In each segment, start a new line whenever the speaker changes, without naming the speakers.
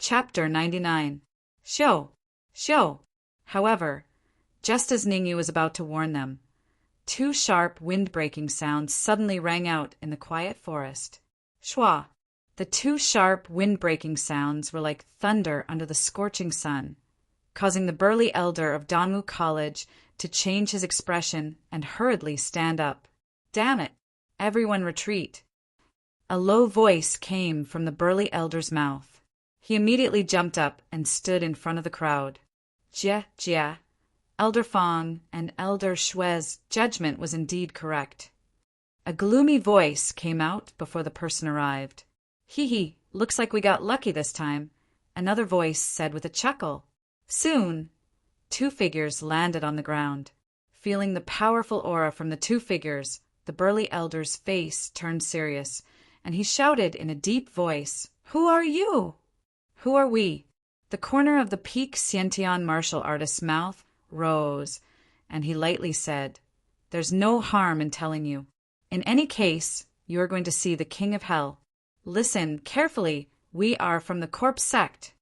Chapter 99. Show! Show! However, just as Ningyu was about to warn them, two sharp wind-breaking sounds suddenly rang out in the quiet forest. Shwa! The two sharp wind-breaking sounds were like thunder under the scorching sun, causing the burly elder of Danwu College to change his expression and hurriedly stand up. Damn it! Everyone retreat! A low voice came from the burly elder's mouth. He immediately jumped up and stood in front of the crowd. Jia, Elder Fong and Elder Shui's judgment was indeed correct. A gloomy voice came out before the person arrived. Hee, looks like we got lucky this time, another voice said with a chuckle. Soon, two figures landed on the ground. Feeling the powerful aura from the two figures, the burly elder's face turned serious, and he shouted in a deep voice, "Who are you?" "Who are we?" The corner of the peak Xiantian martial artist's mouth rose, and he lightly said, "There's no harm in telling you. In any case, you are going to see the King of Hell. Listen carefully, we are from the Corpse Sect."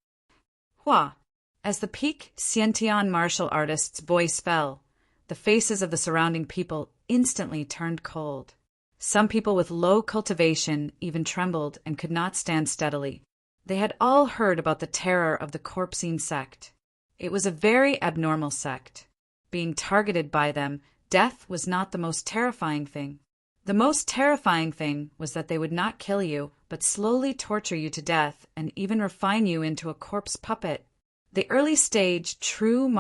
Hua! As the peak Xiantian martial artist's voice fell, the faces of the surrounding people instantly turned cold. Some people with low cultivation even trembled and could not stand steadily. They had all heard about the terror of the Corpsine sect. It was a very abnormal sect. Being targeted by them, death was not the most terrifying thing. The most terrifying thing was that they would not kill you, but slowly torture you to death and even refine you into a corpse puppet. The early-stage true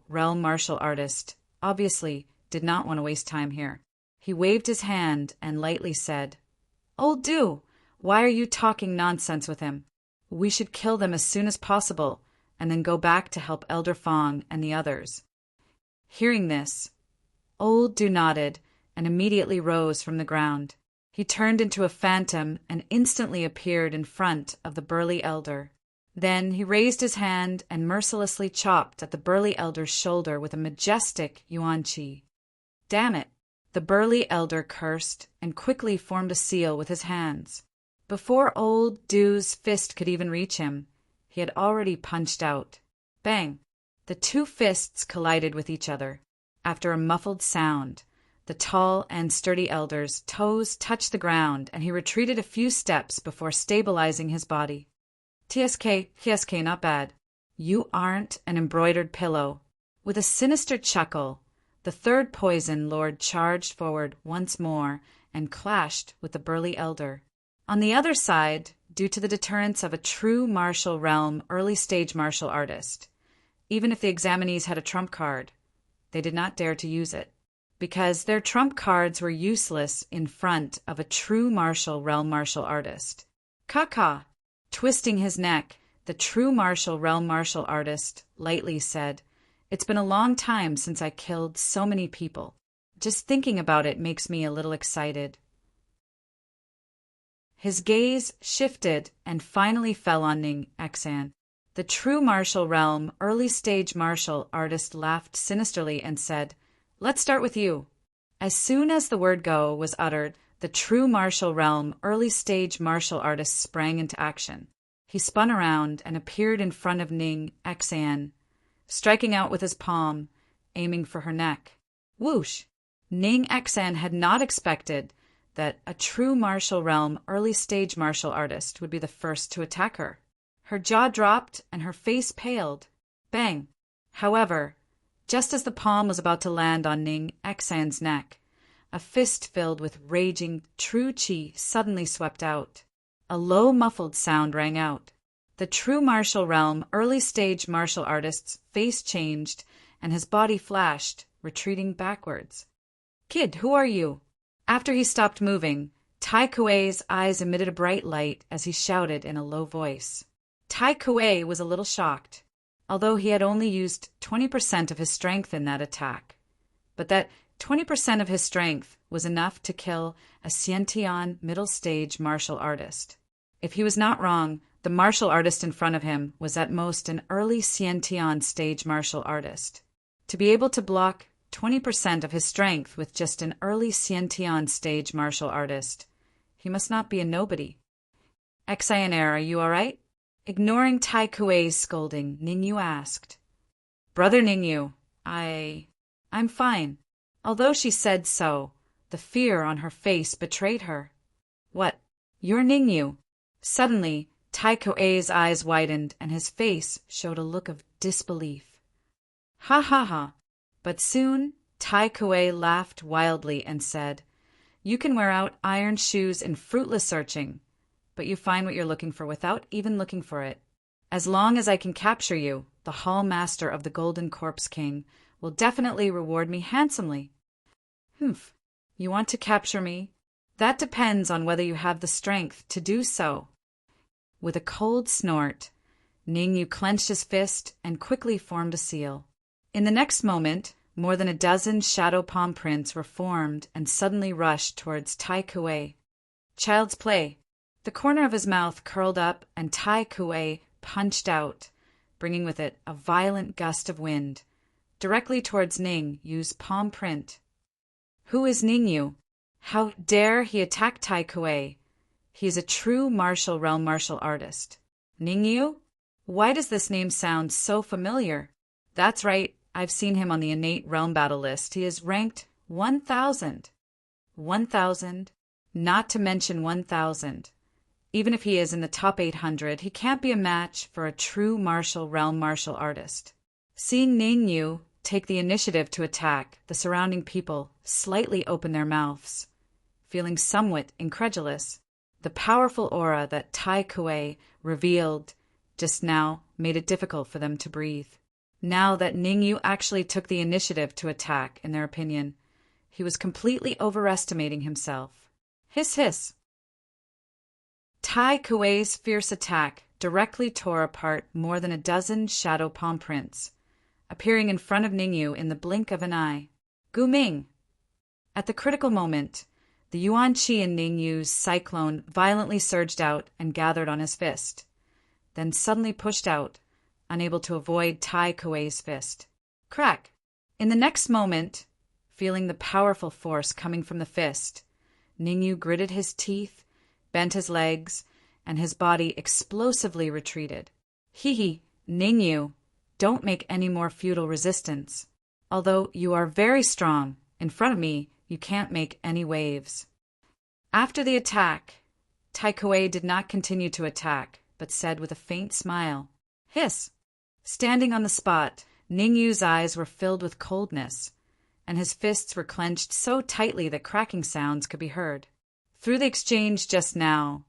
realm martial artist obviously did not want to waste time here. He waved his hand and lightly said, "Old Du, why are you talking nonsense with him? We should kill them as soon as possible, and then go back to help Elder Fong and the others." Hearing this, Old Du nodded and immediately rose from the ground. He turned into a phantom and instantly appeared in front of the burly elder. Then he raised his hand and mercilessly chopped at the burly elder's shoulder with a majestic yuan qi. "Damn it!" The burly elder cursed and quickly formed a seal with his hands. Before Old Du's fist could even reach him, he had already punched out. Bang! The two fists collided with each other. After a muffled sound, the tall and sturdy elder's toes touched the ground, and he retreated a few steps before stabilizing his body. TSK, not bad. You aren't an embroidered pillow." With a sinister chuckle, the third poison lord charged forward once more and clashed with the burly elder. On the other side, due to the deterrence of a true martial realm early-stage martial artist, even if the examinees had a trump card, they did not dare to use it, because their trump cards were useless in front of a true martial realm martial artist. Kaka! Twisting his neck, the true martial realm martial artist lightly said, "It's been a long time since I killed so many people. Just thinking about it makes me a little excited." His gaze shifted and finally fell on Ning Xan. The true martial realm early-stage martial artist laughed sinisterly and said, "Let's start with you." As soon as the word go was uttered, the true martial realm early-stage martial artist sprang into action. He spun around and appeared in front of Ning Xan, striking out with his palm, aiming for her neck. Whoosh! Ning Xan had not expected that a true martial realm early-stage martial artist would be the first to attack her. Her jaw dropped and her face paled. Bang! However, just as the palm was about to land on Ning Xan's neck, a fist filled with raging true qi suddenly swept out. A low muffled sound rang out. The true martial realm early-stage martial artist's face changed and his body flashed, retreating backwards. "Kid, who are you?" After he stopped moving, Tai Kuei's eyes emitted a bright light as he shouted in a low voice. Tai Kuei was a little shocked, although he had only used 20% of his strength in that attack. But that 20% of his strength was enough to kill a Xiantian middle-stage martial artist. If he was not wrong, the martial artist in front of him was at most an early Xiantian stage martial artist. To be able to block 20% of his strength with just an early Xiantian stage martial artist, he must not be a nobody. Xianer, are you all right? Ignoring Tai Kuei's scolding, Ningyu asked, "Brother Ningyu, I'm fine." Although she said so, the fear on her face betrayed her. "What? You're Ningyu?" Suddenly, Tai Kuei's eyes widened and his face showed a look of disbelief. "Ha ha ha." But soon, Tai Kuei laughed wildly and said, "You can wear out iron shoes in fruitless searching, but you find what you're looking for without even looking for it. As long as I can capture you, the Hall Master of the Golden Corpse King will definitely reward me handsomely." "Humph, you want to capture me? That depends on whether you have the strength to do so." With a cold snort, Ningyu clenched his fist and quickly formed a seal. In the next moment, more than a dozen shadow palm prints were formed and suddenly rushed towards Tai Kuei. Child's play. The corner of his mouth curled up and Tai Kuei punched out, bringing with it a violent gust of wind, directly towards Ningyu's palm print. Who is Ningyu? How dare he attack Tai Kuei? He is a true martial realm martial artist. Ningyu? Why does this name sound so familiar? That's right, I've seen him on the innate realm battle list. He is ranked 1,000. 1,000? Not to mention 1,000. Even if he is in the top 800, he can't be a match for a true martial realm martial artist. Seeing Ningyu take the initiative to attack, the surrounding people slightly opened their mouths, feeling somewhat incredulous. The powerful aura that Tai Kuei revealed just now made it difficult for them to breathe. Now that Ningyu actually took the initiative to attack, in their opinion, he was completely overestimating himself. Hiss hiss. Tai Kuei's fierce attack directly tore apart more than a dozen shadow palm prints, appearing in front of Ningyu in the blink of an eye. Gu Ming! At the critical moment, the Yuan Qi in Ningyu's cyclone violently surged out and gathered on his fist, then suddenly pushed out, unable to avoid Tai Kuei's fist. Crack! In the next moment, feeling the powerful force coming from the fist, Ningyu gritted his teeth, bent his legs, and his body explosively retreated. Hee, Ningyu, don't make any more futile resistance. Although you are very strong, in front of me, you can't make any waves. After the attack, Tai Kuei did not continue to attack, but said with a faint smile, "Hiss!" Standing on the spot, Ningyu's eyes were filled with coldness, and his fists were clenched so tightly that cracking sounds could be heard. Through the exchange just now,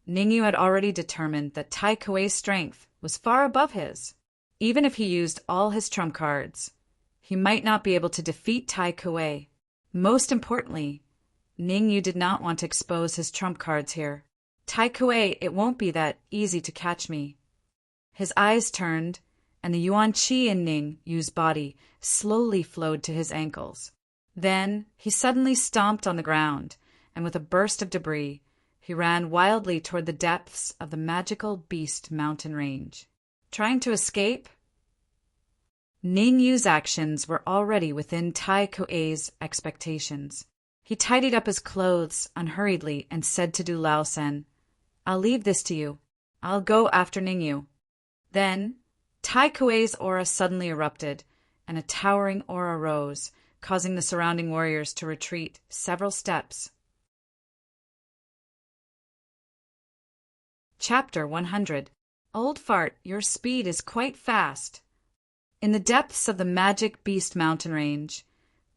Ningyu had already determined that Tai Kuei's strength was far above his. Even if he used all his trump cards, he might not be able to defeat Tai Kuei. Most importantly, Ningyu did not want to expose his trump cards here. Tai Kuei, it won't be that easy to catch me. His eyes turned, and the Yuan Qi in Ningyu's body slowly flowed to his ankles. Then he suddenly stomped on the ground, and with a burst of debris, he ran wildly toward the depths of the magical beast mountain range. Trying to escape? Ningyu's actions were already within Tai Kuei's expectations. He tidied up his clothes unhurriedly and said to Du Laosen, "I'll leave this to you. I'll go after Ningyu." Then, Tai Kuei's aura suddenly erupted, and a towering aura rose, causing the surrounding warriors to retreat several steps. Chapter 100. Old Fart, your speed is quite fast. In the depths of the magic beast mountain range,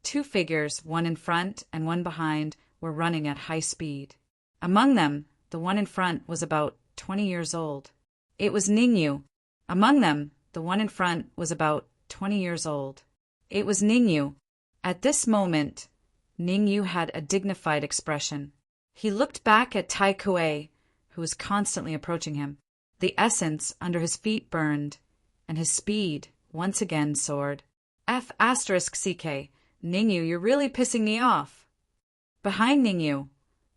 two figures, one in front and one behind, were running at high speed. Among them, the one in front was about 20 years old. It was Ningyu. Among them, the one in front was about 20 years old. It was Ningyu. At this moment, Ningyu had a dignified expression. He looked back at Tai Kuei, who was constantly approaching him. The essence under his feet burned, and his speed once again soared. F*CK, Ningyu, you're really pissing me off. Behind Ningyu,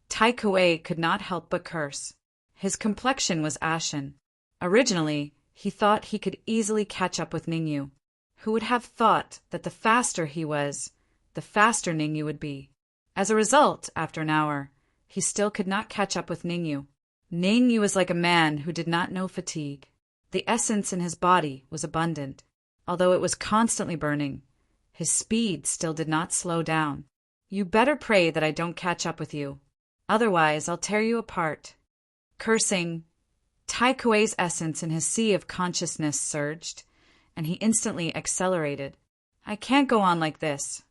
Tai Kuei could not help but curse. His complexion was ashen. Originally, he thought he could easily catch up with Ningyu. Who would have thought that the faster he was, the faster Ningyu would be? As a result, after an hour, he still could not catch up with Ningyu. Ning Yu was like a man who did not know fatigue. The essence in his body was abundant. Although it was constantly burning, his speed still did not slow down. You better pray that I don't catch up with you. Otherwise, I'll tear you apart. Cursing, Tai Kuei's essence in his sea of consciousness surged, and he instantly accelerated. I can't go on like this.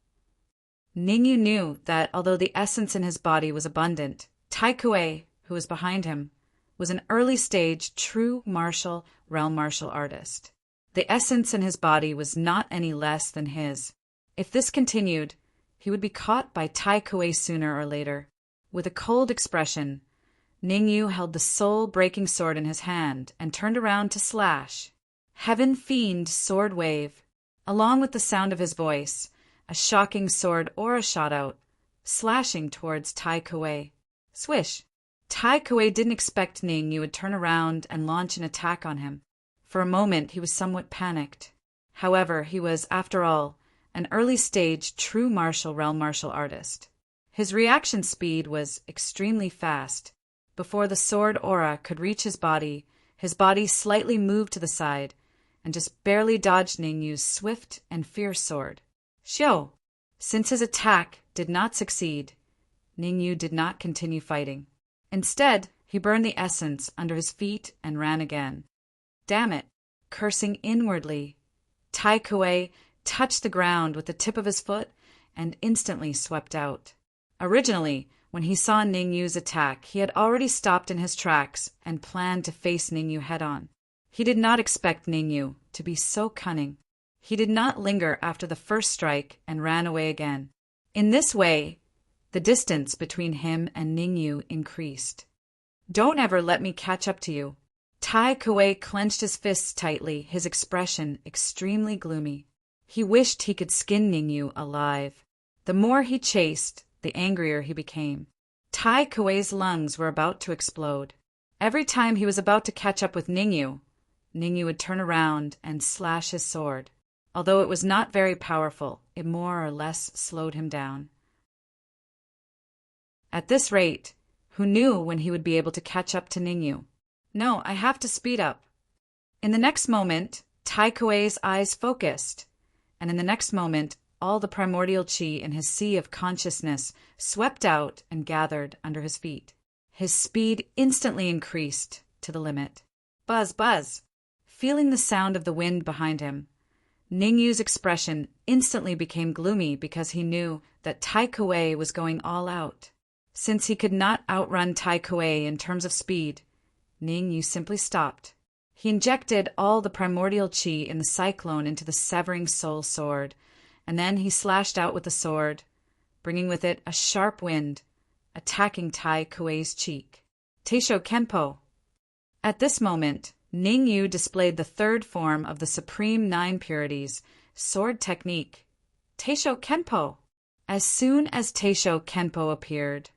Ningyu knew that although the essence in his body was abundant, Tai Kuei, who was behind him, was an early-stage true realm martial artist. The essence in his body was not any less than his. If this continued, he would be caught by Tai Kuei sooner or later. With a cold expression, Ningyu held the soul-breaking sword in his hand and turned around to slash. Heaven Fiend sword wave. Along with the sound of his voice, a shocking sword aura shot out, slashing towards Tai Kuei. Swish! Tai Kuei didn't expect Ningyu would turn around and launch an attack on him. For a moment, he was somewhat panicked. However, he was, after all, an early-stage true realm martial artist. His reaction speed was extremely fast. Before the sword aura could reach his body slightly moved to the side and just barely dodged Ningyu's swift and fierce sword. Xiu! Since his attack did not succeed, Ningyu did not continue fighting. Instead, he burned the essence under his feet and ran again. Damn it! Cursing inwardly, Tai Kuei touched the ground with the tip of his foot and instantly swept out. Originally, when he saw Ningyu's attack, he had already stopped in his tracks and planned to face Ningyu head-on. He did not expect Ningyu to be so cunning. He did not linger after the first strike and ran away again. In this way, the distance between him and Ningyu increased. Don't ever let me catch up to you. Tai Kuei clenched his fists tightly, his expression extremely gloomy. He wished he could skin Ningyu alive. The more he chased, the angrier he became. Tai Kuei's lungs were about to explode. Every time he was about to catch up with Ningyu, Ningyu would turn around and slash his sword. Although it was not very powerful, it more or less slowed him down. At this rate, who knew when he would be able to catch up to Ningyu? No, I have to speed up. In the next moment, Tai Kuei's eyes focused, and in the next moment, all the primordial qi in his sea of consciousness swept out and gathered under his feet. His speed instantly increased to the limit. Buzz, buzz! Feeling the sound of the wind behind him, Ningyu's expression instantly became gloomy because he knew that Tai Kuei was going all out. Since he could not outrun Tai Kuei in terms of speed, Ningyu simply stopped. He injected all the primordial qi in the cyclone into the severing soul sword, and then he slashed out with the sword, bringing with it a sharp wind, attacking Tai Kuei's cheek. Teisho Kenpo! At this moment, Ningyu displayed the third form of the Supreme Nine Purities, sword technique, Teisho Kenpo. As soon as Teisho Kenpo appeared,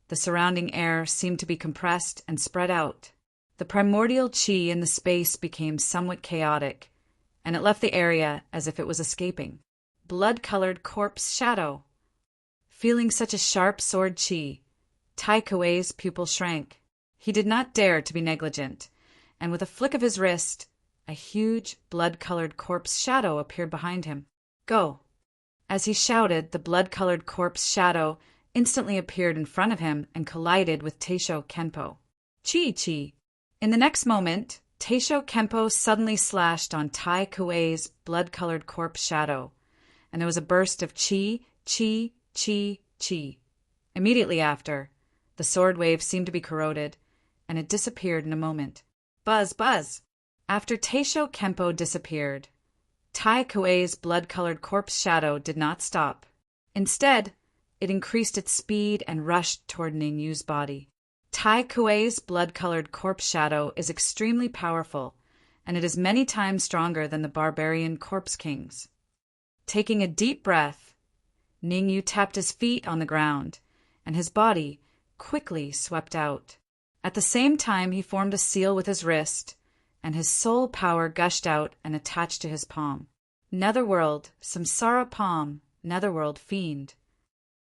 the surrounding air seemed to be compressed and spread out. The primordial qi in the space became somewhat chaotic, and it left the area as if it was escaping. Blood-colored corpse shadow. Feeling such a sharp sword qi, Tai Kuei's pupil shrank. He did not dare to be negligent, and with a flick of his wrist, a huge blood-colored corpse shadow appeared behind him. Go! As he shouted, the blood-colored corpse shadow instantly appeared in front of him and collided with Teisho Kenpo. Chi! In the next moment, Teisho Kenpo suddenly slashed on Tai Kuei's blood-colored corpse shadow, and there was a burst of chi. Immediately after, the sword wave seemed to be corroded, and it disappeared in a moment. Buzz, buzz! After Teisho Kenpo disappeared, Tai Kuei's blood-colored corpse shadow did not stop. Instead, it increased its speed and rushed toward Ningyu's body. Tai Kuei's blood-colored corpse shadow is extremely powerful, and it is many times stronger than the barbarian corpse kings. Taking a deep breath, Ningyu tapped his feet on the ground, and his body quickly swept out. At the same time, he formed a seal with his wrist, and his soul power gushed out and attached to his palm. Netherworld, Samsara palm, Netherworld fiend.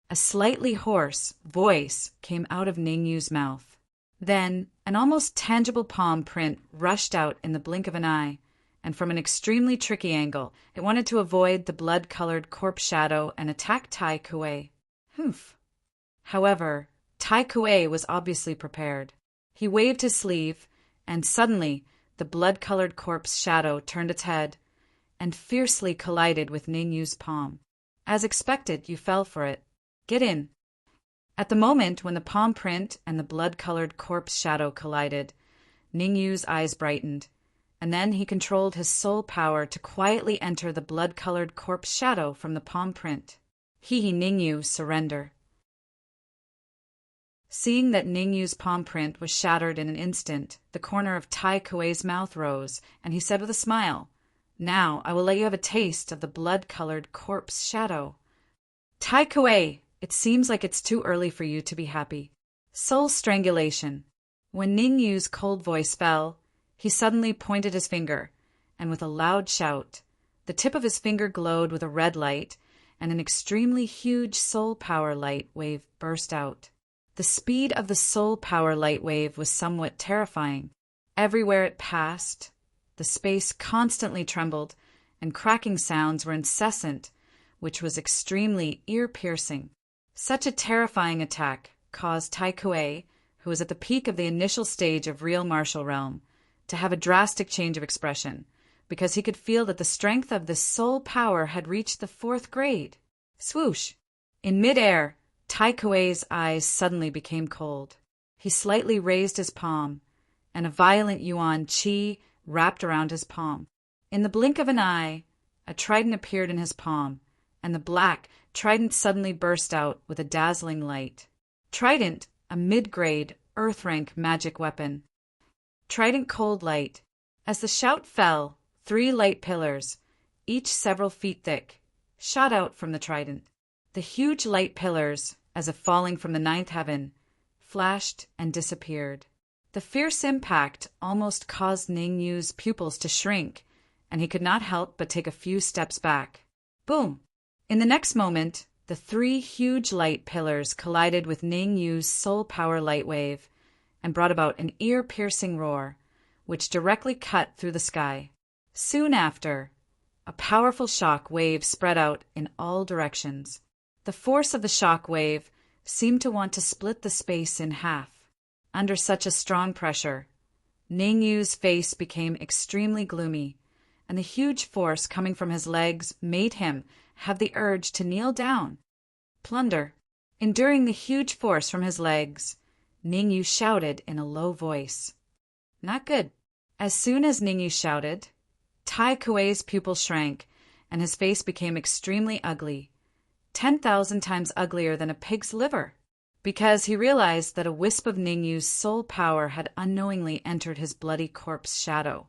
A slightly hoarse voice came out of Ningyu's mouth. Then, an almost tangible palm print rushed out in the blink of an eye, and from an extremely tricky angle, it wanted to avoid the blood-colored corpse shadow and attack Tai Kuei. Humph. However, Tai Kuei was obviously prepared. He waved his sleeve, and suddenly the blood-colored corpse shadow turned its head and fiercely collided with Ningyu's palm. As expected, you fell for it. Get in. At the moment when the palm print and the blood-colored corpse shadow collided, Ningyu's eyes brightened, and then he controlled his soul power to quietly enter the blood-colored corpse shadow from the palm print. Ningyu, surrender. Seeing that Ningyu's palm print was shattered in an instant, the corner of Tai Kuei's mouth rose, and he said with a smile, "Now I will let you have a taste of the blood-colored corpse shadow." Tai Kuei, it seems like it's too early for you to be happy. Soul strangulation. When Ningyu's cold voice fell, he suddenly pointed his finger, and with a loud shout, the tip of his finger glowed with a red light, and an extremely huge soul power light wave burst out. The speed of the soul power light wave was somewhat terrifying. Everywhere it passed, the space constantly trembled, and cracking sounds were incessant, which was extremely ear-piercing. Such a terrifying attack caused Tai Kuei, who was at the peak of the initial stage of real martial realm, to have a drastic change of expression, because he could feel that the strength of the soul power had reached the 4th grade. Swoosh! In mid-air, Tai Kuei's eyes suddenly became cold. He slightly raised his palm, and a violent yuan qi wrapped around his palm. In the blink of an eye, a trident appeared in his palm, and the black trident suddenly burst out with a dazzling light. Trident, a mid-grade, Earth-rank magic weapon. Trident cold light. As the shout fell, 3 light pillars, each several feet thick, shot out from the trident. The huge light pillars, as if falling from the 9th heaven, flashed and disappeared. The fierce impact almost caused Ningyu's pupils to shrink, and he could not help but take a few steps back. Boom! In the next moment, the 3 huge light pillars collided with Ningyu's soul power light wave and brought about an ear-piercing roar, which directly cut through the sky. Soon after, a powerful shock wave spread out in all directions. The force of the shock wave seemed to want to split the space in half. Under such a strong pressure, Ningyu's face became extremely gloomy, and the huge force coming from his legs made him have the urge to kneel down. Plunder. Enduring the huge force from his legs, Ningyu shouted in a low voice. Not good. As soon as Ningyu shouted, Tai Kuei's pupils shrank, and his face became extremely ugly, 10,000 times uglier than a pig's liver, because he realized that a wisp of Ningyu's soul power had unknowingly entered his bloody corpse shadow.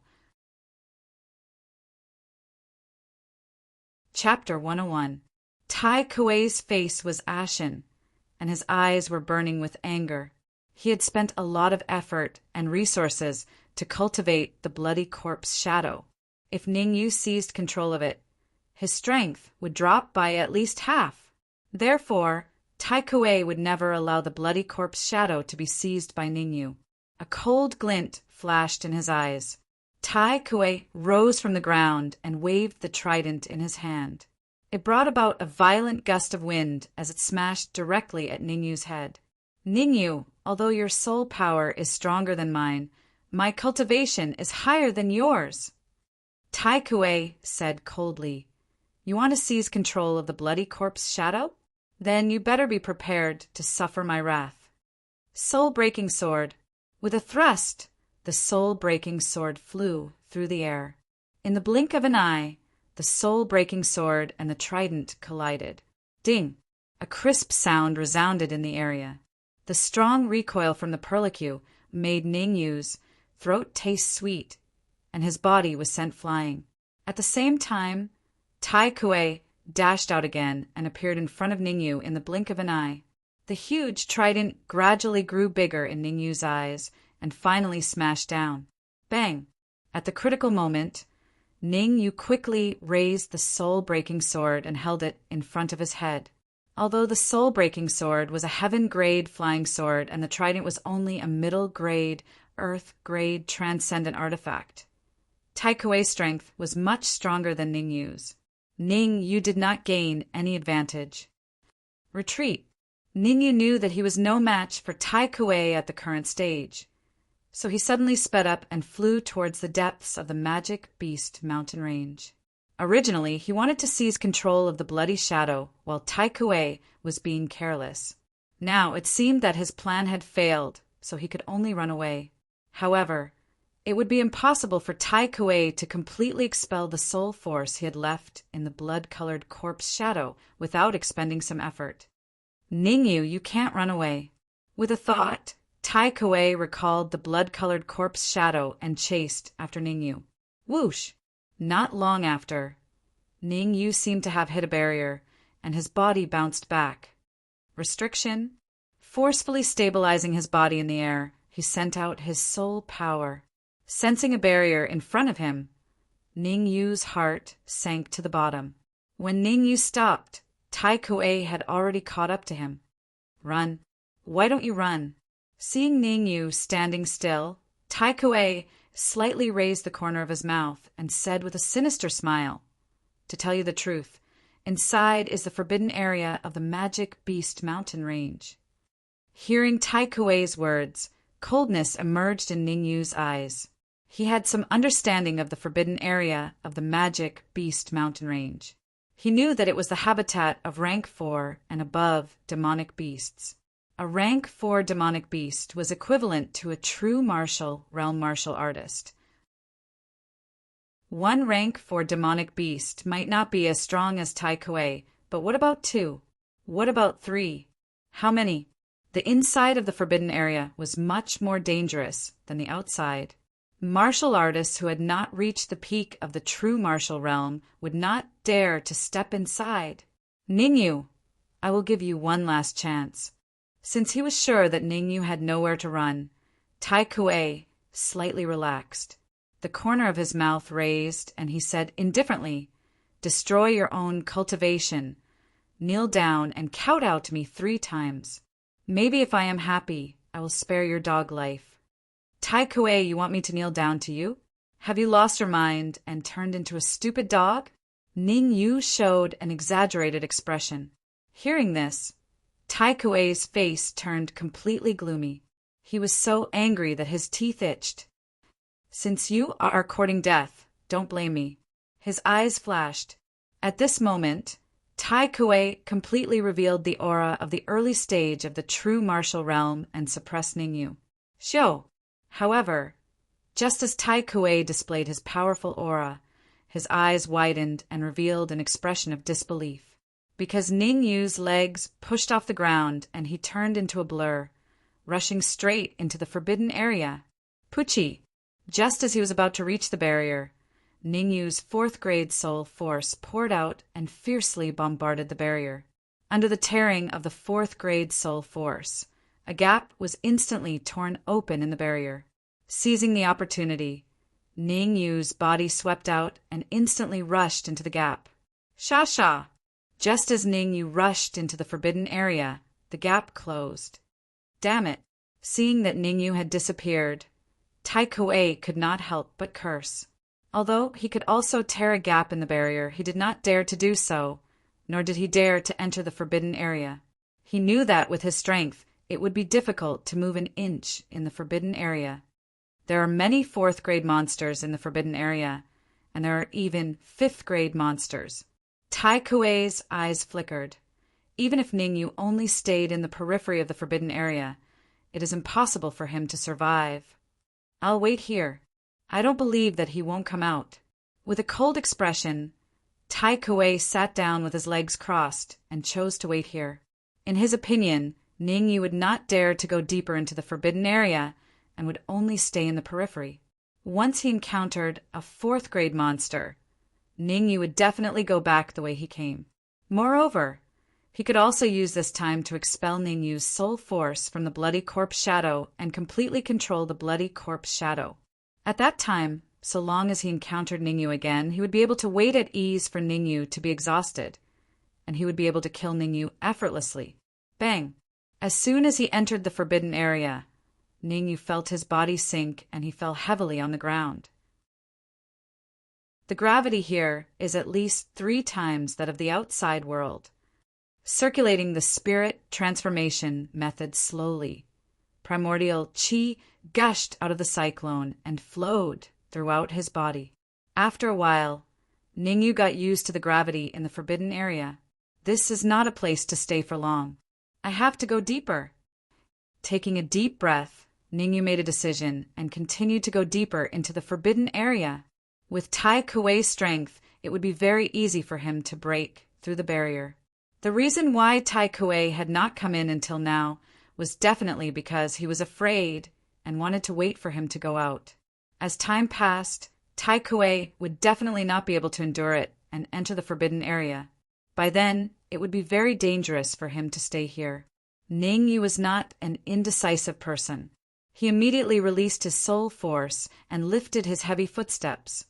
Chapter 101. Tai Kuei's face was ashen, and his eyes were burning with anger. He had spent a lot of effort and resources to cultivate the bloody corpse shadow. If Ningyu seized control of it, his strength would drop by at least half. Therefore, Tai Kuei would never allow the bloody corpse shadow to be seized by Ningyu. A cold glint flashed in his eyes. Tai Kuei rose from the ground and waved the trident in his hand. It brought about a violent gust of wind as it smashed directly at Ningyu's head. Ningyu, although your soul power is stronger than mine, my cultivation is higher than yours. Tai Kuei said coldly, You want to seize control of the bloody corpse shadow? Then you better be prepared to suffer my wrath. Soul-breaking sword. With a thrust, the soul-breaking sword flew through the air. In the blink of an eye, the soul-breaking sword and the trident collided. Ding! A crisp sound resounded in the area. The strong recoil from the perlicue made Ningyu's throat taste sweet, and his body was sent flying. At the same time, Tai Kuei dashed out again and appeared in front of Ningyu in the blink of an eye. The huge trident gradually grew bigger in Ningyu's eyes and finally smashed down. Bang! At the critical moment, Ningyu quickly raised the soul-breaking sword and held it in front of his head. Although the soul-breaking sword was a heaven-grade flying sword and the trident was only a middle-grade, earth-grade transcendent artifact, Tai Kuei's strength was much stronger than Ning Yu's. Ning Yu did not gain any advantage. Retreat. Ning Yu knew that he was no match for Tai Kuei at the current stage, so he suddenly sped up and flew towards the depths of the Magic Beast mountain range. Originally, he wanted to seize control of the Bloody Shadow while Tai Kuei was being careless. Now it seemed that his plan had failed, so he could only run away. However, it would be impossible for Tai Kuei to completely expel the soul force he had left in the blood-colored corpse shadow without expending some effort. Ning Yu, you can't run away. With a thought, Tai Kuei recalled the blood-colored corpse shadow and chased after Ning Yu. Whoosh! Not long after, Ning Yu seemed to have hit a barrier, and his body bounced back. Restriction? Forcefully stabilizing his body in the air, he sent out his soul power. Sensing a barrier in front of him, Ning Yu's heart sank to the bottom. When Ning Yu stopped, Tai Kuei had already caught up to him. Run. Why don't you run? Seeing Ning Yu standing still, Tai Kuei slightly raised the corner of his mouth and said with a sinister smile, "To tell you the truth, inside is the forbidden area of the Magic Beast mountain range." Hearing Tai Kuei's words, coldness emerged in Ning Yu's eyes. He had some understanding of the forbidden area of the Magic Beast mountain range. He knew that it was the habitat of rank 4 and above demonic beasts. A rank 4 demonic beast was equivalent to a true realm martial artist. One rank 4 demonic beast might not be as strong as Tai Kuei, but what about 2? What about 3? How many? The inside of the forbidden area was much more dangerous than the outside. Martial artists who had not reached the peak of the true martial realm would not dare to step inside. Ning Yu, I will give you one last chance. Since he was sure that Ning Yu had nowhere to run, Tai Kuei slightly relaxed. The corner of his mouth raised, and he said indifferently, "Destroy your own cultivation. Kneel down and count out to me 3 times. Maybe if I am happy, I will spare your dog life." Tai Kuei, you want me to kneel down to you? Have you lost your mind and turned into a stupid dog? Ning Yu showed an exaggerated expression. Hearing this, Tai Kuei's face turned completely gloomy. He was so angry that his teeth itched. "Since you are courting death, don't blame me." His eyes flashed. At this moment, Tai Kuei completely revealed the aura of the early stage of the true martial realm and suppressed Ning Yu. Xiu. However, just as Tai Kuei displayed his powerful aura, his eyes widened and revealed an expression of disbelief. Because Ning Yu's legs pushed off the ground and he turned into a blur, rushing straight into the forbidden area. Pucci! Just as he was about to reach the barrier, Ning Yu's 4th grade soul force poured out and fiercely bombarded the barrier. Under the tearing of the 4th grade soul force, a gap was instantly torn open in the barrier. Seizing the opportunity, Ning Yu's body swept out and instantly rushed into the gap. Sha! Just as Ning Yu rushed into the forbidden area, the gap closed. Damn it! Seeing that Ning Yu had disappeared, Tai Kuei could not help but curse. Although he could also tear a gap in the barrier, he did not dare to do so, nor did he dare to enter the forbidden area. He knew that with his strength, it would be difficult to move an inch in the forbidden area. There are many 4th grade monsters in the forbidden area, and there are even 5th grade monsters. Tai Kuei's eyes flickered. Even if Ning Yu only stayed in the periphery of the forbidden area, it is impossible for him to survive. I'll wait here. I don't believe that he won't come out. With a cold expression, Tai Kuei sat down with his legs crossed and chose to wait here. In his opinion, Ning Yu would not dare to go deeper into the forbidden area and would only stay in the periphery. Once he encountered a 4th grade monster, Ning Yu would definitely go back the way he came. Moreover, he could also use this time to expel Ning Yu's soul force from the bloody corpse shadow and completely control the bloody corpse shadow. At that time, so long as he encountered Ning Yu again, he would be able to wait at ease for Ning Yu to be exhausted, and he would be able to kill Ningyu effortlessly. Bang! As soon as he entered the forbidden area, Ningyu felt his body sink and he fell heavily on the ground. The gravity here is at least 3 times that of the outside world. Circulating the spirit transformation method slowly, primordial qi gushed out of the cyclone and flowed throughout his body. After a while, Ningyu got used to the gravity in the forbidden area. This is not a place to stay for long. I have to go deeper. Taking a deep breath, Ningyu made a decision and continued to go deeper into the forbidden area. With Tai Kuei's strength, it would be very easy for him to break through the barrier. The reason why Tai Kuei had not come in until now was definitely because he was afraid and wanted to wait for him to go out. As time passed, Tai Kuei would definitely not be able to endure it and enter the forbidden area. By then, it would be very dangerous for him to stay here. Ningyu was not an indecisive person. He immediately released his soul force and lifted his heavy footsteps,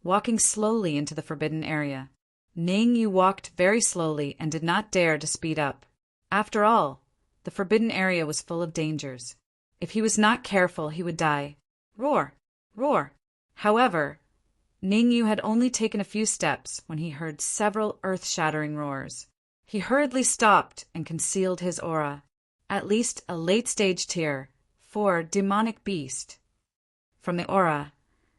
walking slowly into the forbidden area. Ningyu walked very slowly and did not dare to speed up. After all, the forbidden area was full of dangers. If he was not careful, he would die. Roar! Roar! However, Ningyu had only taken a few steps when he heard several earth-shattering roars. He hurriedly stopped and concealed his aura. At least a late-stage tier, 4 demonic beast. From the aura,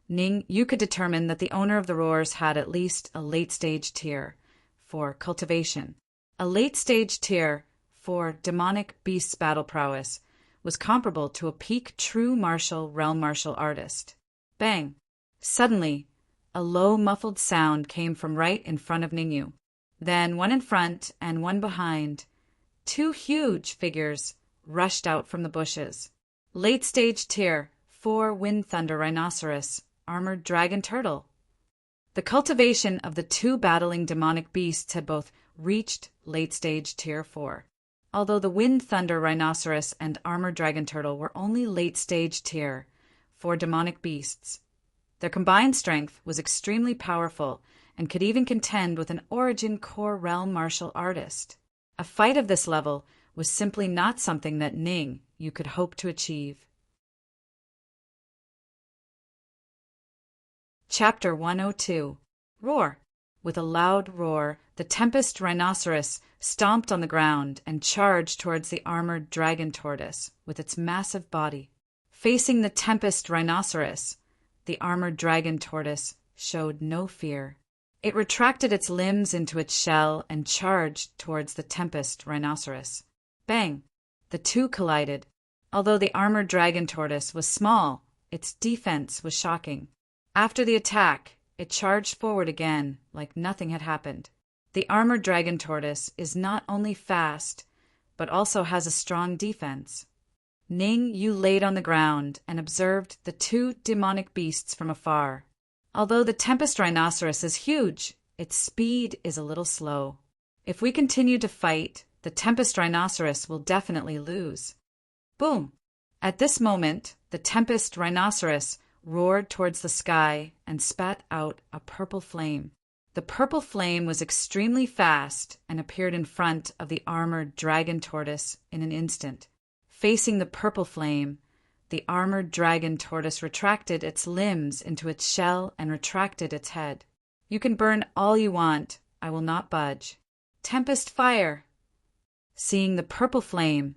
Ningyu could determine that the owner of the roars had at least a late-stage tier, 4 cultivation. A late-stage tier, 4 demonic beast's battle prowess, was comparable to a peak true realm martial artist. Bang! Suddenly, a low muffled sound came from right in front of Ningyu. Then, one in front and one behind, 2 huge figures rushed out from the bushes. Late-stage tier, 4 wind thunder rhinoceros, armored dragon turtle. The cultivation of the 2 battling demonic beasts had both reached late-stage tier 4. Although the wind thunder rhinoceros and armored dragon turtle were only late-stage tier 4 demonic beasts, their combined strength was extremely powerful and could even contend with an origin core realm martial artist. A fight of this level was simply not something that Ningyu could hope to achieve. Chapter 102. Roar! With a loud roar, the Tempest Rhinoceros stomped on the ground and charged towards the armored dragon tortoise with its massive body. Facing the Tempest Rhinoceros, the armored dragon tortoise showed no fear. It retracted its limbs into its shell and charged towards the Tempest Rhinoceros. Bang! The 2 collided. Although the armored dragon tortoise was small, its defense was shocking. After the attack, it charged forward again like nothing had happened. The armored dragon tortoise is not only fast, but also has a strong defense. Ningyu laid on the ground and observed the 2 demonic beasts from afar. Although the Tempest Rhinoceros is huge, its speed is a little slow. If we continue to fight, the Tempest Rhinoceros will definitely lose. Boom! At this moment, the Tempest Rhinoceros roared towards the sky and spat out a purple flame. The purple flame was extremely fast and appeared in front of the armored dragon tortoise in an instant. Facing the purple flame, the armored dragon tortoise retracted its limbs into its shell and retracted its head. You can burn all you want, I will not budge. Tempest fire! Seeing the purple flame,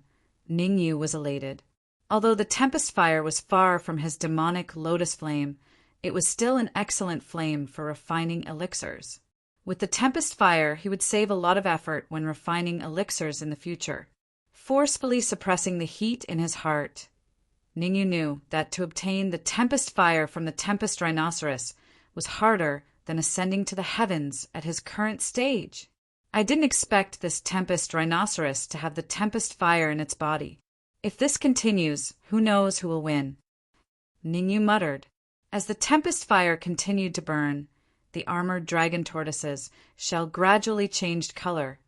Ningyu was elated. Although the tempest fire was far from his demonic lotus flame, it was still an excellent flame for refining elixirs. With the tempest fire, he would save a lot of effort when refining elixirs in the future. Forcefully suppressing the heat in his heart, Ningyu knew that to obtain the tempest fire from the Tempest Rhinoceros was harder than ascending to the heavens at his current stage. I didn't expect this Tempest Rhinoceros to have the tempest fire in its body. If this continues, who knows who will win? Ningyu muttered. As the tempest fire continued to burn, the armored dragon tortoise's shell gradually changed color,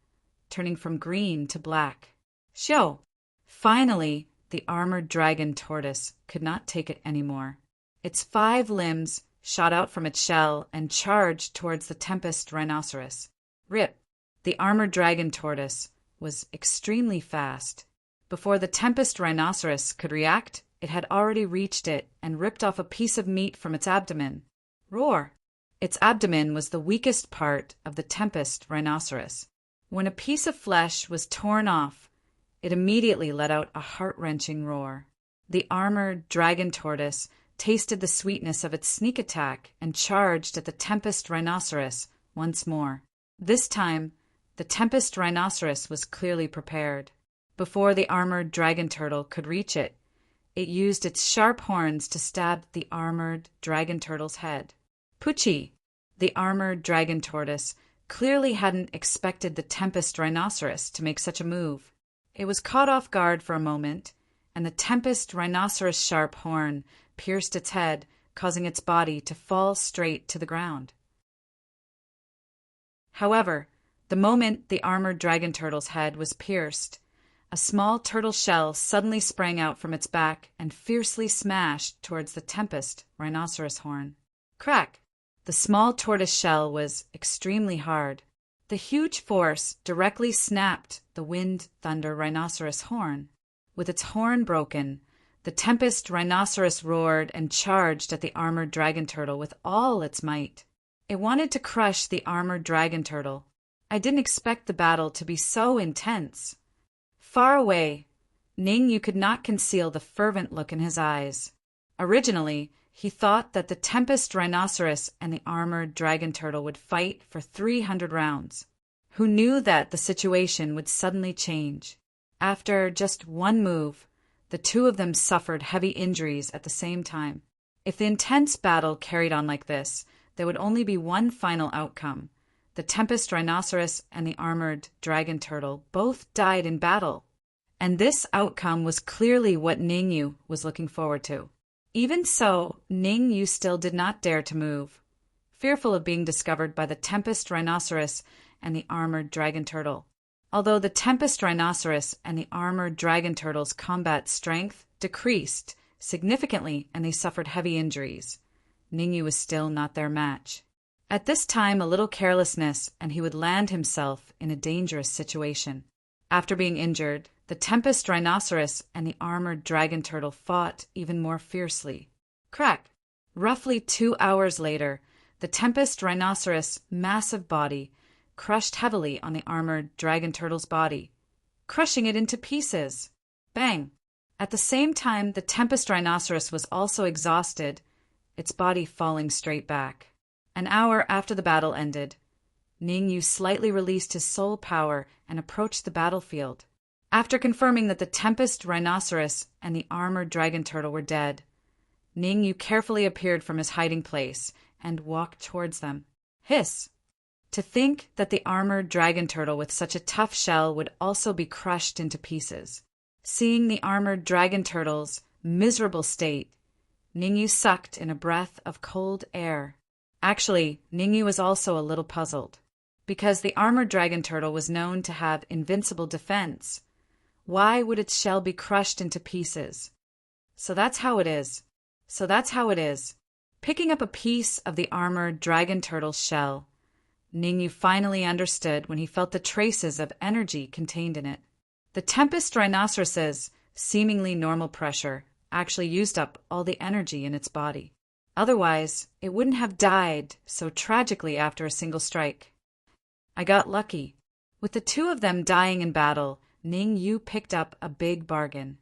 turning from green to black. Show! Finally, the armored dragon tortoise could not take it anymore. Its 5 limbs shot out from its shell and charged towards the Tempest Rhinoceros. Rip! The armored dragon tortoise was extremely fast. Before the Tempest rhinoceros could react, it had already reached it and ripped off a piece of meat from its abdomen. Roar! Its abdomen was the weakest part of the Tempest rhinoceros. When a piece of flesh was torn off, it immediately let out a heart-wrenching roar. The armored dragon tortoise tasted the sweetness of its sneak attack and charged at the Tempest rhinoceros once more. This time, the Tempest rhinoceros was clearly prepared. Before the armored dragon turtle could reach it, it used its sharp horns to stab the armored dragon turtle's head. Poochie! The armored dragon tortoise clearly hadn't expected the Tempest rhinoceros to make such a move. It was caught off guard for a moment, and the Tempest rhinoceros' sharp horn pierced its head, causing its body to fall straight to the ground. However, the moment the armored dragon turtle's head was pierced, a small turtle shell suddenly sprang out from its back and fiercely smashed towards the Tempest rhinoceros horn. Crack! The small tortoise shell was extremely hard. The huge force directly snapped the wind thunder rhinoceros horn. With its horn broken, the Tempest rhinoceros roared and charged at the armored dragon turtle with all its might. It wanted to crush the armored dragon turtle. I didn't expect the battle to be so intense. Far away, Ningyu could not conceal the fervent look in his eyes. Originally, he thought that the Tempest rhinoceros and the armored dragon turtle would fight for 300 rounds. Who knew that the situation would suddenly change? After just one move, the two of them suffered heavy injuries at the same time. If the intense battle carried on like this, there would only be one final outcome. The Tempest rhinoceros and the armored dragon turtle both died in battle. And this outcome was clearly what Ningyu was looking forward to. Even so, Ningyu still did not dare to move, fearful of being discovered by the Tempest rhinoceros and the armored dragon turtle. Although the Tempest rhinoceros and the armored dragon turtle's combat strength decreased significantly and they suffered heavy injuries, Ningyu was still not their match. At this time, a little carelessness and he would land himself in a dangerous situation. After being injured, the Tempest rhinoceros and the armored dragon turtle fought even more fiercely. Crack! Roughly 2 hours later, the Tempest rhinoceros' massive body crushed heavily on the armored dragon turtle's body, crushing it into pieces. Bang! At the same time, the Tempest rhinoceros was also exhausted, its body falling straight back. An hour after the battle ended, Ningyu slightly released his soul power and approached the battlefield. After confirming that the Tempest rhinoceros and the armored dragon turtle were dead, Ningyu carefully appeared from his hiding place and walked towards them. Hiss! To think that the armored dragon turtle with such a tough shell would also be crushed into pieces. Seeing the armored dragon turtle's miserable state, Ningyu sucked in a breath of cold air. Actually, Ningyu was also a little puzzled. Because the armored dragon turtle was known to have invincible defense, why would its shell be crushed into pieces? So that's how it is. Picking up a piece of the armored dragon turtle's shell, Ningyu finally understood when he felt the traces of energy contained in it. The Tempest rhinoceros's seemingly normal pressure actually used up all the energy in its body. Otherwise, it wouldn't have died so tragically after a single strike. I got lucky. With the two of them dying in battle, Ningyu picked up a big bargain.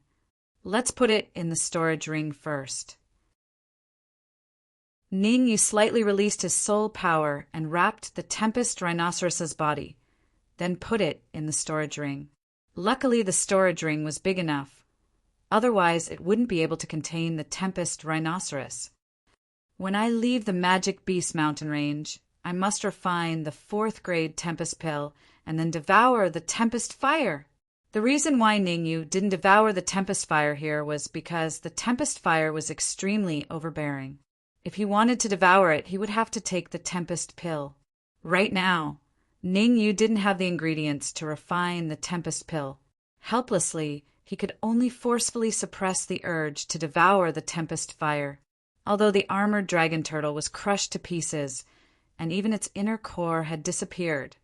Let's put it in the storage ring first. Ningyu slightly released his soul power and wrapped the Tempest rhinoceros's body, then put it in the storage ring. Luckily, the storage ring was big enough. Otherwise, it wouldn't be able to contain the Tempest rhinoceros. When I leave the Magic Beast mountain range, I must refine the 4th grade Tempest pill and then devour the Tempest fire. The reason why Ningyu didn't devour the Tempest fire here was because the Tempest fire was extremely overbearing. If he wanted to devour it, he would have to take the Tempest pill. Right now, Ningyu didn't have the ingredients to refine the Tempest pill. Helplessly, he could only forcefully suppress the urge to devour the Tempest fire. Although the armored dragon turtle was crushed to pieces, and even its inner core had disappeared,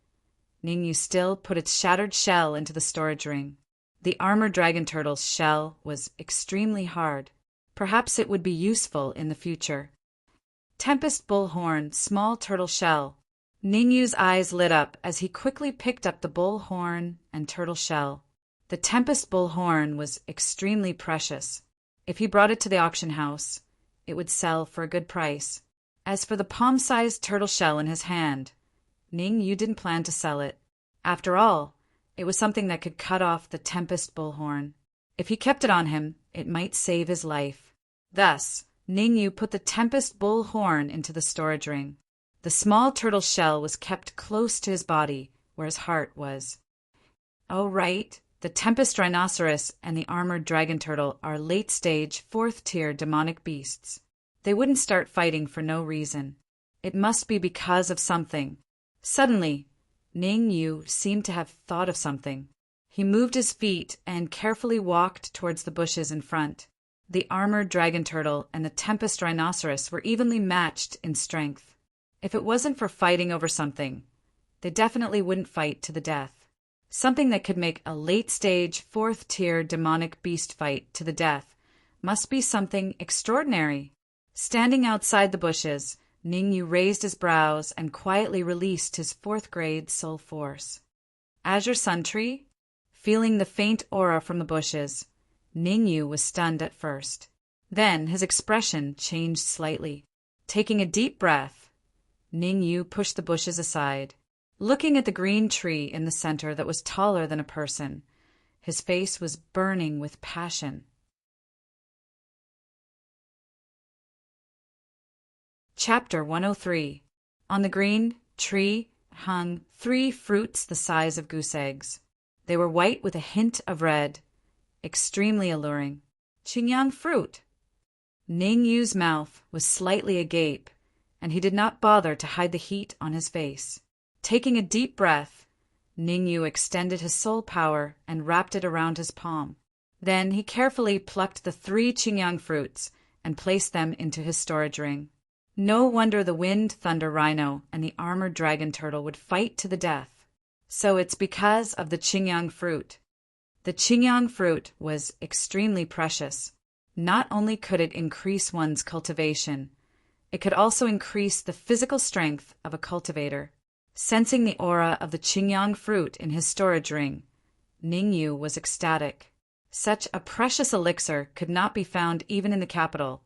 Ningyu still put its shattered shell into the storage ring. The armored dragon turtle's shell was extremely hard. Perhaps it would be useful in the future. Tempest bullhorn, small turtle shell. Ningyu's eyes lit up as he quickly picked up the bullhorn and turtle shell. The Tempest bullhorn was extremely precious. If he brought it to the auction house, it would sell for a good price. As for the palm-sized turtle shell in his hand, Ningyu didn't plan to sell it. After all, it was something that could cut off the Tempest bullhorn. If he kept it on him, it might save his life. Thus, Ningyu put the Tempest bullhorn into the storage ring. The small turtle shell was kept close to his body, where his heart was. Oh, right, the Tempest rhinoceros and the armored dragon turtle are late-stage, fourth-tier demonic beasts. They wouldn't start fighting for no reason. It must be because of something. Suddenly, Ningyu seemed to have thought of something. He moved his feet and carefully walked towards the bushes in front. The armored dragon turtle and the Tempest rhinoceros were evenly matched in strength. If it wasn't for fighting over something, they definitely wouldn't fight to the death. Something that could make a late-stage, fourth-tier demonic beast fight to the death must be something extraordinary. Standing outside the bushes, Ningyu raised his brows and quietly released his fourth-grade soul force. Azure Sun Tree? Feeling the faint aura from the bushes, Ningyu was stunned at first. Then his expression changed slightly. Taking a deep breath, Ningyu pushed the bushes aside. Looking at the green tree in the center that was taller than a person, his face was burning with passion. Chapter 103. On the green tree hung 3 fruits the size of goose eggs. They were white with a hint of red, extremely alluring. Qingyang fruit. Ningyu's mouth was slightly agape, and he did not bother to hide the heat on his face. Taking a deep breath, Ningyu extended his soul power and wrapped it around his palm. Then he carefully plucked the 3 Qingyang fruits and placed them into his storage ring. No wonder the wind thunder rhino and the armored dragon turtle would fight to the death. So it's because of the Qingyang fruit. The Qingyang fruit was extremely precious. Not only could it increase one's cultivation, it could also increase the physical strength of a cultivator. Sensing the aura of the Qingyang fruit in his storage ring, Ningyu was ecstatic. Such a precious elixir could not be found even in the capital,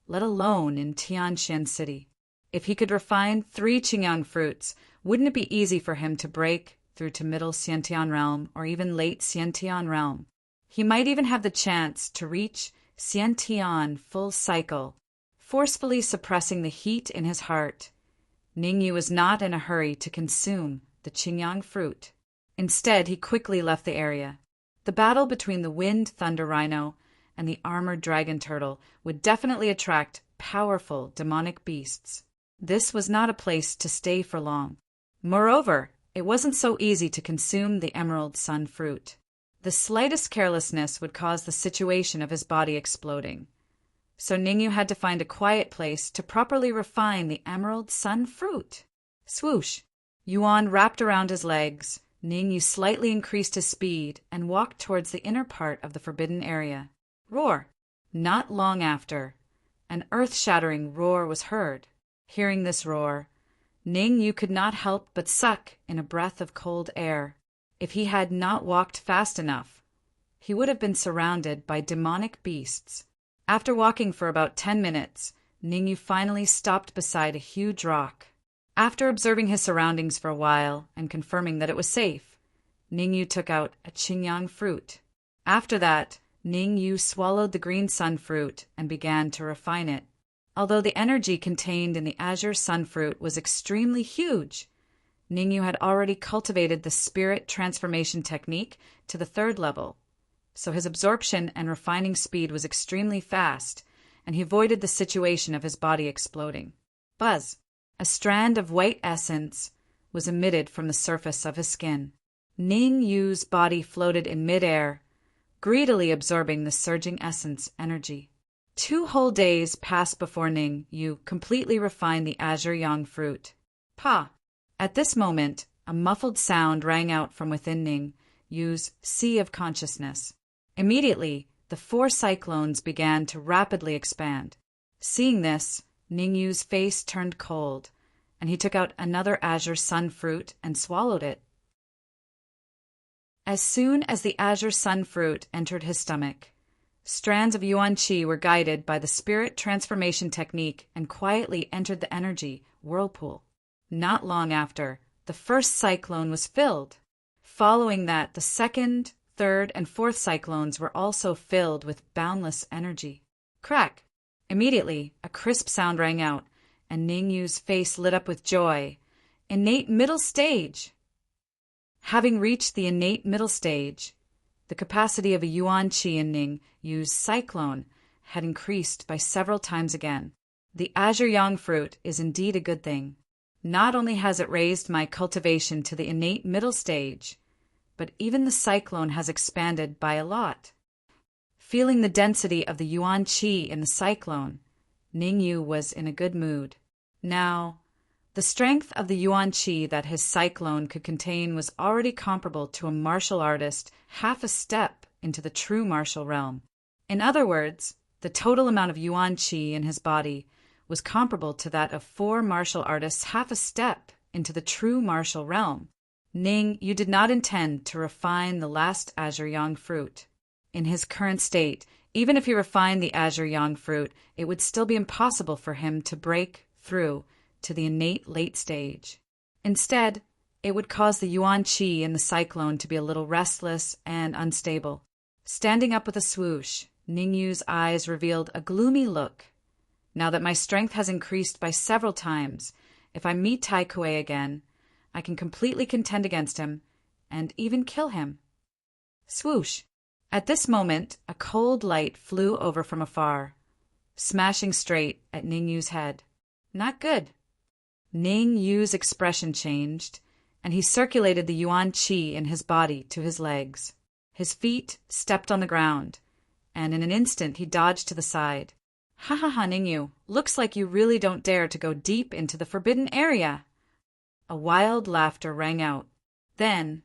let alone in Tianxian City. If he could refine 3 Qingyang fruits, wouldn't it be easy for him to break through to Middle Xiantian Realm or even Late Xiantian Realm? He might even have the chance to reach Xiantian full cycle, forcefully suppressing the heat in his heart. Ningyu was not in a hurry to consume the Qingyang fruit. Instead, he quickly left the area. The battle between the wind thunder rhino and the armored dragon turtle would definitely attract powerful demonic beasts. This was not a place to stay for long. Moreover, it wasn't so easy to consume the emerald sun fruit. The slightest carelessness would cause the situation of his body exploding. So Ningyu had to find a quiet place to properly refine the emerald sun fruit. Swoosh! Yuan wrapped around his legs. Ningyu slightly increased his speed and walked towards the inner part of the forbidden area. Roar! Not long after, an earth-shattering roar was heard. Hearing this roar, Ningyu could not help but suck in a breath of cold air. If he had not walked fast enough, he would have been surrounded by demonic beasts. After walking for about 10 minutes, Ningyu finally stopped beside a huge rock. After observing his surroundings for a while and confirming that it was safe, Ningyu took out a Qingyang fruit. After that, Ningyu swallowed the green sun fruit and began to refine it. Although the energy contained in the azure sun fruit was extremely huge, Ningyu had already cultivated the spirit transformation technique to the 3rd level. So his absorption and refining speed was extremely fast, and he avoided the situation of his body exploding. Buzz! A strand of white essence was emitted from the surface of his skin. Ningyu's body floated in midair, greedily absorbing the surging essence energy. 2 whole days passed before Ningyu completely refined the azure yang fruit. Pa! At this moment, a muffled sound rang out from within Ning Yu's sea of consciousness. Immediately, the 4 cyclones began to rapidly expand. Seeing this, Ning Yu's face turned cold, and he took out another azure sun fruit and swallowed it. As soon as the azure sun fruit entered his stomach, strands of yuan qi were guided by the spirit transformation technique and quietly entered the energy whirlpool. Not long after, the first cyclone was filled. Following that, the second, third, and fourth cyclones were also filled with boundless energy. Crack! Immediately, a crisp sound rang out, and Ning Yu's face lit up with joy. Innate middle stage! Having reached the innate middle stage, the capacity of a yuan qi in Ning Yu's cyclone had increased by several times again. The azure yang fruit is indeed a good thing. Not only has it raised my cultivation to the innate middle stage, but even the cyclone has expanded by a lot. Feeling the density of the yuan qi in the cyclone, Ning Yu was in a good mood. Now, the strength of the yuan qi that his cyclone could contain was already comparable to a martial artist half a step into the true martial realm. In other words, the total amount of yuan qi in his body was comparable to that of 4 martial artists half a step into the true martial realm. Ning Yu did not intend to refine the last azure yang fruit. In his current state, even if he refined the azure yang fruit, it would still be impossible for him to break through to the innate late stage. Instead, it would cause the yuan qi in the cyclone to be a little restless and unstable. Standing up with a swoosh, Ning Yu's eyes revealed a gloomy look. Now that my strength has increased by several times, if I meet Tai Kuei again, I can completely contend against him and even kill him. Swoosh! At this moment, a cold light flew over from afar, smashing straight at Ning Yu's head. Not good. Ning Yu's expression changed, and he circulated the yuan qi in his body to his legs. His feet stepped on the ground, and in an instant he dodged to the side. Ha ha ha, Ning Yu, looks like you really don't dare to go deep into the forbidden area. A wild laughter rang out. Then,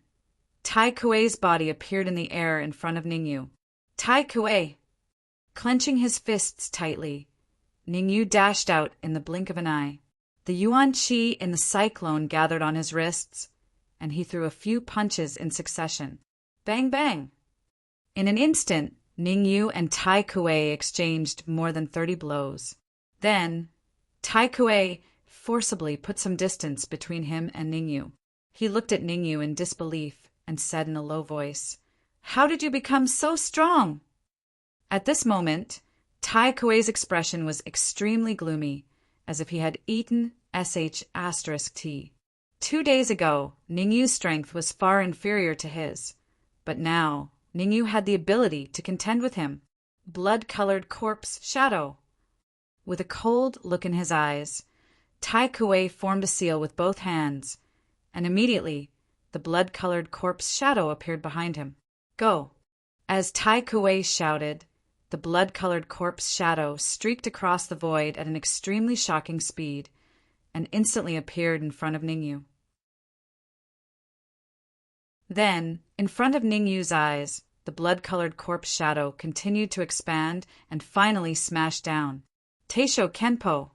Tai Kuei's body appeared in the air in front of Ning Yu. Tai Kuei! Clenching his fists tightly, Ning Yu dashed out in the blink of an eye. The yuan qi in the cyclone gathered on his wrists, and he threw a few punches in succession. Bang bang! In an instant, Ning Yu and Tai Kuei exchanged more than 30 blows. Then, Tai Kuei forcibly put some distance between him and Ning Yu. He looked at Ning Yu in disbelief and said in a low voice, "How did you become so strong?" At this moment, Tai Kuei's expression was extremely gloomy, as if he had eaten **T. 2 days ago, Ning Yu's strength was far inferior to his, but now Ning Yu had the ability to contend with him. Blood-colored corpse shadow. With a cold look in his eyes, Tai Kuei formed a seal with both hands, and immediately the blood-colored corpse shadow appeared behind him. Go! As Tai Kuei shouted, the blood-colored corpse shadow streaked across the void at an extremely shocking speed and instantly appeared in front of Ning Yu. Then, in front of Ning Yu's eyes, the blood-colored corpse shadow continued to expand and finally smashed down. Teisho Kenpo!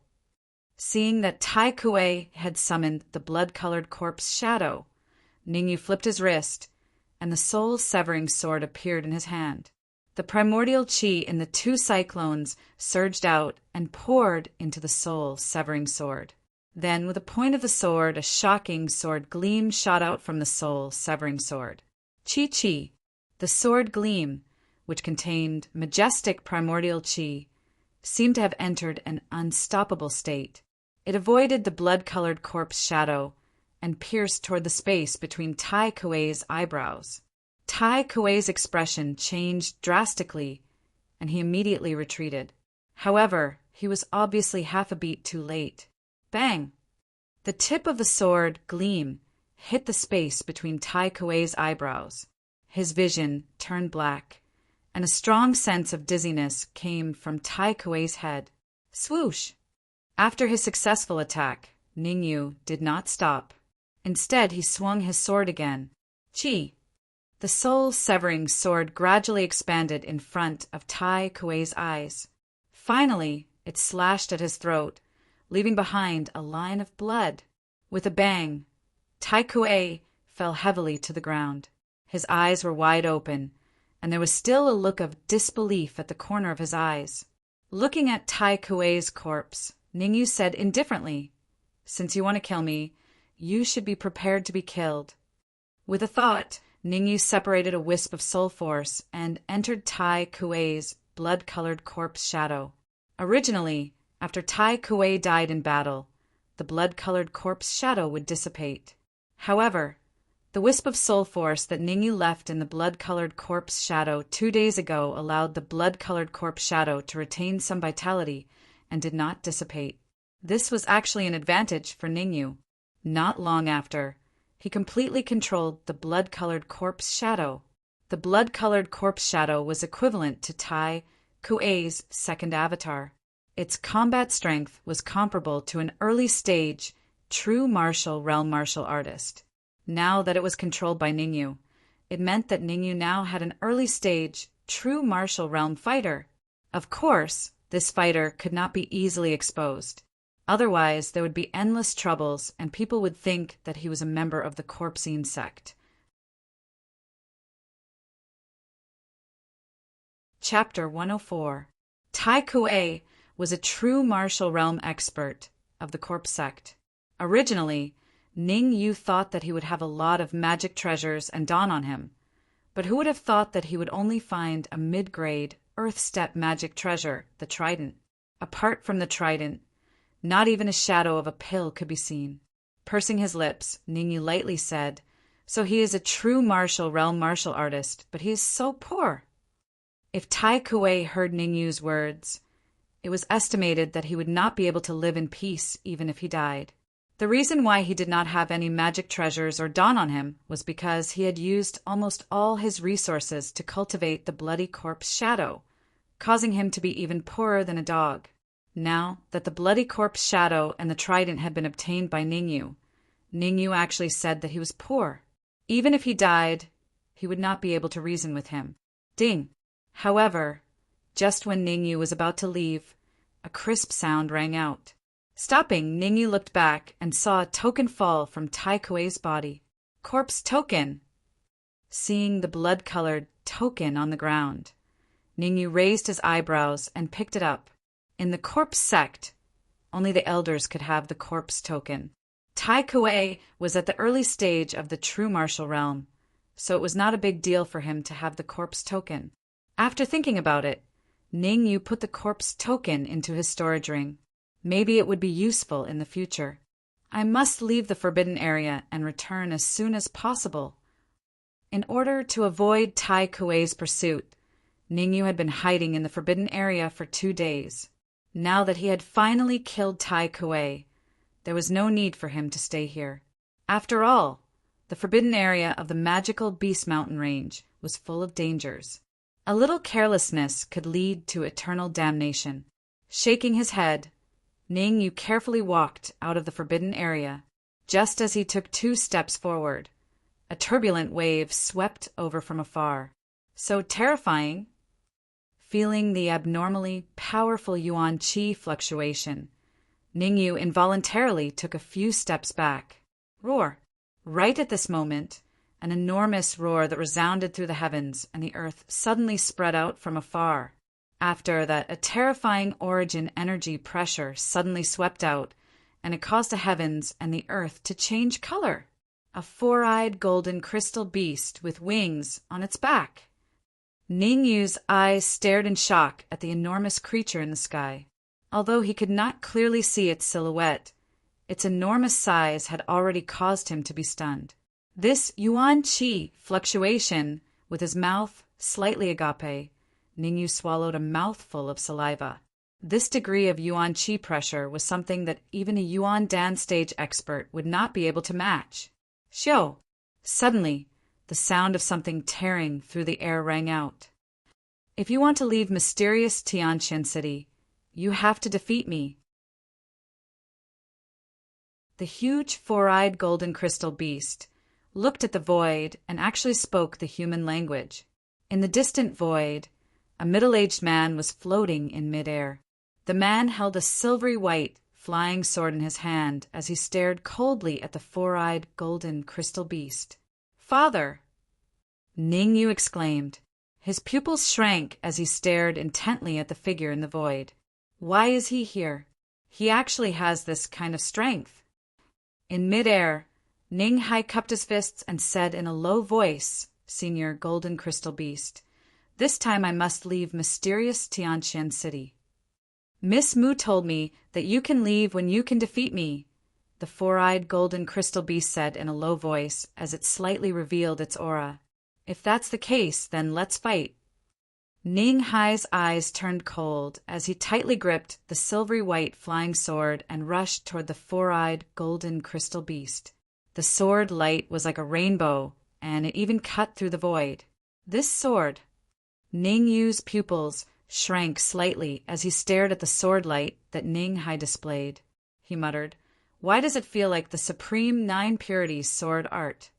Seeing that Tai Kuei had summoned the blood-colored corpse shadow, Ning Yu flipped his wrist, and the soul-severing sword appeared in his hand. The primordial qi in the 2 cyclones surged out and poured into the soul-severing sword. Then, with the point of the sword, a shocking sword gleam shot out from the soul-severing sword. Chi-chi, the sword gleam, which contained majestic primordial qi, seemed to have entered an unstoppable state. It avoided the blood-colored corpse shadow and pierced toward the space between Tai Kuei's eyebrows. Tai Kuei's expression changed drastically, and he immediately retreated. However, he was obviously half a beat too late. Bang! The tip of the sword gleam hit the space between Tai Kuei's eyebrows. His vision turned black, and a strong sense of dizziness came from Tai Kuei's head. Swoosh! After his successful attack, Ning Yu did not stop. Instead, he swung his sword again. Chi! The soul-severing sword gradually expanded in front of Tai Kuei's eyes. Finally, it slashed at his throat, leaving behind a line of blood. With a bang, Tai Kuei fell heavily to the ground. His eyes were wide open, and there was still a look of disbelief at the corner of his eyes. Looking at Tai Kuei's corpse, Ningyu said indifferently, "Since you want to kill me, you should be prepared to be killed." With a thought, Ningyu separated a wisp of soul force and entered Tai Kuei's blood-colored corpse shadow. Originally, after Tai Kuei died in battle, the blood-colored corpse shadow would dissipate. However, the wisp of soul force that Ningyu left in the blood-colored corpse shadow 2 days ago allowed the blood-colored corpse shadow to retain some vitality and did not dissipate. This was actually an advantage for Ningyu. Not long after, he completely controlled the blood-colored corpse shadow. The blood-colored corpse shadow was equivalent to Tai Kuei's second avatar. Its combat strength was comparable to an early-stage, true martial realm martial artist. Now that it was controlled by Ningyu, it meant that Ningyu now had an early-stage, true martial realm fighter. Of course, this fighter could not be easily exposed. Otherwise, there would be endless troubles, and people would think that he was a member of the Corpsine sect. Chapter 104. Tai Kuei was a true martial realm expert of the Corpse sect. Originally, Ningyu thought that he would have a lot of magic treasures and dawn on him, but who would have thought that he would only find a mid-grade, earth-step magic treasure, the trident. Apart from the trident, not even a shadow of a pill could be seen. Pursing his lips, Ningyu lightly said, "So he is a true martial realm martial artist, but he is so poor." If Tai Kuei heard Ningyu's words, it was estimated that he would not be able to live in peace even if he died. The reason why he did not have any magic treasures or dawn on him was because he had used almost all his resources to cultivate the bloody corpse shadow, causing him to be even poorer than a dog. Now that the bloody corpse shadow and the trident had been obtained by Ningyu, Ningyu actually said that he was poor. Even if he died, he would not be able to reason with him. Ding! However, just when Ningyu was about to leave, a crisp sound rang out. Stopping, Ningyu looked back and saw a token fall from Tai Kuei's body. Corpse token! Seeing the blood-colored token on the ground, Ningyu raised his eyebrows and picked it up. In the corpse sect, only the elders could have the corpse token. Tai Kuei was at the early stage of the true martial realm, so it was not a big deal for him to have the corpse token. After thinking about it, Ningyu put the corpse token into his storage ring. Maybe it would be useful in the future. I must leave the forbidden area and return as soon as possible. In order to avoid Tai Kuei's pursuit, Ningyu had been hiding in the forbidden area for 2 days. Now that he had finally killed Tai Kuei, there was no need for him to stay here. After all, the forbidden area of the magical Beast Mountain range was full of dangers. A little carelessness could lead to eternal damnation. Shaking his head, Ningyu carefully walked out of the forbidden area. Just as he took 2 steps forward, a turbulent wave swept over from afar. So terrifying! Feeling the abnormally powerful yuan qi fluctuation, Ningyu involuntarily took a few steps back. Roar! Right at this moment, an enormous roar that resounded through the heavens and the earth suddenly spread out from afar. After that, a terrifying origin energy pressure suddenly swept out, and it caused the heavens and the earth to change color. A 4-eyed golden crystal beast with wings on its back. Ningyu's eyes stared in shock at the enormous creature in the sky. Although he could not clearly see its silhouette, its enormous size had already caused him to be stunned. This yuan qi fluctuation, with his mouth slightly agape, Ningyu swallowed a mouthful of saliva. This degree of yuan qi pressure was something that even a yuan dan stage expert would not be able to match. Xiu! Suddenly, the sound of something tearing through the air rang out. If you want to leave mysterious Tianqian City, you have to defeat me. The huge four-eyed golden crystal beast looked at the void and actually spoke the human language. In the distant void, a middle-aged man was floating in midair. The man held a silvery white flying sword in his hand as he stared coldly at the four-eyed golden crystal beast. "Father!" Ning Yu exclaimed. His pupils shrank as he stared intently at the figure in the void. Why is he here? He actually has this kind of strength. In midair, Ning Hai cupped his fists and said in a low voice, "Senior Golden Crystal Beast, this time I must leave mysterious Tianqian City." "Miss Mu told me that you can leave when you can defeat me," the four-eyed golden crystal beast said in a low voice as it slightly revealed its aura. "If that's the case, then let's fight." Ning Hai's eyes turned cold as he tightly gripped the silvery white flying sword and rushed toward the four-eyed golden crystal beast. The sword light was like a rainbow, and it even cut through the void. This sword. Ning Yu's pupils shrank slightly as he stared at the sword light that Ning Hai displayed. He muttered, "Why does it feel like the supreme 9 purities sword art?"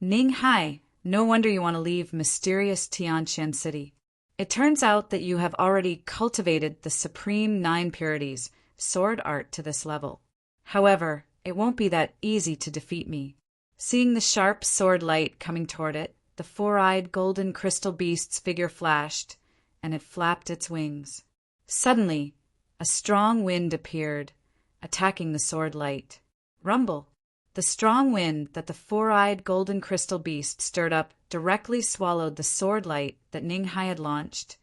"Ning Hai, no wonder you want to leave mysterious Tianqian City. It turns out that you have already cultivated the supreme 9 purities sword art to this level. However, it won't be that easy to defeat me." Seeing the sharp sword light coming toward it, the four-eyed golden crystal beast's figure flashed, and it flapped its wings. Suddenly, a strong wind appeared, attacking the sword light. Rumble! The strong wind that the four-eyed golden crystal beast stirred up directly swallowed the sword light that Ning Hai had launched,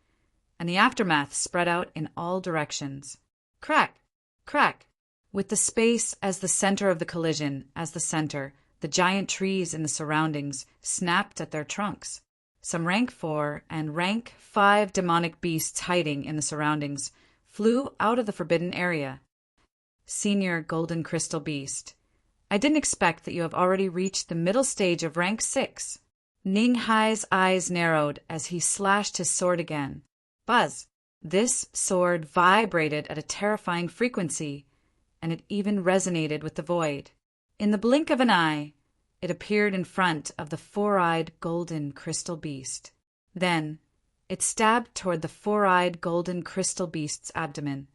and the aftermath spread out in all directions. Crack! Crack! With the space as the center of the collision as the center, the giant trees in the surroundings snapped at their trunks. Some rank 4 and rank 5 demonic beasts hiding in the surroundings flew out of the forbidden area. "Senior Golden Crystal Beast, I didn't expect that you have already reached the middle stage of rank 6. Ning Hai's eyes narrowed as he slashed his sword again. Buzz! This sword vibrated at a terrifying frequency, and it even resonated with the void. In the blink of an eye, it appeared in front of the four-eyed golden crystal beast. Then, it stabbed toward the four-eyed golden crystal beast's abdomen.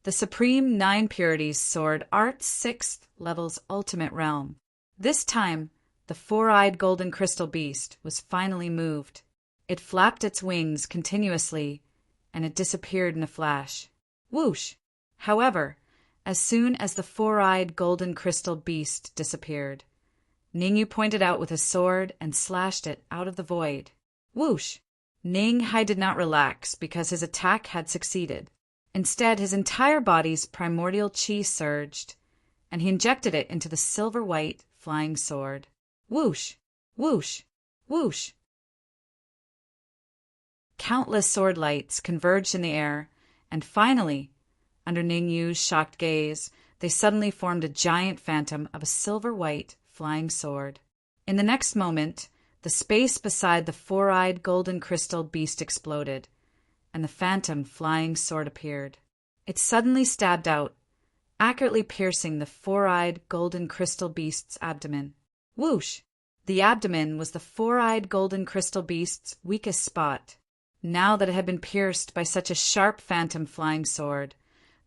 The Supreme 9 Purities Sword Art 6th Level's Ultimate Realm. This time, the four-eyed golden crystal beast was finally moved. It flapped its wings continuously, and it disappeared in a flash. Whoosh! However, as soon as the four-eyed golden crystal beast disappeared, Ning Yu pointed out with his sword and slashed it out of the void. Whoosh! Ning Hai did not relax because his attack had succeeded. Instead, his entire body's primordial qi surged, and he injected it into the silver-white flying sword. Whoosh! Whoosh! Whoosh! Countless sword lights converged in the air, and finally, under Ning Yu's shocked gaze, they suddenly formed a giant phantom of a silver-white flying sword. In the next moment, the space beside the four-eyed golden crystal beast exploded, and the phantom flying sword appeared. It suddenly stabbed out, accurately piercing the four-eyed golden crystal beast's abdomen. Whoosh! The abdomen was the four-eyed golden crystal beast's weakest spot. Now that it had been pierced by such a sharp phantom flying sword,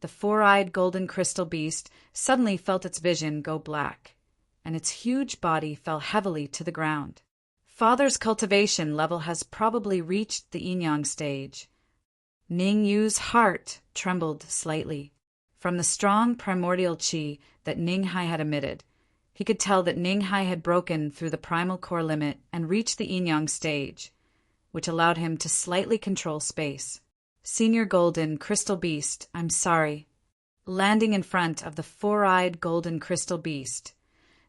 the four-eyed golden crystal beast suddenly felt its vision go black, and its huge body fell heavily to the ground. Father's cultivation level has probably reached the yin-yang stage. Ning Yu's heart trembled slightly. From the strong primordial qi that Ning Hai had emitted, he could tell that Ning Hai had broken through the primal core limit and reached the yin-yang stage, which allowed him to slightly control space. Senior Golden Crystal Beast, I'm sorry. Landing in front of the four-eyed golden crystal beast,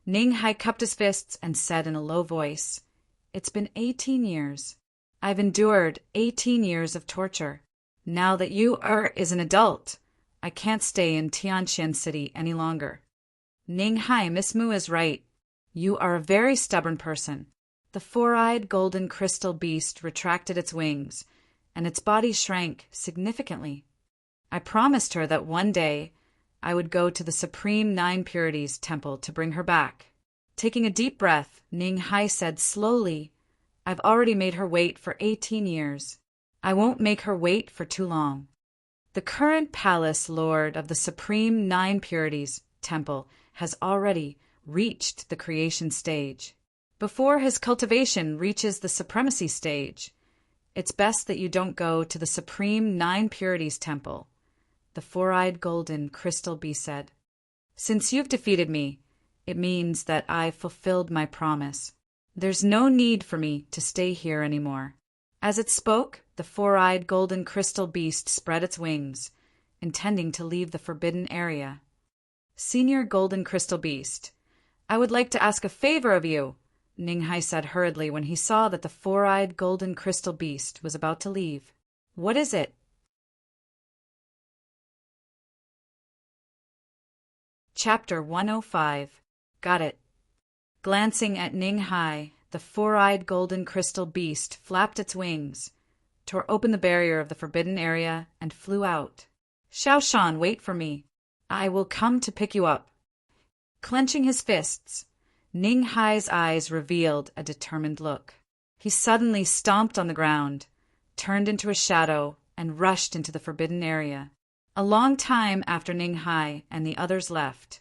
Ning Hai cupped his fists and said in a low voice, "It's been 18 years. I've endured 18 years of torture. Now that you is an adult, I can't stay in Tianqian City any longer." Ning Hai, Miss Mu is right. You are a very stubborn person. The four-eyed golden crystal beast retracted its wings, and its body shrank significantly. I promised her that one day I would go to the Supreme Nine Purities Temple to bring her back. Taking a deep breath, Ning Hai said slowly, I've already made her wait for 18 years. I won't make her wait for too long. The current palace lord of the Supreme Nine Purities Temple has already reached the creation stage. Before his cultivation reaches the supremacy stage, it's best that you don't go to the Supreme Nine Purities Temple, the four-eyed golden crystal bee said. Since you've defeated me, it means that I've fulfilled my promise. There's no need for me to stay here anymore. As it spoke, the four-eyed golden crystal beast spread its wings, intending to leave the forbidden area. Senior golden crystal beast, I would like to ask a favor of you, Ning Hai said hurriedly when he saw that the four-eyed golden crystal beast was about to leave. What is it? Chapter 105. Got it. Glancing at Ning Hai, the four-eyed golden crystal beast flapped its wings, tore open the barrier of the forbidden area, and flew out. Xiao Shan, wait for me. I will come to pick you up. Clenching his fists, Ning Hai's eyes revealed a determined look. He suddenly stomped on the ground, turned into a shadow, and rushed into the forbidden area. A long time after Ning Hai and the others left,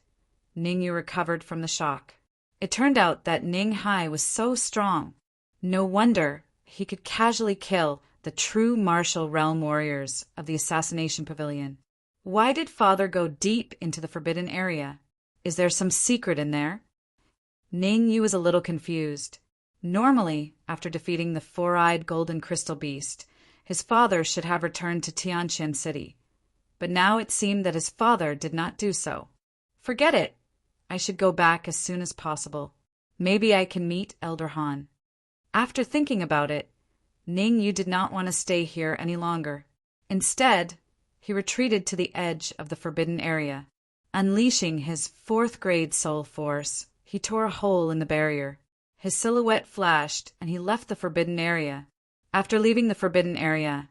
Ning Yu recovered from the shock. It turned out that Ning Hai was so strong. No wonder he could casually kill the true martial realm warriors of the assassination pavilion. Why did Father go deep into the forbidden area? Is there some secret in there? Ning Yu was a little confused. Normally, after defeating the four-eyed golden crystal beast, his father should have returned to Tianqian City. But now it seemed that his father did not do so. Forget it. I should go back as soon as possible. Maybe I can meet Elder Han. After thinking about it, Ning Yu did not want to stay here any longer. Instead, he retreated to the edge of the forbidden area. Unleashing his fourth-grade soul force, he tore a hole in the barrier. His silhouette flashed, and he left the forbidden area. After leaving the forbidden area,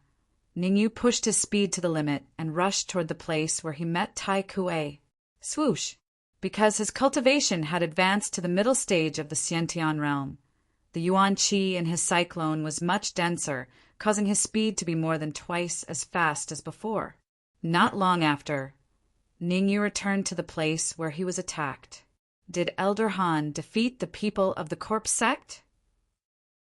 Ning Yu pushed his speed to the limit and rushed toward the place where he met Tai Kuei. Swoosh! Because his cultivation had advanced to the middle stage of the Xiantian realm, the Yuan Qi in his cyclone was much denser, causing his speed to be more than twice as fast as before. Not long after, Ning Yu returned to the place where he was attacked. Did Elder Han defeat the people of the corpse sect?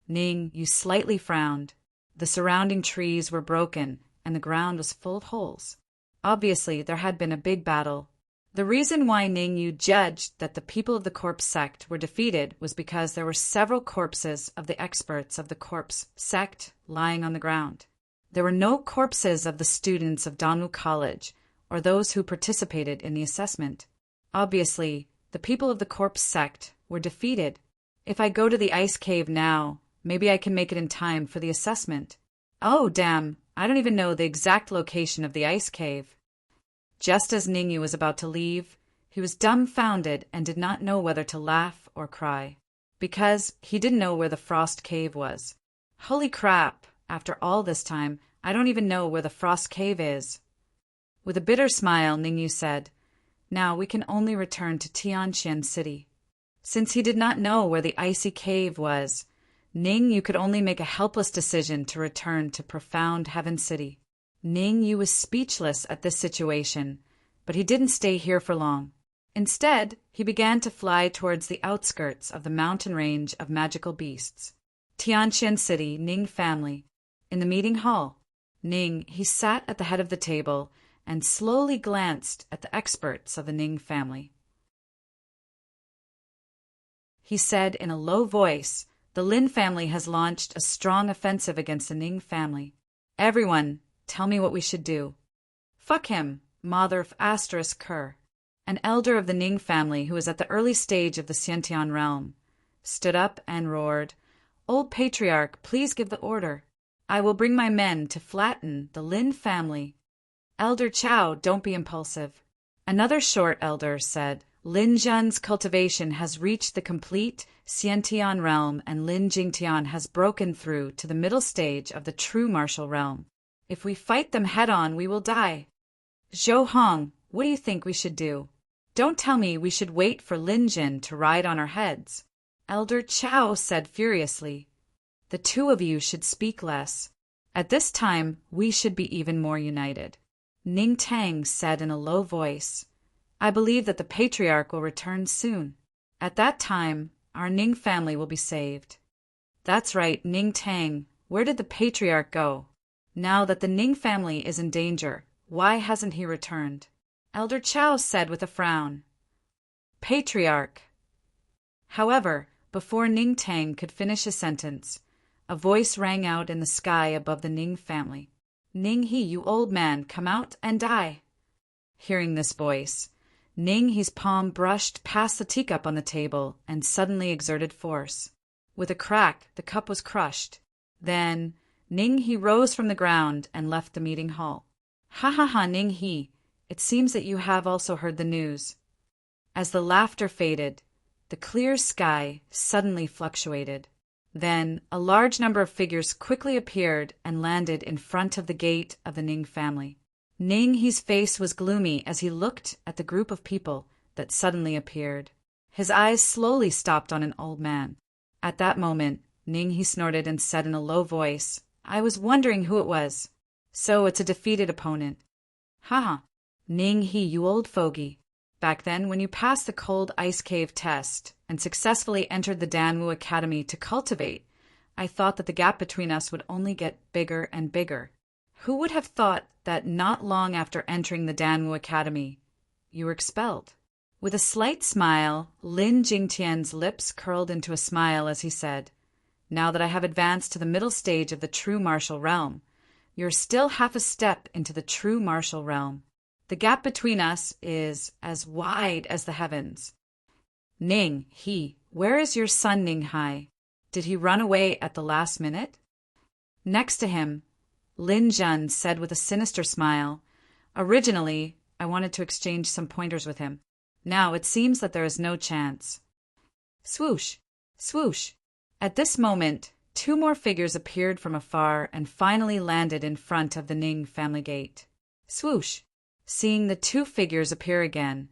Ning Yu slightly frowned. The surrounding trees were broken, and the ground was full of holes. Obviously, there had been a big battle. The reason why Ning Yu judged that the people of the corpse sect were defeated was because there were several corpses of the experts of the corpse sect lying on the ground. There were no corpses of the students of Danwu College or those who participated in the assessment. Obviously, the people of the corpse sect were defeated. If I go to the ice cave now, maybe I can make it in time for the assessment. Oh, damn, I don't even know the exact location of the ice cave. Just as Ning Yu was about to leave, he was dumbfounded and did not know whether to laugh or cry, because he didn't know where the frost cave was. Holy crap, after all this time, I don't even know where the frost cave is. With a bitter smile, Ning Yu said, now we can only return to Tianqian City. Since he did not know where the icy cave was, Ning Yu could only make a helpless decision to return to Profound Heaven City. Ning Yu was speechless at this situation, but he didn't stay here for long. Instead, he began to fly towards the outskirts of the mountain range of magical beasts. Tianqian City, Ning family. In the meeting hall, Ning, he sat at the head of the table and slowly glanced at the experts of the Ning family. He said in a low voice, the Lin family has launched a strong offensive against the Ning family. Everyone, tell me what we should do. Fuck him, mother of asterisk Kerr. An elder of the Ning family who was at the early stage of the Xiantian realm stood up and roared, Old Patriarch, please give the order. I will bring my men to flatten the Lin family. Elder Chao, don't be impulsive. Another short elder said, Lin Zhen's cultivation has reached the complete Xiantian realm and Lin Jingtian has broken through to the middle stage of the true martial realm. If we fight them head-on, we will die. Zhou Hong, What do you think we should do? Don't tell me we should wait for Lin Jin to ride on our heads. Elder Chow said furiously. The two of you should speak less. At this time, we should be even more united. Ning Tang said in a low voice, I believe that the patriarch will return soon. At that time, our Ning family will be saved. That's right, Ning Tang. Where did the patriarch go? Now that the Ning family is in danger, why hasn't he returned? Elder Chow said with a frown. Patriarch. However, before Ning Tang could finish his sentence, a voice rang out in the sky above the Ning family. Ning He, you old man, come out and die. Hearing this voice, Ning He's palm brushed past the teacup on the table and suddenly exerted force. With a crack, the cup was crushed. Then, Ning He rose from the ground and left the meeting hall. Ha ha ha, Ning He, it seems that you have also heard the news. As the laughter faded, the clear sky suddenly fluctuated. Then, a large number of figures quickly appeared and landed in front of the gate of the Ning family. Ning He's face was gloomy as he looked at the group of people that suddenly appeared. His eyes slowly stopped on an old man. At that moment, Ning He snorted and said in a low voice, I was wondering who it was. So it's a defeated opponent. Haha. Ning He, you old fogey. Back then, when you passed the cold ice cave test and successfully entered the Danwu Academy to cultivate, I thought that the gap between us would only get bigger and bigger. Who would have thought that not long after entering the Danwu Academy, you were expelled? With a slight smile, Lin Jingtian's lips curled into a smile as he said, Now that I have advanced to the middle stage of the true martial realm, you're still half a step into the true martial realm. The gap between us is as wide as the heavens. Ning He, where is your son Ning Hai? Did he run away at the last minute? Next to him, Lin Jun said with a sinister smile, Originally, I wanted to exchange some pointers with him. Now it seems that there is no chance. Swoosh! Swoosh! At this moment, two more figures appeared from afar and finally landed in front of the Ning family gate. Swoosh! Seeing the two figures appear again,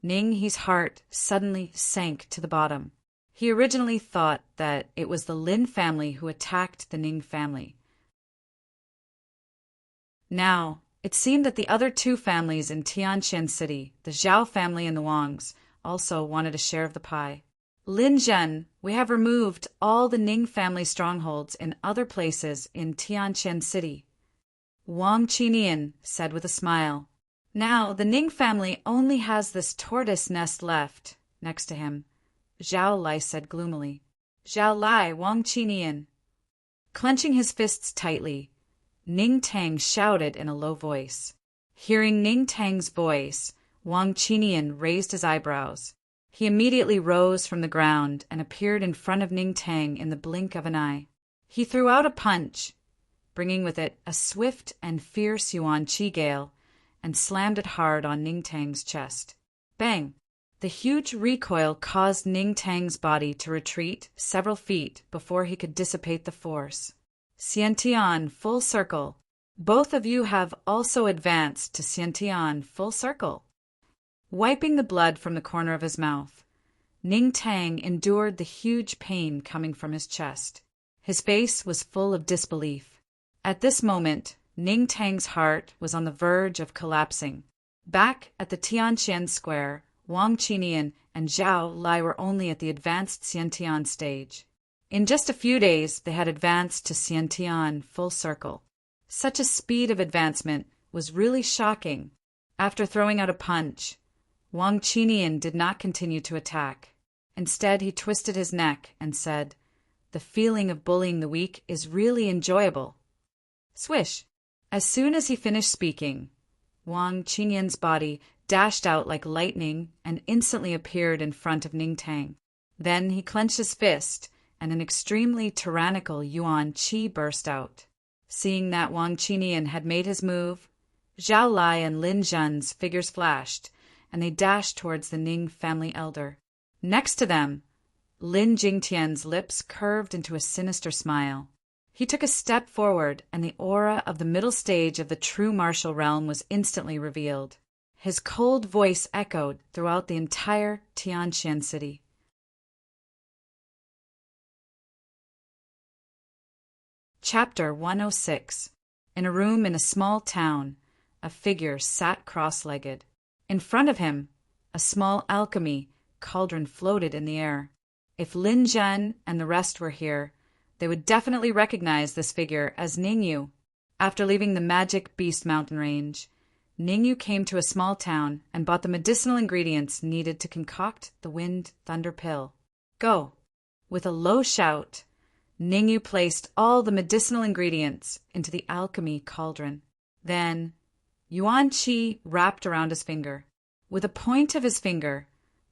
Ning He's heart suddenly sank to the bottom. He originally thought that it was the Lin family who attacked the Ning family. Now, it seemed that the other two families in Tianqian City, the Zhao family and the Wangs, also wanted a share of the pie. Lin Zhen, we have removed all the Ning family strongholds in other places in Tianqian City. Wang Qinian said with a smile. Now, the Ning family only has this tortoise nest left. Next to him, Zhao Lai said gloomily. Zhao Lai, Wang Qinian. Clenching his fists tightly, Ning Tang shouted in a low voice. Hearing Ning Tang's voice, Wang Qinian raised his eyebrows. He immediately rose from the ground and appeared in front of Ning Tang in the blink of an eye. He threw out a punch, bringing with it a swift and fierce Yuan Qi gale, and slammed it hard on Ning Tang's chest. Bang! The huge recoil caused Ning Tang's body to retreat several feet before he could dissipate the force. Xiantian, full circle. Both of you have also advanced to Xiantian, full circle. Wiping the blood from the corner of his mouth, Ning Tang endured the huge pain coming from his chest. His face was full of disbelief. At this moment, Ning Tang's heart was on the verge of collapsing. Back at the Tianqian Square, Wang Qinian and Zhao Lai were only at the advanced Xiantian stage. In just a few days, they had advanced to Xiantian full circle. Such a speed of advancement was really shocking. After throwing out a punch, Wang Qinian did not continue to attack. Instead, he twisted his neck and said, The feeling of bullying the weak is really enjoyable. Swish! As soon as he finished speaking, Wang Qinian's body dashed out like lightning and instantly appeared in front of Ning Tang. Then he clenched his fist, and an extremely tyrannical Yuan Qi burst out. Seeing that Wang Qinian had made his move, Zhao Lai and Lin Zhen's figures flashed, and they dashed towards the Ning family elder. Next to them, Lin Jingtian's lips curved into a sinister smile. He took a step forward, and the aura of the middle stage of the true martial realm was instantly revealed. His cold voice echoed throughout the entire Tianqian city. Chapter 106. In a room in a small town, a figure sat cross-legged. In front of him, a small alchemy cauldron floated in the air. If Lin Zhen and the rest were here, they would definitely recognize this figure as Ningyu. After leaving the Magic Beast Mountain Range, Ningyu came to a small town and bought the medicinal ingredients needed to concoct the Wind Thunder Pill. Go! With a low shout, Ningyu placed all the medicinal ingredients into the alchemy cauldron. Then, Yuan Qi wrapped around his finger. With a point of his finger,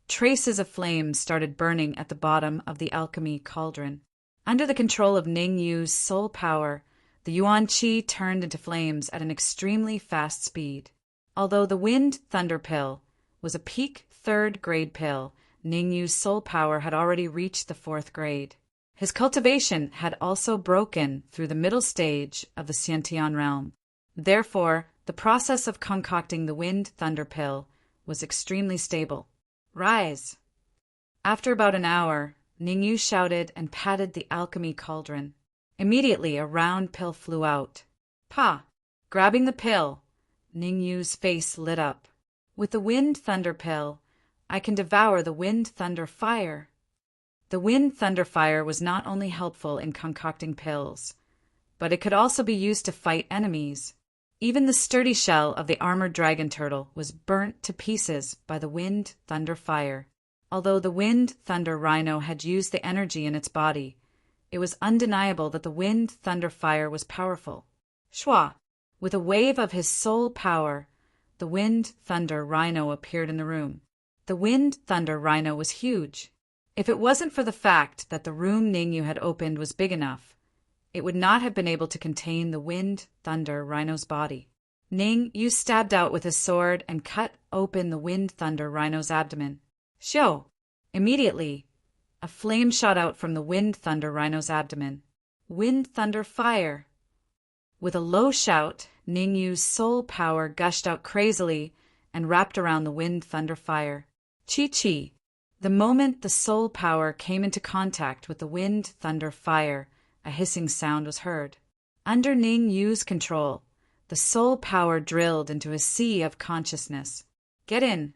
traces of flames started burning at the bottom of the alchemy cauldron. Under the control of Ningyu's soul power, the Yuan Qi turned into flames at an extremely fast speed. Although the Wind Thunder Pill was a peak 3rd grade pill, Ningyu's soul power had already reached the 4th grade. His cultivation had also broken through the middle stage of the Xiantian realm. Therefore, the process of concocting the Wind Thunder Pill was extremely stable. Rise! After about an hour, Ningyu shouted and patted the alchemy cauldron. Immediately, a round pill flew out. Pa! Grabbing the pill, Ningyu's face lit up. With the Wind Thunder Pill, I can devour the Wind Thunder Fire. The Wind Thunder Fire was not only helpful in concocting pills, but it could also be used to fight enemies. Even the sturdy shell of the armored dragon turtle was burnt to pieces by the Wind Thunder Fire. Although the Wind Thunder Rhino had used the energy in its body, it was undeniable that the Wind Thunder Fire was powerful. Shua! With a wave of his soul power, the Wind Thunder Rhino appeared in the room. The Wind Thunder Rhino was huge. If it wasn't for the fact that the room Ningyu had opened was big enough, it would not have been able to contain the Wind Thunder Rhino's body. Ningyu stabbed out with his sword and cut open the Wind Thunder Rhino's abdomen. Shoo! Immediately, a flame shot out from the Wind Thunder Rhino's abdomen. Wind Thunder Fire! With a low shout, Ningyu's soul power gushed out crazily and wrapped around the Wind Thunder Fire. Chi-chi! The moment the soul power came into contact with the Wind Thunder Fire, a hissing sound was heard. Under Ningyu's control, the soul power drilled into a sea of consciousness. Get in!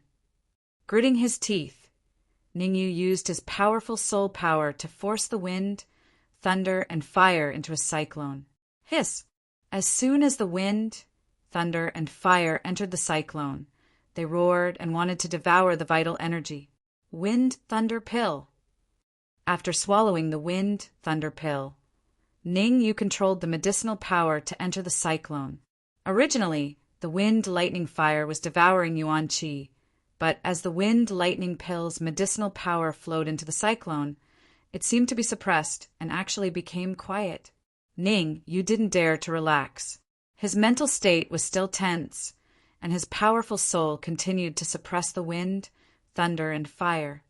Gritting his teeth, Ningyu used his powerful soul power to force the wind, thunder, and fire into a cyclone. Hiss! As soon as the wind, thunder, and fire entered the cyclone, they roared and wanted to devour the vital energy. Wind Thunder Pill! After swallowing the Wind Thunder Pill, Ningyu controlled the medicinal power to enter the cyclone. Originally, the Wind Lightning Fire was devouring Yuan Qi, but as the Wind Lightning Pill's medicinal power flowed into the cyclone, it seemed to be suppressed and actually became quiet. Ning, you didn't dare to relax. His mental state was still tense, and his powerful soul continued to suppress the wind, thunder, and fire.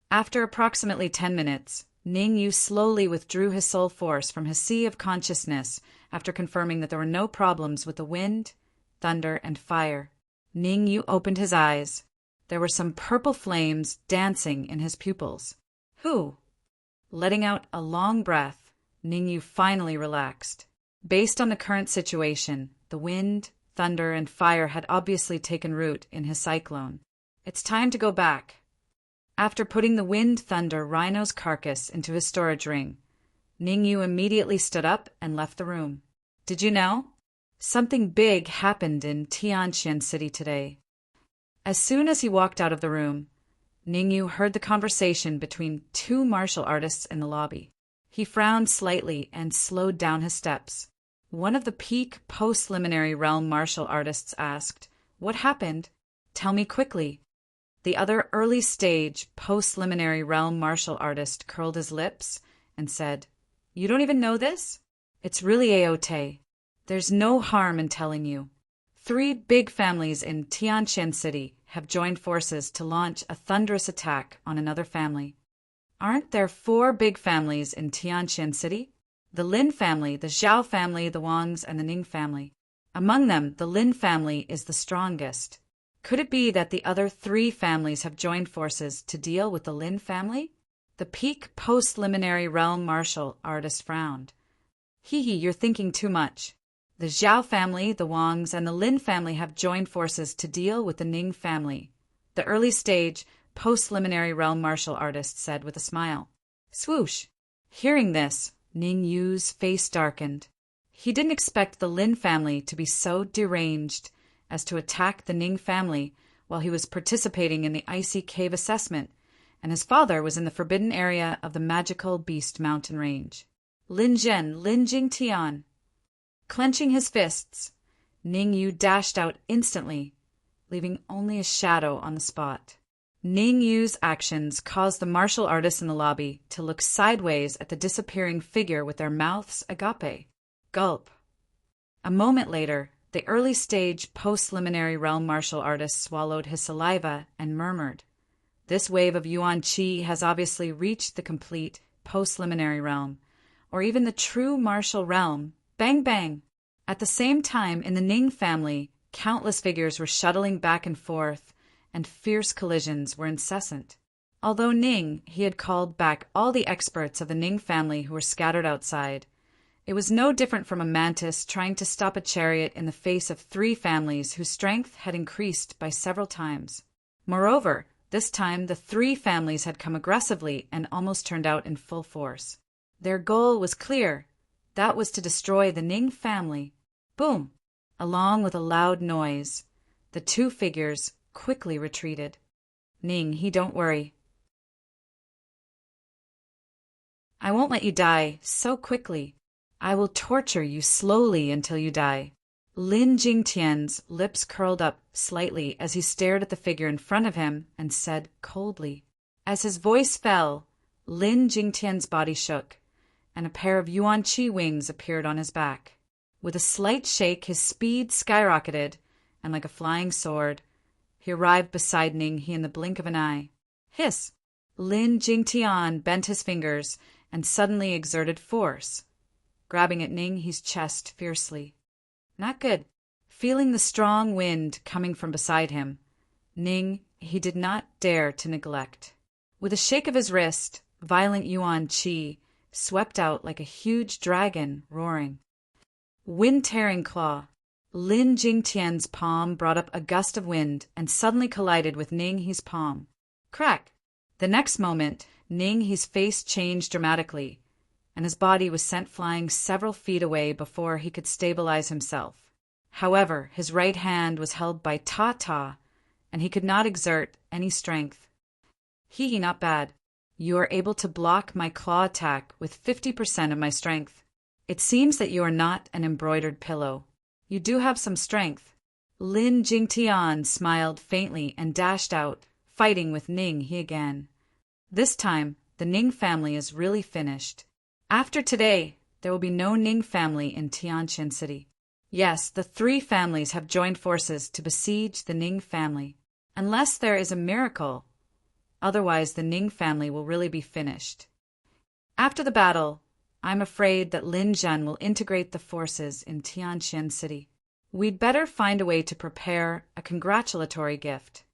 After approximately 10 minutes, Ningyu slowly withdrew his soul force from his sea of consciousness after confirming that there were no problems with the wind, thunder, and fire. Ningyu opened his eyes. There were some purple flames dancing in his pupils. Who? Letting out a long breath, Ningyu finally relaxed. Based on the current situation, the wind, thunder, and fire had obviously taken root in his cyclone. It's time to go back. After putting the Wind Thunder Rhino's carcass into his storage ring, Ningyu immediately stood up and left the room. Did you know? Something big happened in Tianqian City today. As soon as he walked out of the room, Ningyu heard the conversation between 2 martial artists in the lobby. He frowned slightly and slowed down his steps. One of the peak post-liminary realm martial artists asked, "What happened? Tell me quickly." The other early-stage post-liminary realm martial artist curled his lips and said, "You don't even know this? It's really Aote. There's no harm in telling you. 3 big families in Tianqian City have joined forces to launch a thunderous attack on another family. Aren't there 4 big families in Tianqian City? The Lin family, the Zhao family, the Wangs, and the Ning family. Among them, the Lin family is the strongest. Could it be that the other three families have joined forces to deal with the Lin family? The peak post-liminary realm martial artist frowned. Hee, you're thinking too much. The Zhao family, the Wangs, and the Lin family have joined forces to deal with the Ning family. The early stage, post-liminary realm martial artist said with a smile. Swoosh! Hearing this, Ning Yu's face darkened. He didn't expect the Lin family to be so deranged as to attack the Ning family while he was participating in the icy cave assessment, and his father was in the forbidden area of the magical beast mountain range. Lin Zhen, Lin Jingtian. Clenching his fists, Ning Yu dashed out instantly, leaving only a shadow on the spot. Ning Yu's actions caused the martial artists in the lobby to look sideways at the disappearing figure with their mouths agape. Gulp. A moment later, the early stage post-liminary realm martial artist swallowed his saliva and murmured, "This wave of Yuan Qi has obviously reached the complete post-liminary realm, or even the true martial realm." Bang bang! At the same time, in the Ning family, countless figures were shuttling back and forth, and fierce collisions were incessant. Although Ning, he had called back all the experts of the Ning family who were scattered outside. It was no different from a mantis trying to stop a chariot in the face of three families whose strength had increased by several times. Moreover, this time the three families had come aggressively and almost turned out in full force. Their goal was clear. That was to destroy the Ning family. Boom! Along with a loud noise, the two figures quickly retreated. Ning, don't worry. I won't let you die so quickly. I will torture you slowly until you die. Lin Jingtian's lips curled up slightly as he stared at the figure in front of him and said coldly. As his voice fell, Lin Jingtian's body shook, and a pair of Yuan Qi wings appeared on his back. With a slight shake, his speed skyrocketed, and like a flying sword, he arrived beside Ning He in the blink of an eye. Hiss! Lin Jingtian bent his fingers and suddenly exerted force, grabbing at Ning He's chest fiercely. Not good. Feeling the strong wind coming from beside him, Ning he did not dare to neglect. With a shake of his wrist, violent Yuan Qi swept out like a huge dragon roaring. Wind-tearing claw. Lin Jingtian's palm brought up a gust of wind and suddenly collided with Ning He's palm. Crack! The next moment, Ning He's face changed dramatically, and his body was sent flying several feet away before he could stabilize himself. However, his right hand was held by Ta, and he could not exert any strength. Hee, not bad. You are able to block my claw attack with 50% of my strength. It seems that you are not an embroidered pillow. You do have some strength. Lin Jingtian smiled faintly and dashed out, fighting with Ning He again. This time, the Ning family is really finished. After today, there will be no Ning family in Tianqian City. Yes, the three families have joined forces to besiege the Ning family. Unless there is a miracle, otherwise the Ning family will really be finished. After the battle, I'm afraid that Lin Zhen will integrate the forces in Tianqian City. We'd better find a way to prepare a congratulatory gift.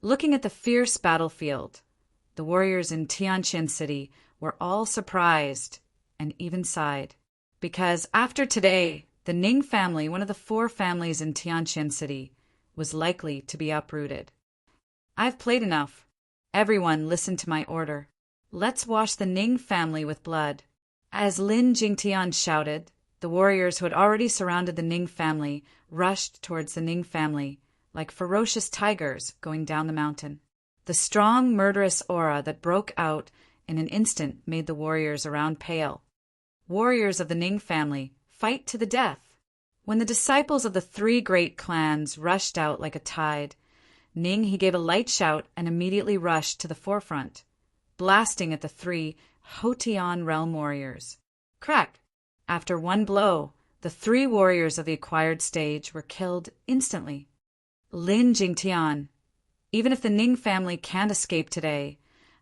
Looking at the fierce battlefield, the warriors in Tianqian City were all surprised and even sighed, because after today, the Ning family, one of the four families in Tianqian City, was likely to be uprooted. I've played enough. Everyone listen to my order. Let's wash the Ning family with blood. As Lin Jingtian shouted, the warriors who had already surrounded the Ning family rushed towards the Ning family, like ferocious tigers going down the mountain. The strong, murderous aura that broke out in an instant made the warriors around pale. Warriors of the Ning family, fight to the death. When the disciples of the three great clans rushed out like a tide, Ning he gave a light shout and immediately rushed to the forefront, blasting at the three Hotian realm warriors. Crack! After one blow, the three warriors of the acquired stage were killed instantly. Lin Jingtian, even if the Ning family can't escape today,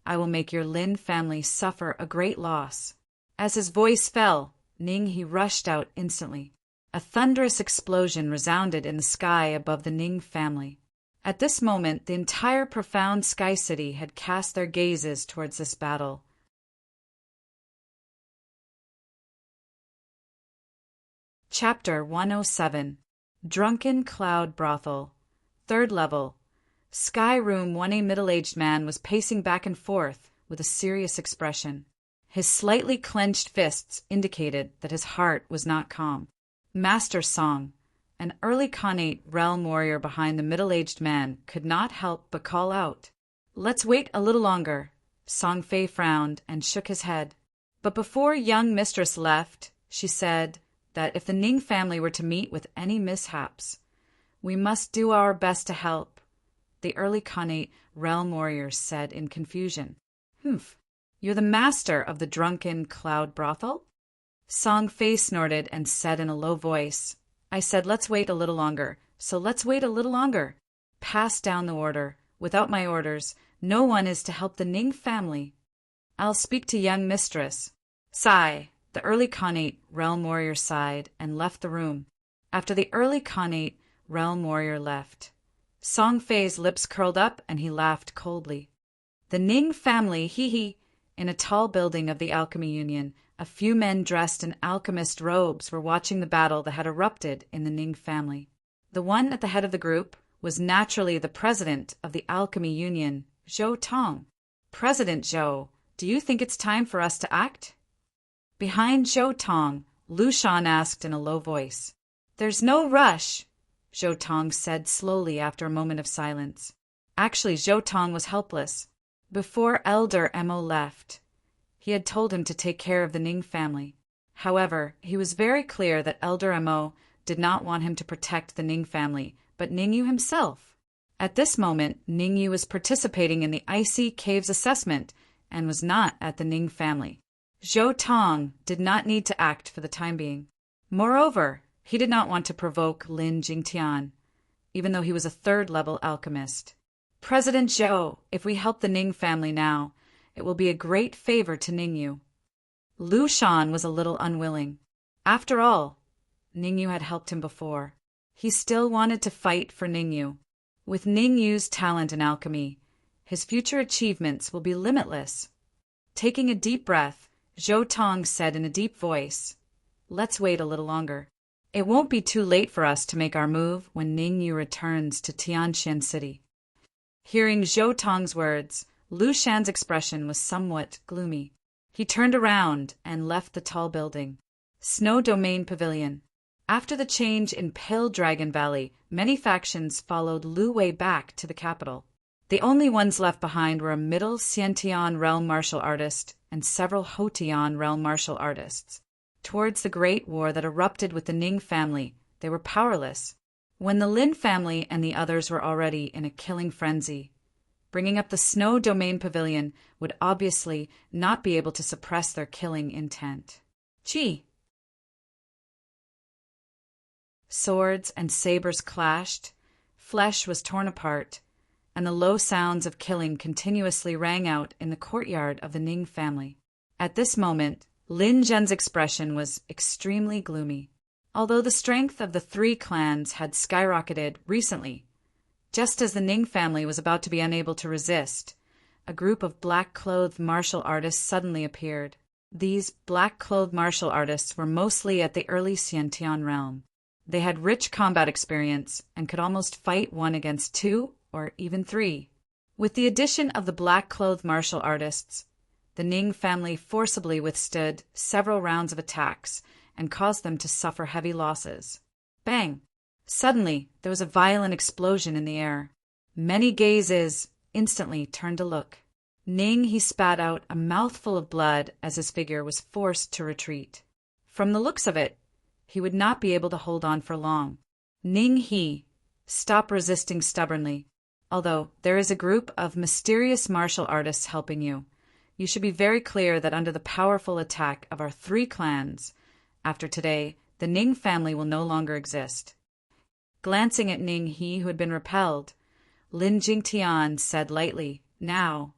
I will make your Lin family suffer a great loss. As his voice fell, Ning he rushed out instantly. A thunderous explosion resounded in the sky above the Ning family. At this moment, the entire profound Sky City had cast their gazes towards this battle. Chapter 107. Drunken Cloud Brothel. Third level. Sky Room 1. A middle-aged man was pacing back and forth with a serious expression. His slightly clenched fists indicated that his heart was not calm. Master Song, an early Khanate realm warrior behind the middle-aged man, could not help but call out. "Let's wait a little longer." Song Fei frowned and shook his head. But before young mistress left, she said that if the Ning family were to meet with any mishaps, we must do our best to help. The early Khanate realm warriors said in confusion. "Humph. You're the master of the drunken cloud brothel?" Song Fei snorted and said in a low voice, "I said let's wait a little longer, so let's wait a little longer. Pass down the order. Without my orders, no one is to help the Ning family." "I'll speak to young mistress." Sigh. The early Khanate realm warrior sighed and left the room. After the early Khanate realm warrior left, Song Fei's lips curled up and he laughed coldly. "The Ning family, hee." In a tall building of the Alchemy Union, a few men dressed in alchemist robes were watching the battle that had erupted in the Ning family. The one at the head of the group was naturally the president of the Alchemy Union, Zhou Tong. "President Zhou, do you think it's time for us to act?" Behind Zhou Tong, Lu Shan asked in a low voice. "There's no rush," Zhou Tong said slowly after a moment of silence. Actually, Zhou Tong was helpless. Before Elder Mo left, he had told him to take care of the Ning family. However, he was very clear that Elder Mo did not want him to protect the Ning family, but Ningyu himself. At this moment, Ningyu was participating in the Icy Caves assessment and was not at the Ning family. Zhou Tong did not need to act for the time being. Moreover, he did not want to provoke Lin Jingtian, even though he was a third-level alchemist. "President Zhou, if we help the Ning family now, it will be a great favor to Ningyu." Lu Shan was a little unwilling. After all, Ningyu had helped him before. He still wanted to fight for Ningyu. With Ningyu's talent in alchemy, his future achievements will be limitless. Taking a deep breath, Zhou Tong said in a deep voice, "Let's wait a little longer. It won't be too late for us to make our move when Ningyu returns to Tianxian City." Hearing Zhou Tong's words, Lu Shan's expression was somewhat gloomy. He turned around and left the tall building. Snow Domain Pavilion. After the change in Pale Dragon Valley, many factions followed Lu Wei back to the capital. The only ones left behind were a middle Xiantian realm martial artist and several Hotian realm martial artists. Towards the Great War that erupted with the Ning family, they were powerless. When the Lin family and the others were already in a killing frenzy, bringing up the Snow Domain Pavilion would obviously not be able to suppress their killing intent. Gee! Swords and sabers clashed, flesh was torn apart, and the low sounds of killing continuously rang out in the courtyard of the Ning family. At this moment, Lin Zhen's expression was extremely gloomy. Although the strength of the three clans had skyrocketed recently, just as the Ning family was about to be unable to resist, a group of black-clothed martial artists suddenly appeared. These black-clothed martial artists were mostly at the early Xiantian realm. They had rich combat experience and could almost fight 1 against 2 or even 3. With the addition of the black-clothed martial artists, the Ning family forcibly withstood several rounds of attacks and caused them to suffer heavy losses. Bang! Suddenly, there was a violent explosion in the air. Many gazes instantly turned to look. Ning he spat out a mouthful of blood as his figure was forced to retreat. From the looks of it, he would not be able to hold on for long. Ning he, stop resisting stubbornly. Although there is a group of mysterious martial artists helping you, you should be very clear that under the powerful attack of our 3 clans, after today, the Ning family will no longer exist. Glancing at Ning he who had been repelled, Lin Jingtian said lightly, "Now,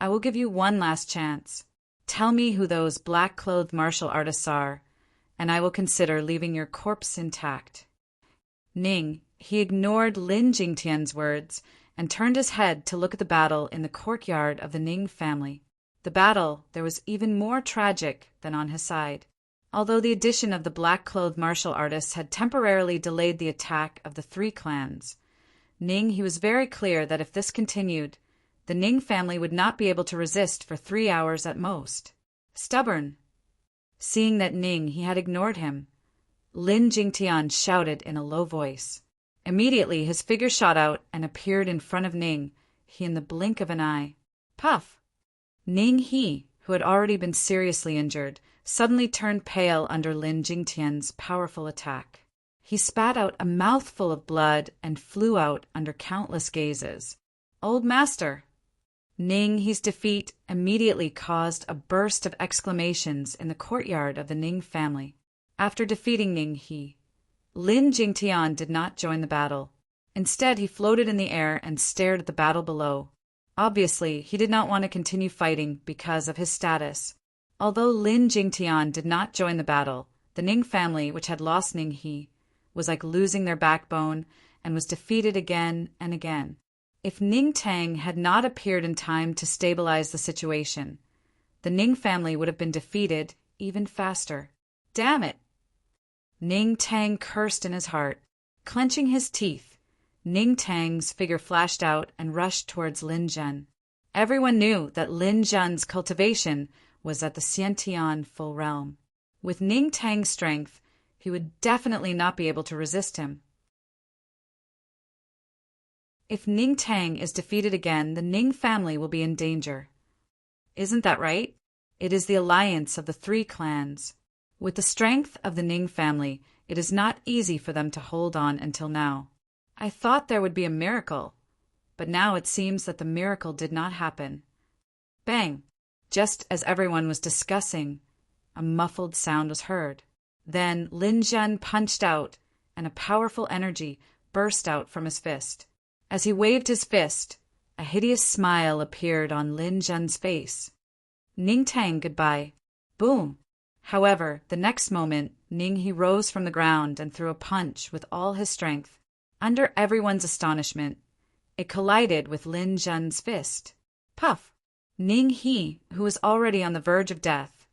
I will give you one last chance. Tell me who those black-clothed martial artists are, and I will consider leaving your corpse intact." Ning, he ignored Lin Jingtian's words and turned his head to look at the battle in the courtyard of the Ning family. The battle there was even more tragic than on his side. Although the addition of the black-clothed martial artists had temporarily delayed the attack of the three clans, Ning he was very clear that if this continued, the Ning family would not be able to resist for 3 hours at most. Stubborn. Seeing that Ning he had ignored him, Lin Jingtian shouted in a low voice. Immediately his figure shot out and appeared in front of Ning he in the blink of an eye. Puff! Ning he, who had already been seriously injured, suddenly turned pale under Lin Jingtian's powerful attack. He spat out a mouthful of blood and flew out under countless gazes. "Old master!" Ning he's defeat immediately caused a burst of exclamations in the courtyard of the Ning family. After defeating Ning he, Lin Jingtian did not join the battle. Instead, he floated in the air and stared at the battle below. Obviously, he did not want to continue fighting because of his status. Although Lin Jingtian did not join the battle, the Ning family, which had lost Ning he, was like losing their backbone and was defeated again and again. If Ning Tang had not appeared in time to stabilize the situation, the Ning family would have been defeated even faster. Damn it! Ning Tang cursed in his heart. Clenching his teeth, Ning Tang's figure flashed out and rushed towards Lin Zhen. Everyone knew that Lin Zhen's cultivation was at the Xiantian full realm. With Ning Tang's strength, he would definitely not be able to resist him. If Ning Tang is defeated again, the Ning family will be in danger. Isn't that right? It is the alliance of the three clans. With the strength of the Ning family, it is not easy for them to hold on until now. I thought there would be a miracle, but now it seems that the miracle did not happen. Bang! Just as everyone was discussing, a muffled sound was heard. Then Lin Zhen punched out, and a powerful energy burst out from his fist. As he waved his fist, a hideous smile appeared on Lin Zhen's face. Ning Tang, goodbye. Boom! However, the next moment, Ning he rose from the ground and threw a punch with all his strength. Under everyone's astonishment, it collided with Lin Zhen's fist. Puff! Ning he, who was already on the verge of death,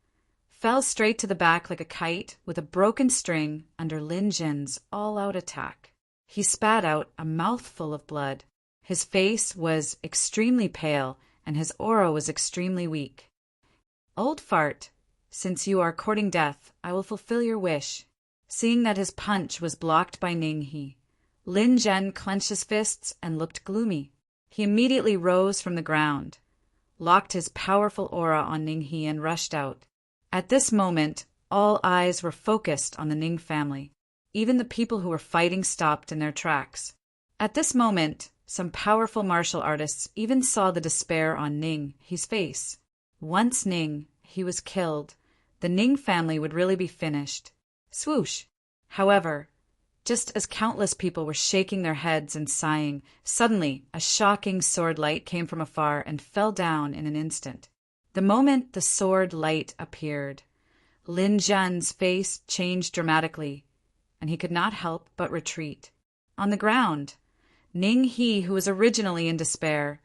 fell straight to the back like a kite with a broken string under Lin Zhen's all-out attack. He spat out a mouthful of blood. His face was extremely pale and his aura was extremely weak. Old fart, since you are courting death, I will fulfill your wish. Seeing that his punch was blocked by Ning he, Lin Zhen clenched his fists and looked gloomy. He immediately rose from the ground, locked his powerful aura on Ning he and rushed out. At this moment, all eyes were focused on the Ning family. Even the people who were fighting stopped in their tracks. At this moment, some powerful martial artists even saw the despair on Ning he's face. Once Ning he was killed, the Ning family would really be finished. Swoosh! However, just as countless people were shaking their heads and sighing, suddenly a shocking sword light came from afar and fell down in an instant. The moment the sword light appeared, Lin Zhen's face changed dramatically, and he could not help but retreat. On the ground, Ning he, who was originally in despair,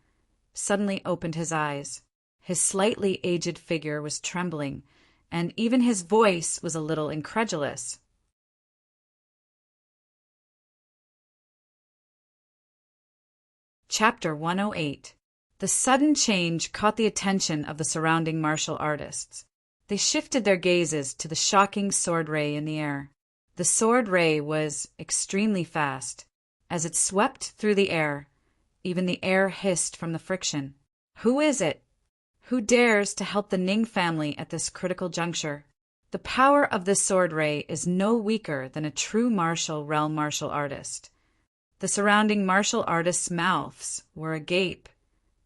suddenly opened his eyes. His slightly aged figure was trembling, and even his voice was a little incredulous. Chapter 108. The sudden change caught the attention of the surrounding martial artists. They shifted their gazes to the shocking sword ray in the air. The sword ray was extremely fast. As it swept through the air, even the air hissed from the friction. Who is it? Who dares to help the Ning family at this critical juncture? The power of this sword ray is no weaker than a true martial realm martial artist. The surrounding martial artists' mouths were agape,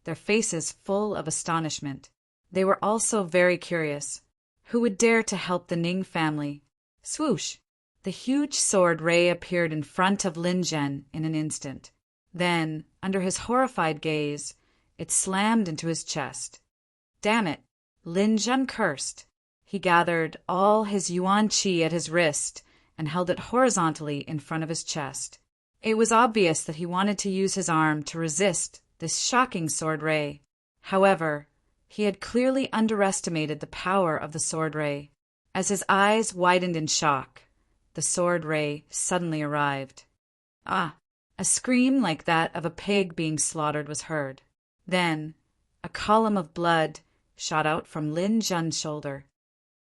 their faces full of astonishment. They were also very curious. Who would dare to help the Ning family? Swoosh! The huge sword ray appeared in front of Lin Zhen in an instant. Then, under his horrified gaze, it slammed into his chest. Damn it! Lin Zhen cursed. He gathered all his yuan qi at his wrist and held it horizontally in front of his chest. It was obvious that he wanted to use his arm to resist this shocking sword ray. However, he had clearly underestimated the power of the sword ray. As his eyes widened in shock, the sword ray suddenly arrived. Ah! A scream like that of a pig being slaughtered was heard. Then, a column of blood shot out from Lin Zhen's shoulder.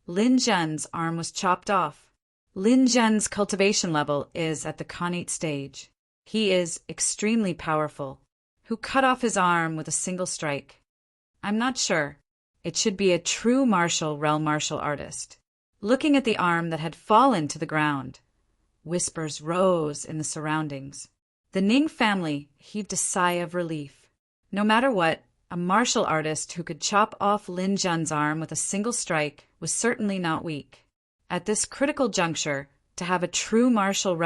Lin Zhen's arm was chopped off. Lin Zhen's cultivation level is at the Khanate stage. He is extremely powerful. Who cut off his arm with a single strike? I'm not sure. It should be a true martial artist. Looking at the arm that had fallen to the ground, whispers rose in the surroundings. The Ning family heaved a sigh of relief. No matter what, a martial artist who could chop off Lin Zhen's arm with a single strike was certainly not weak. At this critical juncture, to have a true martial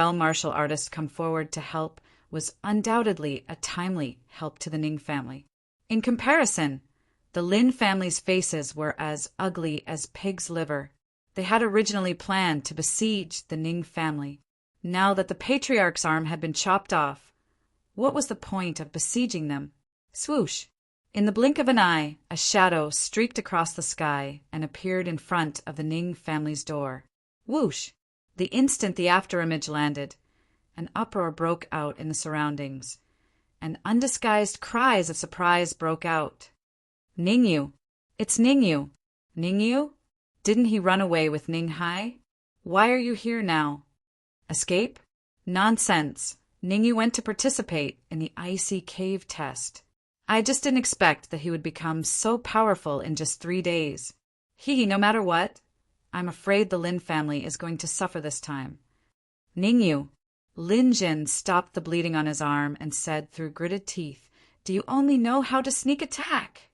artist come forward to help was undoubtedly a timely help to the Ning family. In comparison, the Lin family's faces were as ugly as pig's liver. They had originally planned to besiege the Ning family. Now that the patriarch's arm had been chopped off, what was the point of besieging them? Swoosh! In the blink of an eye, a shadow streaked across the sky and appeared in front of the Ning family's door. Whoosh! The instant the afterimage landed, an uproar broke out in the surroundings, and undisguised cries of surprise broke out. Ningyu! It's Ningyu! Ningyu? Didn't he run away with Ning Hai? Why are you here now? Escape? Nonsense! Ningyu went to participate in the icy cave test. I just didn't expect that he would become so powerful in just 3 days. No matter what, I'm afraid the Lin family is going to suffer this time. Ningyu. Lin Jin stopped the bleeding on his arm and said through gritted teeth, "Do you only know how to sneak attack?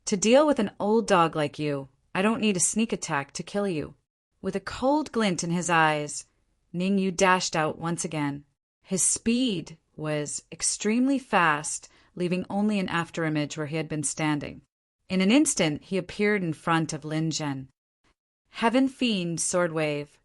To deal with an old dog like you, I don't need a sneak attack to kill you." With a cold glint in his eyes, Ningyu dashed out once again. His speed was extremely fast, leaving only an afterimage where he had been standing. In an instant, he appeared in front of Lin Zhen. Heaven Fiend Sword Wave.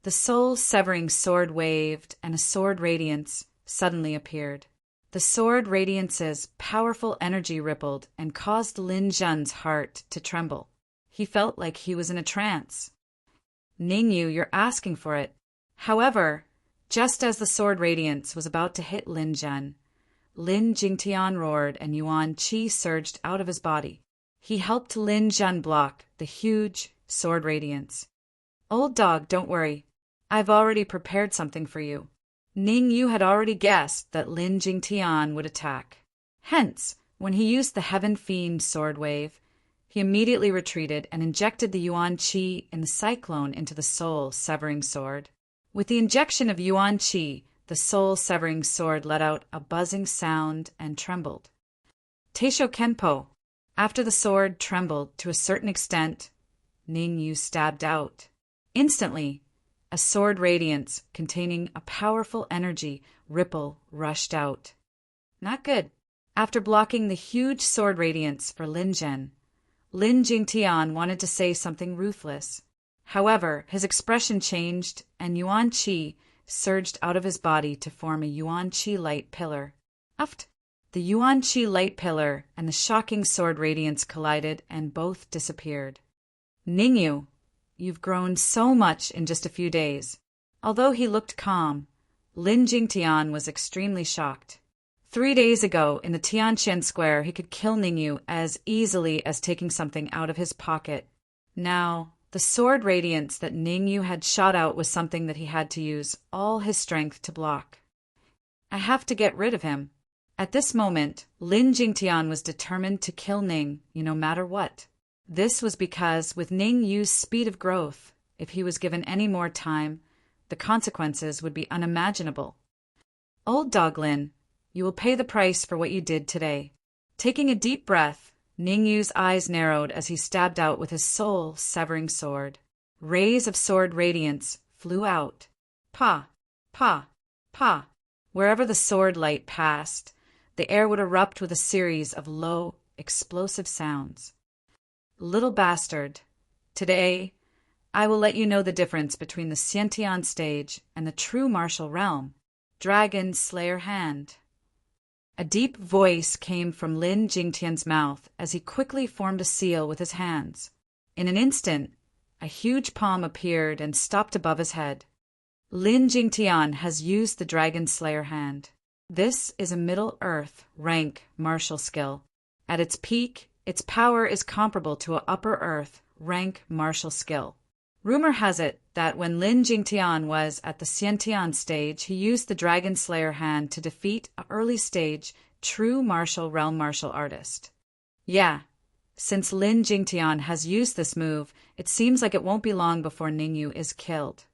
The soul-severing sword waved, and a sword radiance suddenly appeared. The sword radiance's powerful energy rippled and caused Lin Zhen's heart to tremble. He felt like he was in a trance. Ningyu, you're asking for it. However, just as the sword radiance was about to hit Lin Zhen, Lin Jingtian roared and yuan qi surged out of his body. He helped Lin Zhen block the huge sword radiance. Old dog, don't worry. I've already prepared something for you. Ningyu had already guessed that Lin Jingtian would attack. Hence, when he used the Heaven Fiend sword wave, he immediately retreated and injected the yuan qi in the cyclone into the soul-severing sword. With the injection of yuan qi, the soul-severing sword let out a buzzing sound and trembled. Teisho Kenpo. After the sword trembled to a certain extent, Ningyu stabbed out. Instantly, a sword radiance containing a powerful energy ripple rushed out. Not good. After blocking the huge sword radiance for Lin Zhen, Lin Jingtian wanted to say something ruthless. However, his expression changed and yuan qi surged out of his body to form a yuan qi light pillar. Uft! The yuan qi light pillar and the shocking sword radiance collided and both disappeared. Ningyu, you've grown so much in just a few days. Although he looked calm, Lin Jingtian was extremely shocked. 3 days ago, in the Tianqian Square, he could kill Ningyu as easily as taking something out of his pocket. Now, the sword radiance that Ningyu had shot out was something that he had to use all his strength to block. I have to get rid of him. At this moment, Lin Jingtian was determined to kill Ning, no matter what. This was because with Ningyu's speed of growth, if he was given any more time, the consequences would be unimaginable. Old dog Lin, you will pay the price for what you did today. Taking a deep breath, Ningyu's eyes narrowed as he stabbed out with his soul-severing sword. Rays of sword radiance flew out. Pa, pa, pa. Wherever the sword light passed, the air would erupt with a series of low, explosive sounds. Little bastard. Today, I will let you know the difference between the Xiantian stage and the true martial realm. Dragon Slayer Hand. A deep voice came from Lin Jingtian's mouth as he quickly formed a seal with his hands. In an instant, a huge palm appeared and stopped above his head. Lin Jingtian has used the Dragon Slayer Hand. This is a Middle Earth rank martial skill. At its peak, its power is comparable to a Upper Earth rank martial skill. Rumor has it that when Lin Jingtian was at the Xiantian stage, he used the Dragon Slayer Hand to defeat an early stage true martial realm martial artist. Yeah, since Lin Jingtian has used this move, it seems like it won't be long before Ningyu is killed.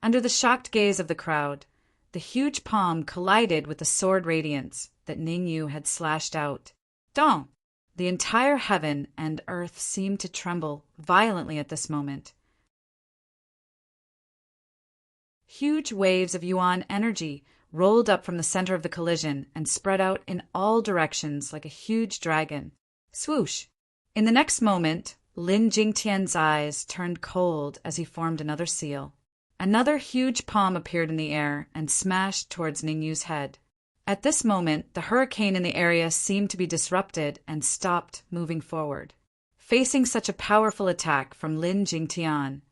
Under the shocked gaze of the crowd, the huge palm collided with the sword radiance that Ningyu had slashed out. Dong! The entire heaven and earth seemed to tremble violently at this moment. Huge waves of yuan energy rolled up from the center of the collision and spread out in all directions like a huge dragon. Swoosh! In the next moment, Lin Jingtian's eyes turned cold as he formed another seal. Another huge palm appeared in the air and smashed towards Ningyu's head. At this moment, the hurricane in the area seemed to be disrupted and stopped moving forward. Facing such a powerful attack from Lin Jingtian,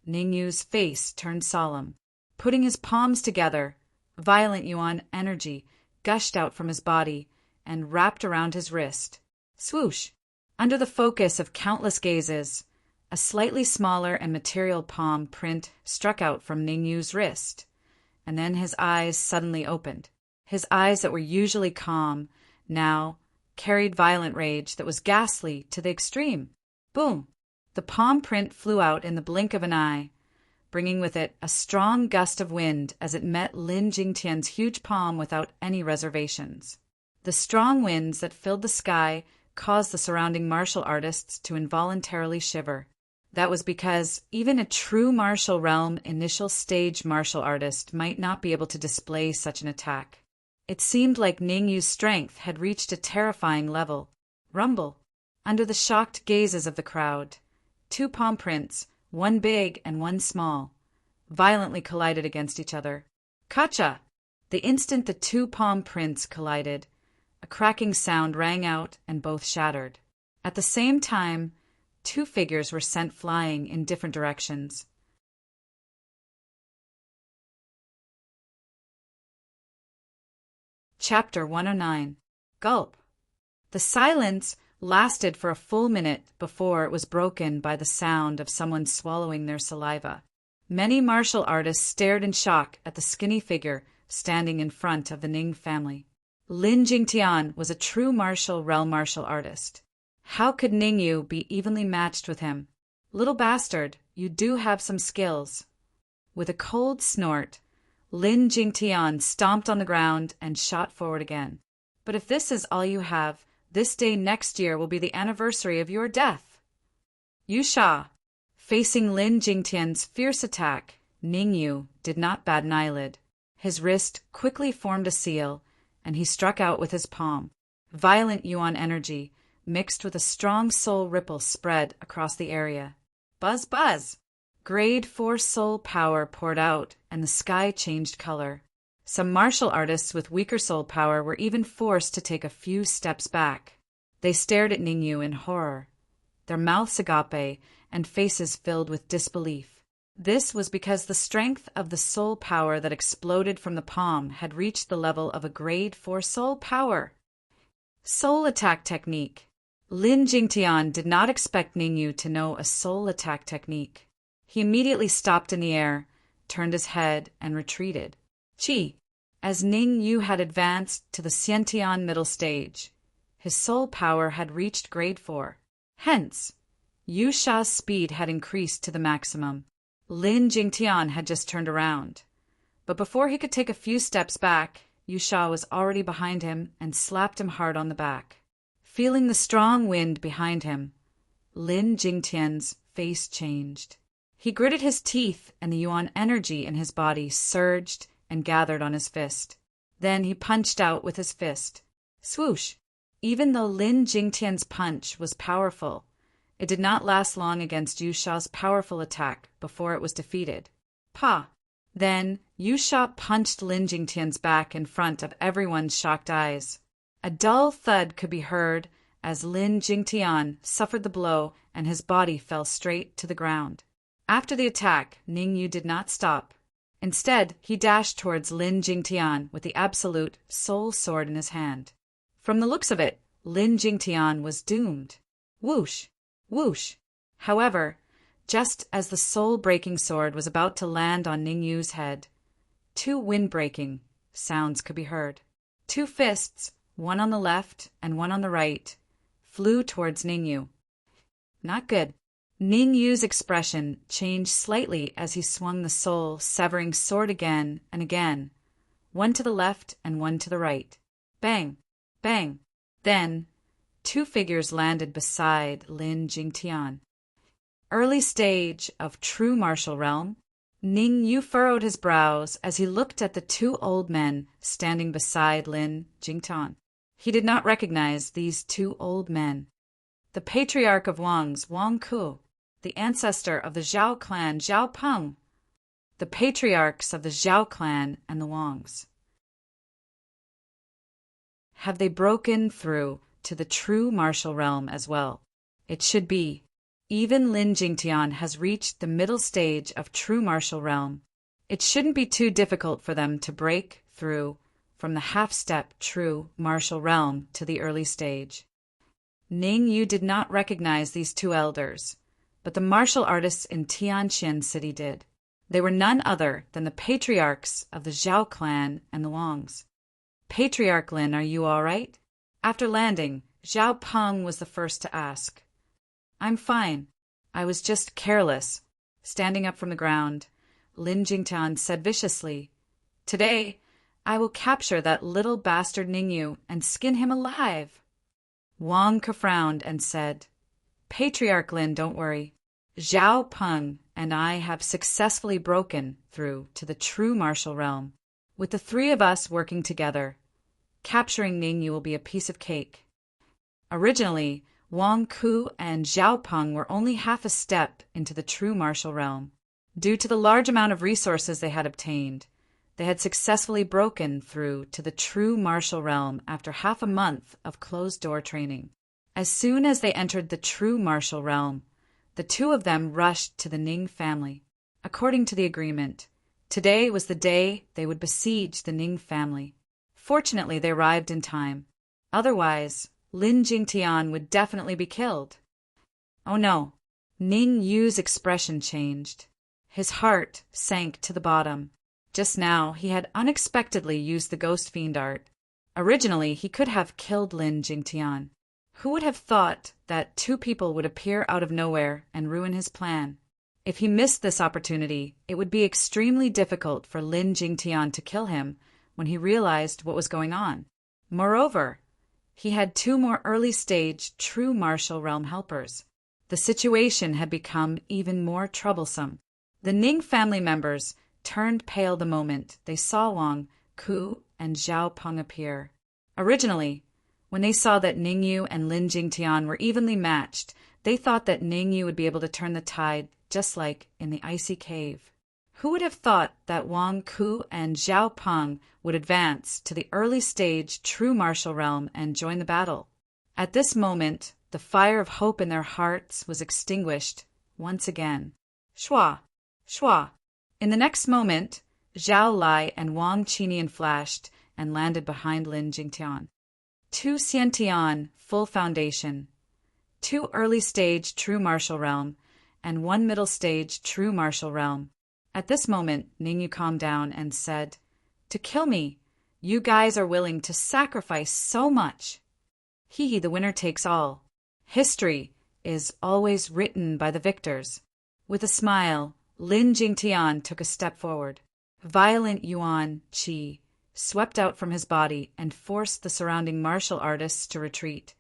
Ningyu's face turned solemn. Putting his palms together, violent yuan energy gushed out from his body and wrapped around his wrist. Swoosh! Under the focus of countless gazes, a slightly smaller and material palm print struck out from Ningyu's wrist, and then his eyes suddenly opened. His eyes that were usually calm now carried violent rage that was ghastly to the extreme. Boom! The palm print flew out in the blink of an eye, bringing with it a strong gust of wind as it met Lin Jingtian's huge palm without any reservations. The strong winds that filled the sky caused the surrounding martial artists to involuntarily shiver. That was because even a true martial realm initial stage martial artist might not be able to display such an attack. It seemed like Ningyu's strength had reached a terrifying level. Rumble! Under the shocked gazes of the crowd, two palm prints, one big and one small, violently collided against each other. Kacha! The instant the two palm prints collided, a cracking sound rang out and both shattered. At the same time, two figures were sent flying in different directions. Chapter 109. Gulp. The silence lasted for a full minute before it was broken by the sound of someone swallowing their saliva. Many martial artists stared in shock at the skinny figure standing in front of the Ning family. Lin Jingtian was a true martial realm martial artist. How could Ningyu be evenly matched with him? Little bastard, you do have some skills. With a cold snort, Lin Jingtian stomped on the ground and shot forward again. But if this is all you have, this day next year will be the anniversary of your death. Yusha! Facing Lin Jingtian's fierce attack, Ningyu did not bat an eyelid. His wrist quickly formed a seal, and he struck out with his palm. Violent yuan energy, mixed with a strong soul ripple, spread across the area. Buzz, buzz! Grade 4 soul power poured out, and the sky changed color. Some martial artists with weaker soul power were even forced to take a few steps back. They stared at Ningyu in horror, their mouths agape and faces filled with disbelief. This was because the strength of the soul power that exploded from the palm had reached the level of a grade 4 soul power. Soul attack technique. Lin Jingtian did not expect Ningyu to know a soul attack technique. He immediately stopped in the air, turned his head, and retreated. Chi! As Ningyu had advanced to the Xiantian middle stage, his soul power had reached grade 4. Hence, Yusha's speed had increased to the maximum. Lin Jingtian had just turned around. But before he could take a few steps back, Yusha was already behind him and slapped him hard on the back. Feeling the strong wind behind him, Lin Jingtian's face changed. He gritted his teeth, and the yuan energy in his body surged and gathered on his fist. Then he punched out with his fist. Swoosh! Even though Lin Jingtian's punch was powerful, It did not last long against Yu Shao's powerful attack before it was defeated. Pa! Then, Yu Sha punched Lin Jingtian's back in front of everyone's shocked eyes. A dull thud could be heard as Lin Jingtian suffered the blow and his body fell straight to the ground. After the attack, Ning Yu did not stop. Instead, he dashed towards Lin Jingtian with the absolute soul sword in his hand. From the looks of it, Lin Jingtian was doomed. Whoosh! Whoosh! However, just as the soul-breaking sword was about to land on Ning Yu's head, two wind-breaking sounds could be heard. Two fists, one on the left and one on the right, flew towards Ning Yu. Not good. Ning Yu's expression changed slightly as he swung the soul-severing sword again and again, one to the left and one to the right. Bang! Bang! Then, two figures landed beside Lin Jingtian. Early stage of true martial realm, Ning Yu furrowed his brows as he looked at the two old men standing beside Lin Jingtian. He did not recognize these two old men. The patriarch of Wang's, Wang Ku, the ancestor of the Zhao clan, Zhao Peng, the patriarchs of the Zhao clan and the Wangs. Have they broken through to the true martial realm as well? It should be. Even Lin Jingtian has reached the middle stage of true martial realm. It shouldn't be too difficult for them to break through from the half-step true martial realm to the early stage. Ning Yu did not recognize these two elders, but the martial artists in Tianqin City did. They were none other than the patriarchs of the Zhao clan and the Wangs. Patriarch Lin, are you all right? After landing, Zhao Peng was the first to ask. I'm fine. I was just careless. Standing up from the ground, Lin Jingtian said viciously, Today, I will capture that little bastard Ning Yu and skin him alive. Wang Ke frowned and said, Patriarch Lin, don't worry. Zhao Peng and I have successfully broken through to the true martial realm. With the three of us working together, capturing Ning Yu will be a piece of cake. Originally, Wang Ku and Zhao Peng were only half a step into the true martial realm. Due to the large amount of resources they had obtained, they had successfully broken through to the true martial realm after half a month of closed-door training. As soon as they entered the true martial realm, the two of them rushed to the Ning family. According to the agreement, today was the day they would besiege the Ning family. Fortunately, they arrived in time. Otherwise, Lin Jingtian would definitely be killed. Oh no! Ning Yu's expression changed. His heart sank to the bottom. Just now, he had unexpectedly used the ghost fiend art. Originally, he could have killed Lin Jingtian. Who would have thought that two people would appear out of nowhere and ruin his plan? If he missed this opportunity, it would be extremely difficult for Lin Jingtian to kill him when he realized what was going on. Moreover, he had two more early-stage true martial realm helpers. The situation had become even more troublesome. The Ning family members turned pale the moment they saw Wang Ku and Zhao Peng appear. Originally, when they saw that Ning Yu and Lin Jingtian were evenly matched, they thought that Ning Yu would be able to turn the tide just like in the icy cave. Who would have thought that Wang Ku and Zhao Peng would advance to the early stage true martial realm and join the battle? At this moment, the fire of hope in their hearts was extinguished once again. Shua! Shua! In the next moment, Zhao Lai and Wang Qinian flashed and landed behind Lin Jingtian. Two Xiantian, full foundation, two early stage true martial realm, and one middle stage true martial realm. At this moment, Ning Yu calmed down and said, To kill me, you guys are willing to sacrifice so much. Hee, the winner takes all. History is always written by the victors. With a smile, Lin Jingtian took a step forward. Violent yuan qi swept out from his body and forced the surrounding martial artists to retreat.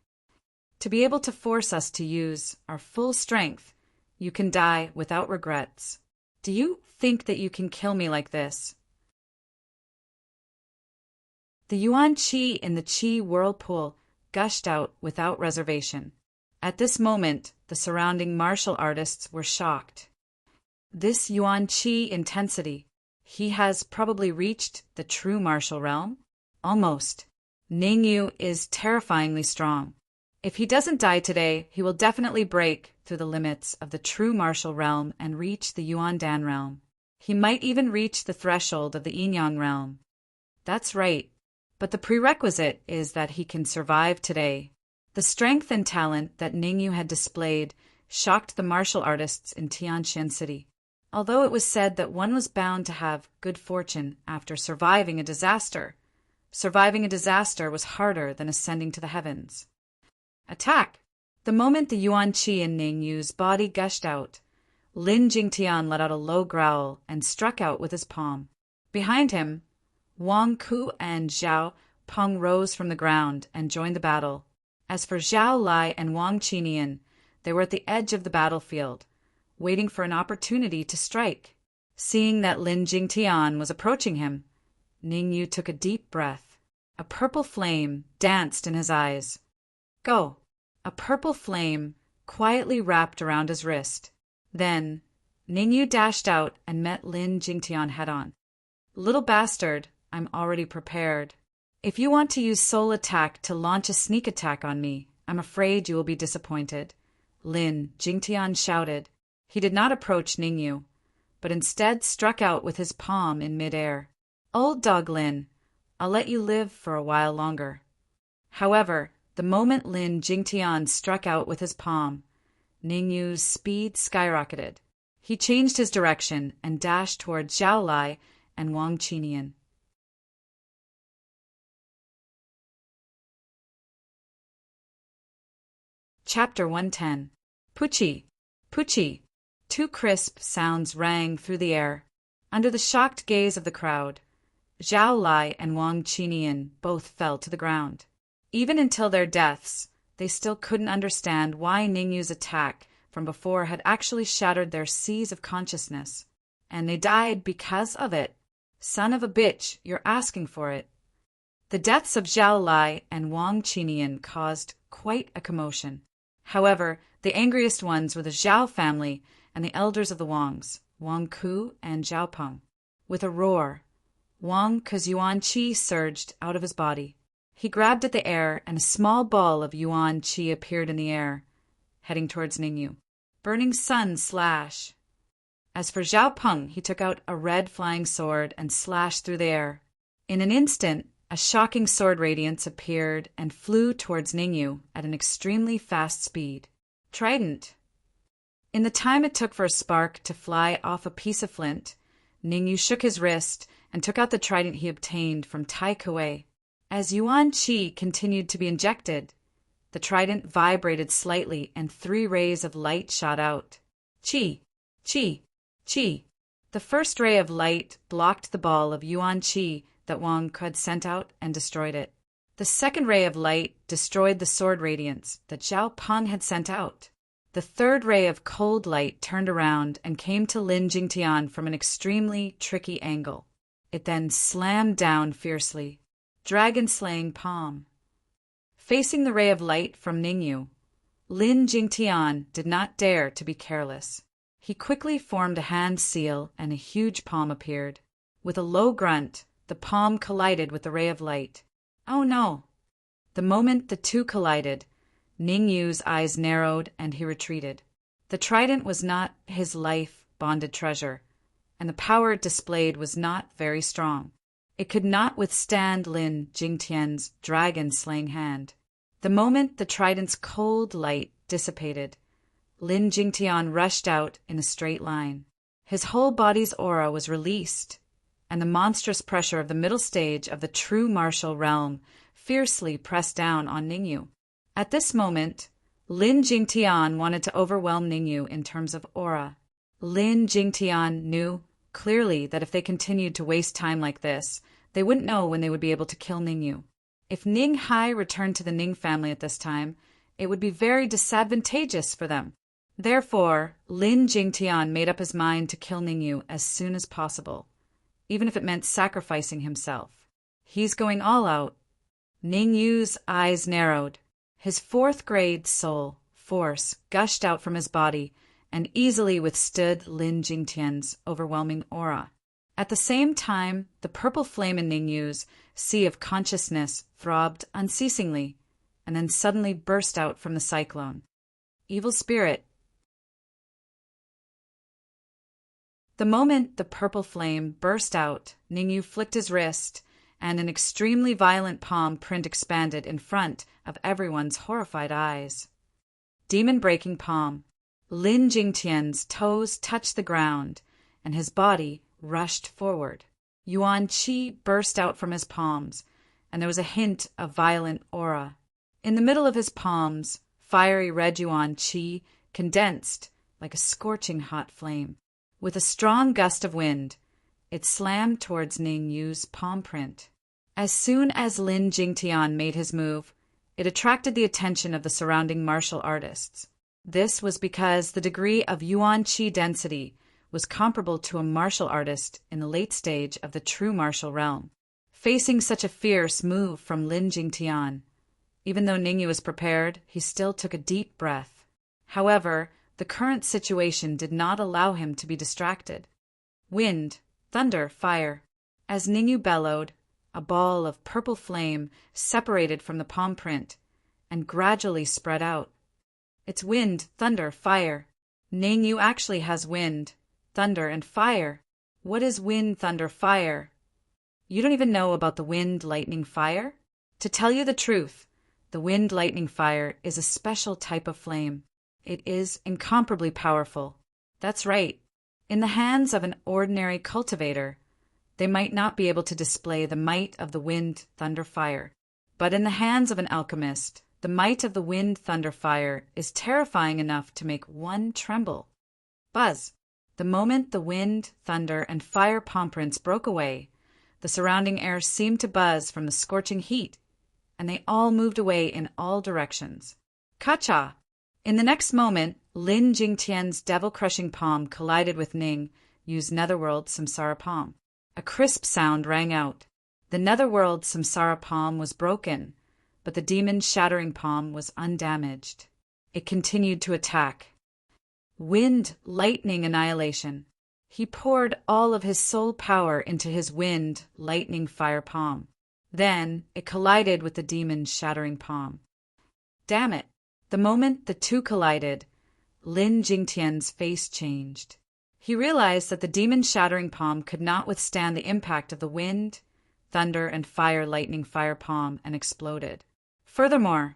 To be able to force us to use our full strength, you can die without regrets. Do you think that you can kill me like this? The yuan qi in the qi whirlpool gushed out without reservation. At this moment, the surrounding martial artists were shocked. This Yuan Qi intensity. He has probably reached the true martial realm? Almost. Ningyu is terrifyingly strong. If he doesn't die today, he will definitely break through the limits of the true martial realm and reach the Yuan Dan realm. He might even reach the threshold of the Yin-Yang realm. That's right. But the prerequisite is that he can survive today. The strength and talent that Ningyu had displayed shocked the martial artists in Tianxian City. Although it was said that one was bound to have good fortune after surviving a disaster was harder than ascending to the heavens. Attack! The moment the Yuan Qi in Ningyu's body gushed out, Lin Jingtian let out a low growl and struck out with his palm. Behind him, Wang Ku and Zhao Peng rose from the ground and joined the battle. As for Zhao Lai and Wang Qinian, they were at the edge of the battlefield, waiting for an opportunity to strike. Seeing that Lin Jingtian was approaching him, Ningyu took a deep breath. A purple flame danced in his eyes. Go! A purple flame quietly wrapped around his wrist. Then, Ningyu dashed out and met Lin Jingtian head-on. Little bastard, I'm already prepared. If you want to use soul attack to launch a sneak attack on me, I'm afraid you will be disappointed. Lin Jingtian shouted. He did not approach Ningyu, but instead struck out with his palm in midair. Old dog Lin, I'll let you live for a while longer. However, the moment Lin Jingtian struck out with his palm, Ningyu's speed skyrocketed. He changed his direction and dashed toward Zhao Lai and Wang Qinian. Chapter 110. Puchi! Puchi! Two crisp sounds rang through the air. Under the shocked gaze of the crowd, Zhao Lai and Wang Qinian both fell to the ground. Even until their deaths, they still couldn't understand why Ningyu's attack from before had actually shattered their seas of consciousness. And they died because of it. Son of a bitch, you're asking for it. The deaths of Zhao Lai and Wang Qinian caused quite a commotion. However, the angriest ones were the Zhao family and the elders of the Wangs, Wang Ku and Zhao Peng. With a roar, Wang Ku's Yuan Qi surged out of his body. He grabbed at the air, and a small ball of Yuan Qi appeared in the air, heading towards Ningyu. Burning sun slash. As for Zhao Peng, he took out a red flying sword and slashed through the air. In an instant, a shocking sword radiance appeared and flew towards Ningyu at an extremely fast speed. Trident. In the time it took for a spark to fly off a piece of flint, Ningyu shook his wrist and took out the trident he obtained from Tai Kuei. As Yuan Qi continued to be injected, the trident vibrated slightly and 3 rays of light shot out. Qi! Qi! Qi! The first ray of light blocked the ball of Yuan Qi that Wang had sent out and destroyed it. The second ray of light destroyed the sword radiance that Zhao Peng had sent out. The third ray of cold light turned around and came to Lin Jingtian from an extremely tricky angle. It then slammed down fiercely. Dragon-slaying palm. Facing the ray of light from Ningyu, Lin Jingtian did not dare to be careless. He quickly formed a hand seal and a huge palm appeared. With a low grunt, the palm collided with the ray of light. Oh no! The moment the two collided, Ningyu's eyes narrowed and he retreated. The trident was not his life-bonded treasure, and the power it displayed was not very strong. It could not withstand Lin Jingtian's dragon-slaying hand. The moment the trident's cold light dissipated, Lin Jingtian rushed out in a straight line. His whole body's aura was released, and the monstrous pressure of the middle stage of the true martial realm fiercely pressed down on Ningyu. At this moment, Lin Jingtian wanted to overwhelm Ningyu in terms of aura. Lin Jingtian knew clearly that if they continued to waste time like this, they wouldn't know when they would be able to kill Ningyu. If Ning Hai returned to the Ning family at this time, it would be very disadvantageous for them. Therefore, Lin Jingtian made up his mind to kill Ningyu as soon as possible, even if it meant sacrificing himself. He's going all out. Ningyu's eyes narrowed. His 4th grade soul force gushed out from his body and easily withstood Lin Jingtian's overwhelming aura. At the same time, the purple flame in Ningyu's sea of consciousness throbbed unceasingly, and then suddenly burst out from the cyclone. Evil spirit. The moment the purple flame burst out, Ningyu flicked his wrist, and an extremely violent palm print expanded in front of everyone's horrified eyes. Demon-breaking palm. Lin Jingtian's toes touched the ground, and his body rushed forward. Yuan Qi burst out from his palms, and there was a hint of violent aura. In the middle of his palms, fiery red Yuan Qi condensed like a scorching hot flame. With a strong gust of wind, it slammed towards Ningyu's palm print. As soon as Lin Jingtian made his move, it attracted the attention of the surrounding martial artists. This was because the degree of Yuan Qi density was comparable to a martial artist in the late stage of the true martial realm. Facing such a fierce move from Lin Jingtian, even though Ningyu was prepared, he still took a deep breath. However, the current situation did not allow him to be distracted. Wind, thunder, fire. As Ningyu bellowed, a ball of purple flame separated from the palm print and gradually spread out. It's wind, thunder, fire. Ningyu actually has wind, thunder, and fire. What is wind, thunder, fire? You don't even know about the wind, lightning, fire? To tell you the truth, the wind, lightning, fire is a special type of flame. It is incomparably powerful. That's right. In the hands of an ordinary cultivator, they might not be able to display the might of the wind, thunder, fire. But in the hands of an alchemist, the might of the wind, thunder, fire is terrifying enough to make one tremble. Buzz! The moment the wind, thunder, and fire palm prints broke away, the surrounding air seemed to buzz from the scorching heat, and they all moved away in all directions. Ka-cha! In the next moment, Lin Jingtian's devil-crushing palm collided with Ningyu's netherworld samsara palm. A crisp sound rang out. The netherworld samsara palm was broken, but the demon-shattering palm was undamaged. It continued to attack. Wind, lightning, annihilation. He poured all of his soul power into his wind, lightning, fire palm. Then it collided with the demon-shattering palm. Damn it! The moment the two collided, Lin Jingtian's face changed. He realized that the demon-shattering palm could not withstand the impact of the wind, thunder, and fire, lightning, fire palm, and exploded. Furthermore,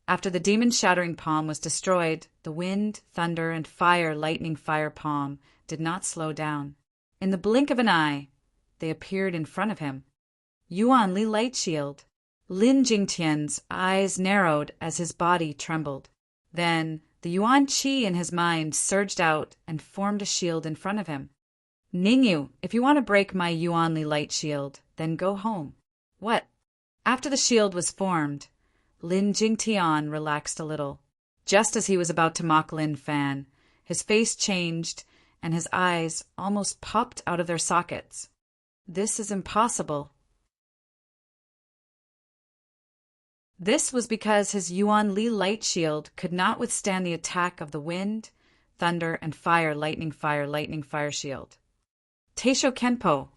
after the demon-shattering palm was destroyed, the wind, thunder, and fire, lightning, fire palm did not slow down. In the blink of an eye, they appeared in front of him. Yuan Li Light Shield. Lin Jingtian's eyes narrowed as his body trembled. Then the Yuan Qi in his mind surged out and formed a shield in front of him. Ningyu, if you want to break my Yuan Li Light Shield, then go home. What? After the shield was formed, Lin Jingtian relaxed a little. Just as he was about to mock Lin Fan, his face changed and his eyes almost popped out of their sockets. This is impossible. This was because his Yuan Li Light Shield could not withstand the attack of the wind, thunder, and fire, lightning, fire shield. Teisho Kenpo.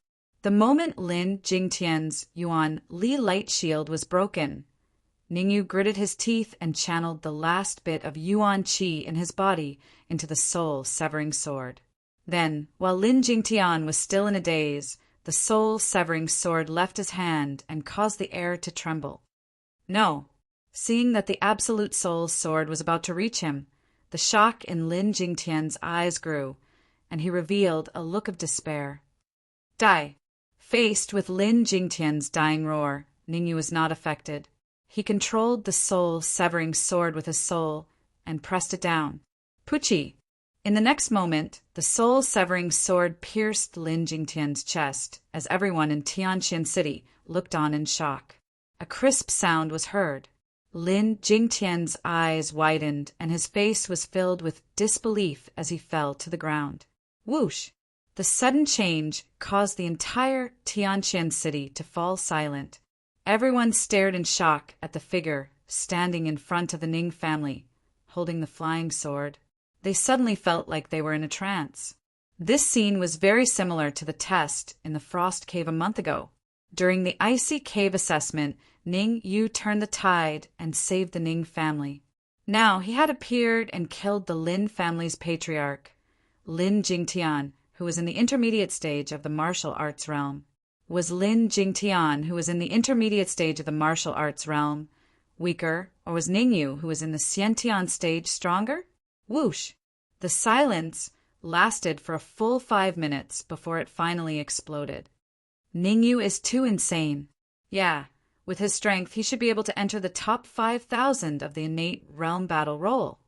The moment Lin Jingtian's Yuan Li Light Shield was broken, Ningyu gritted his teeth and channeled the last bit of Yuan Qi in his body into the soul-severing sword. Then, while Lin Jingtian was still in a daze, the soul-severing sword left his hand and caused the air to tremble. No. Seeing that the Absolute Soul's sword was about to reach him, the shock in Lin Jingtian's eyes grew, and he revealed a look of despair. Die. Faced with Lin Jingtian's dying roar, Ningyu was not affected. He controlled the soul-severing sword with his soul and pressed it down. Puchi! In the next moment, the soul-severing sword pierced Lin Jingtian's chest as everyone in Tianqian City looked on in shock. A crisp sound was heard. Lin Jingtian's eyes widened and his face was filled with disbelief as he fell to the ground. Whoosh! The sudden change caused the entire Tianqian City to fall silent. Everyone stared in shock at the figure standing in front of the Ning family, holding the flying sword. They suddenly felt like they were in a trance. This scene was very similar to the test in the Frost Cave a month ago. During the icy cave assessment, Ning Yu turned the tide and saved the Ning family. Now he had appeared and killed the Lin family's patriarch, Lin Jingtian, who was in the intermediate stage of the martial arts realm. Was Lin Jingtian, who was in the intermediate stage of the martial arts realm, weaker, or was Ning Yu, who was in the Xiantian stage, stronger? Whoosh! The silence lasted for a full 5 minutes before it finally exploded. Ning Yu is too insane. Yeah, with his strength, he should be able to enter the top 5,000 of the innate realm battle roll.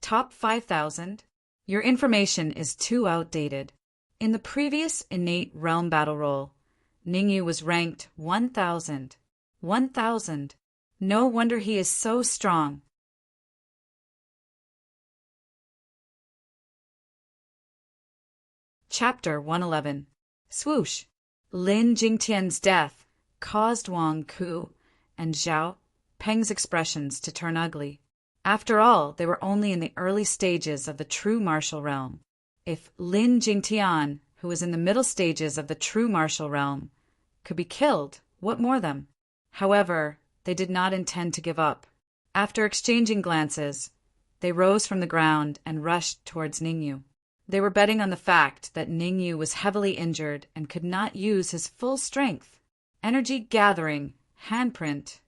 Top 5,000? Your information is too outdated. In the previous innate realm battle roll, Ning Yu was ranked 1,000. 1,000. No wonder he is so strong. Chapter 111. Swoosh! Lin Jingtian's death caused Wang Ku and Zhao Peng's expressions to turn ugly. After all, they were only in the early stages of the true martial realm. If Lin Jingtian, who was in the middle stages of the true martial realm, could be killed, what more them? However, they did not intend to give up. After exchanging glances, they rose from the ground and rushed towards Ningyu. They were betting on the fact that Ningyu was heavily injured and could not use his full strength. Energy gathering, handprint.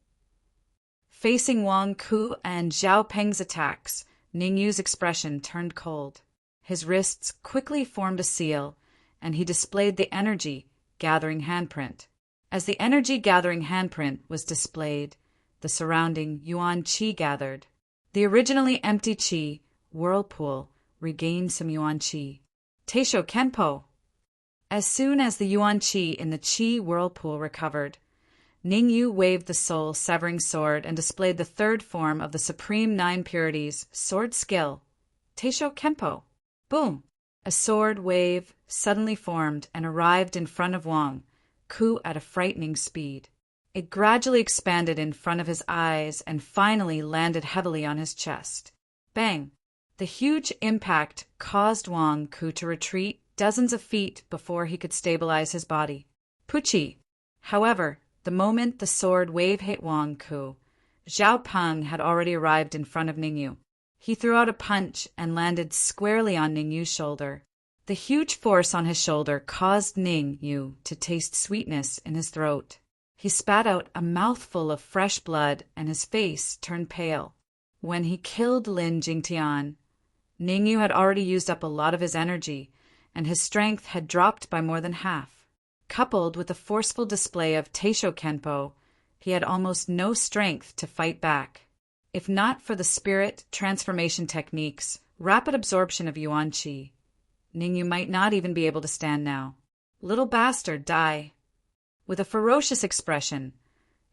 Facing Wang Ku and Zhao Peng's attacks, Ningyu's expression turned cold. His wrists quickly formed a seal, and he displayed the energy gathering handprint. As the energy gathering handprint was displayed, the surrounding Yuan Qi gathered. The originally empty Qi whirlpool regained some Yuan Qi. Teisho Kenpo. As soon as the Yuan Qi in the Qi whirlpool recovered, Ningyu waved the soul-severing sword and displayed the third form of the Supreme Nine Purities sword skill, Teisho Kenpo. Boom! A sword wave suddenly formed and arrived in front of Wang Ku at a frightening speed. It gradually expanded in front of his eyes and finally landed heavily on his chest. Bang! The huge impact caused Wang Ku to retreat dozens of feet before he could stabilize his body. Puchi! However, the moment the sword wave hit Wang Ku, Zhao Peng had already arrived in front of Ningyu. He threw out a punch and landed squarely on Ningyu's shoulder. The huge force on his shoulder caused Ningyu to taste sweetness in his throat. He spat out a mouthful of fresh blood and his face turned pale. When he killed Lin Jingtian, Ningyu had already used up a lot of his energy, and his strength had dropped by more than half. Coupled with a forceful display of Teisho Kenpo, he had almost no strength to fight back. If not for the spirit transformation techniques, rapid absorption of Yuan Qi, Ningyu might not even be able to stand now. Little bastard, die. With a ferocious expression,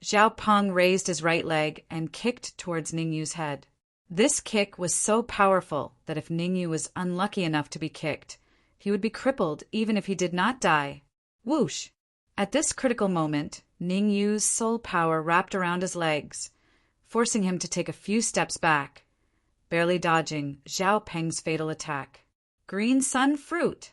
Zhao Peng raised his right leg and kicked towards Ningyu's head. This kick was so powerful that if Ningyu was unlucky enough to be kicked, he would be crippled even if he did not die. Whoosh! At this critical moment, Ningyu's soul power wrapped around his legs, forcing him to take a few steps back, barely dodging Zhao Peng's fatal attack. Green Sun Fruit!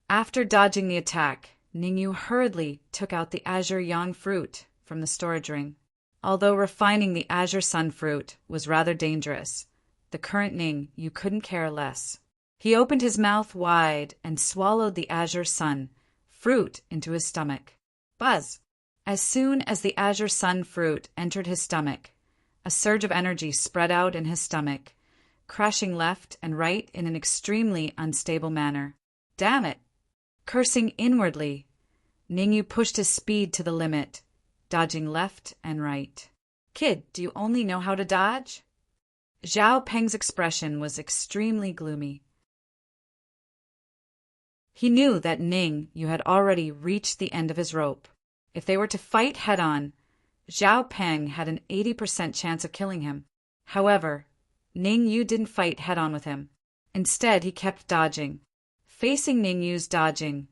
After dodging the attack, Ningyu hurriedly took out the Azure Yang Fruit from the storage ring. Although refining the Azure Sun Fruit was rather dangerous, the current Ningyu couldn't care less. He opened his mouth wide and swallowed the Azure Sun Fruit into his stomach. Buzz! As soon as the Azure Sun Fruit entered his stomach, a surge of energy spread out in his stomach, crashing left and right in an extremely unstable manner. Damn it! Cursing inwardly, Ningyu pushed his speed to the limit, dodging left and right. Kid, do you only know how to dodge? Zhao Peng's expression was extremely gloomy. He knew that Ningyu had already reached the end of his rope. If they were to fight head-on, Zhao Peng had an 80% chance of killing him. However, Ningyu didn't fight head-on with him. Instead, he kept dodging. Facing Ningyu's dodging,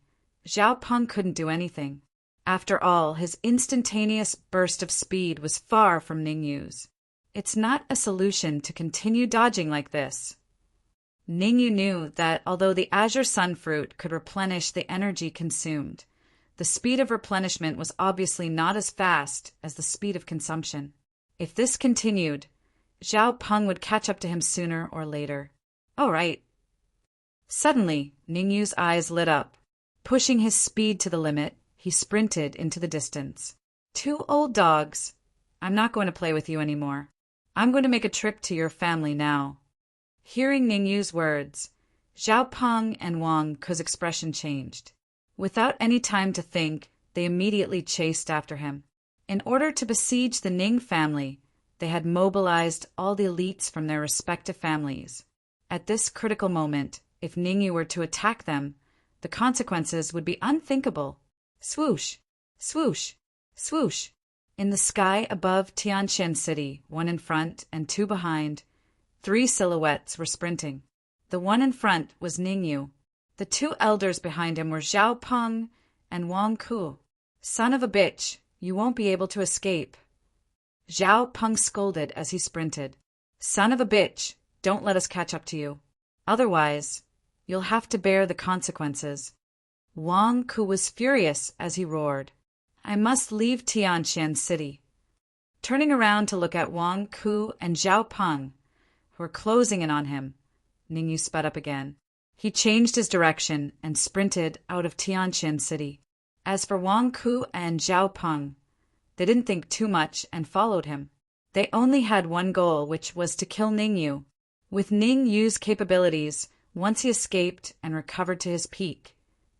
Zhao Peng couldn't do anything. After all, his instantaneous burst of speed was far from Ningyu's. It's not a solution to continue dodging like this. Ningyu knew that although the Azure Sun fruit could replenish the energy consumed, the speed of replenishment was obviously not as fast as the speed of consumption. If this continued, Zhao Peng would catch up to him sooner or later. All right. Suddenly, Ningyu's eyes lit up. Pushing his speed to the limit, he sprinted into the distance. 2 old dogs. I'm not going to play with you anymore. I'm going to make a trip to your family now. Hearing Ningyu's words, Zhao Peng and Wang Ke's expression changed. Without any time to think, they immediately chased after him. In order to besiege the Ning family, they had mobilized all the elites from their respective families. At this critical moment, if Ningyu were to attack them, the consequences would be unthinkable. Swoosh! Swoosh! Swoosh! In the sky above Tianqian City, 1 in front and 2 behind, 3 silhouettes were sprinting. The one in front was Ningyu. The 2 elders behind him were Zhao Peng and Wang Ke. Son of a bitch, you won't be able to escape. Zhao Peng scolded as he sprinted. Son of a bitch, don't let us catch up to you. Otherwise, you'll have to bear the consequences. Wang Ke was furious as he roared. I must leave Tianqian City. Turning around to look at Wang Ke and Zhao Peng, who were closing in on him, Ningyu sped up again. He changed his direction and sprinted out of Tianqian City. As for Wang Ke and Zhao Peng, they didn't think too much and followed him. They only had one goal, which was to kill Ningyu. With Ningyu's capabilities, once he escaped and recovered to his peak,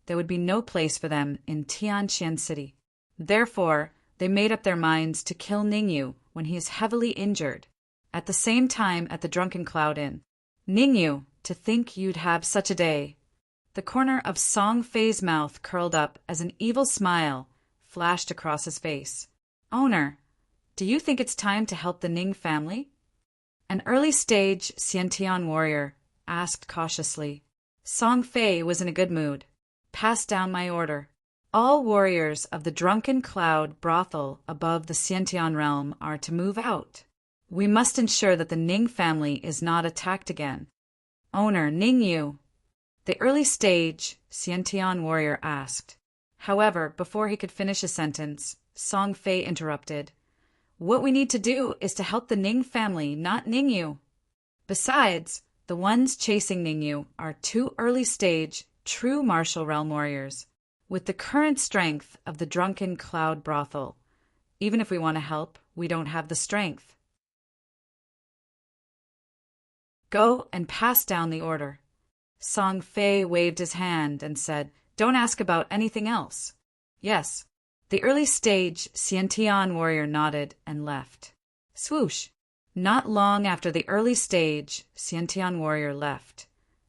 there would be no place for them in Tianqian City. Therefore, they made up their minds to kill Ningyu when he is heavily injured. At the same time at the Drunken Cloud Inn. Ningyu, to think you'd have such a day. The corner of Song Fei's mouth curled up as an evil smile flashed across his face. Owner, do you think it's time to help the Ning family? An early-stage Xiantian warrior asked cautiously. Song Fei was in a good mood. Pass down my order. All warriors of the Drunken Cloud brothel above the Xiantian realm are to move out. We must ensure that the Ning family is not attacked again. Owner, Ningyu. The early-stage Xiantian warrior asked. However, before he could finish a sentence, Song Fei interrupted. What we need to do is to help the Ning family, not Ningyu. Besides, the ones chasing Ningyu are 2 early-stage, true martial realm warriors, with the current strength of the Drunken Cloud brothel. Even if we want to help, we don't have the strength. Go and pass down the order. Song Fei waved his hand and said, Don't ask about anything else. Yes. The early-stage Xiantian warrior nodded and left. Swoosh! Not long after the early-stage Xiantian warrior left,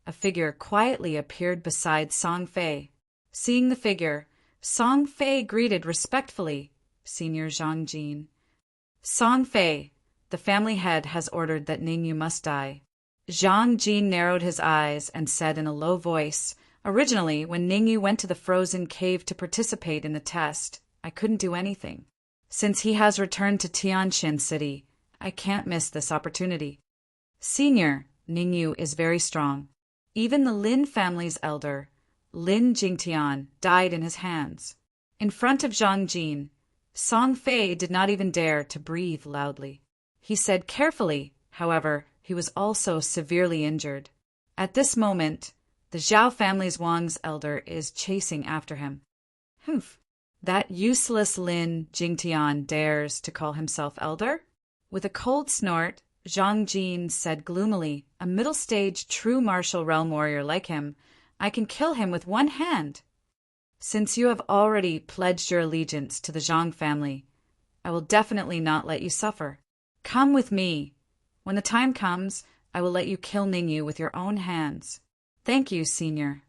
a figure quietly appeared beside Song Fei. Seeing the figure, Song Fei greeted respectfully Senior Zhang Jin. Song Fei, the family head has ordered that Ningyu must die. Zhang Jin narrowed his eyes and said in a low voice, Originally, when Ningyu went to the frozen cave to participate in the test, I couldn't do anything. Since he has returned to Tianqian City, I can't miss this opportunity. Senior, Ningyu is very strong. Even the Lin family's elder, Lin Jingtian, died in his hands. In front of Zhang Jin, Song Fei did not even dare to breathe loudly. He said carefully, however, he was also severely injured. At this moment, the Zhao family's Wang's elder is chasing after him. Humph, that useless Lin Jingtian dares to call himself elder? With a cold snort, Zhang Jin said gloomily, a middle-stage true martial realm warrior like him, I can kill him with one hand. Since you have already pledged your allegiance to the Zhang family, I will definitely not let you suffer. Come with me. When the time comes, I will let you kill Ningyu with your own hands. Thank you, Senior.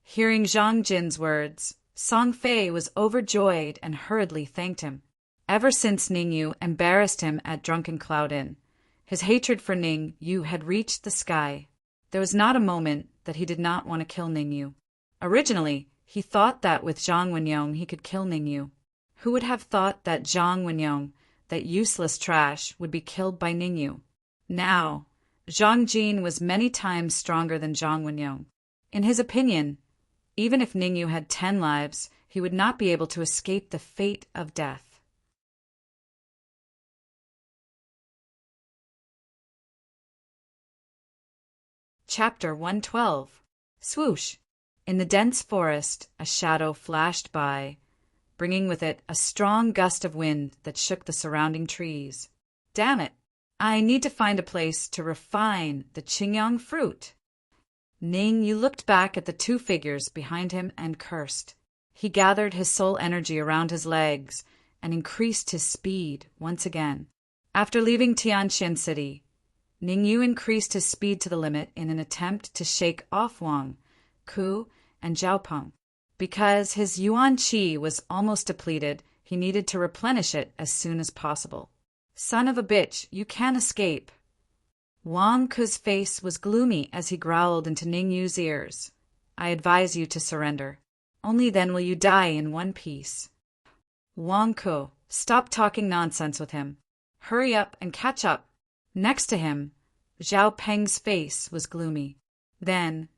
Hearing Zhang Jin's words, Song Fei was overjoyed and hurriedly thanked him. Ever since Ningyu embarrassed him at Drunken Cloud Inn, his hatred for Ningyu had reached the sky. There was not a moment that he did not want to kill Ningyu. Originally, he thought that with Zhang Wenyong he could kill Ningyu. Who would have thought that Zhang Wenyong, that useless trash would be killed by Ningyu. Now, Zhang Jin was many times stronger than Zhang Wenyang. In his opinion, even if Ningyu had 10 lives, he would not be able to escape the fate of death. Chapter 112. Swoosh! In the dense forest, a shadow flashed by, bringing with it a strong gust of wind that shook the surrounding trees. Damn it! I need to find a place to refine the Qingyang fruit. Ningyu looked back at the two figures behind him and cursed. He gathered his soul energy around his legs and increased his speed once again. After leaving Tianxian City, Ningyu increased his speed to the limit in an attempt to shake off Wang, Ku, and Zhaopeng. Because his Yuan Qi was almost depleted, he needed to replenish it as soon as possible. Son of a bitch, you can't escape. Wang Ku's face was gloomy as he growled into Ningyu's ears. I advise you to surrender. Only then will you die in one piece. Wang Ku, stop talking nonsense with him. Hurry up and catch up. Next to him, Zhao Peng's face was gloomy. Then,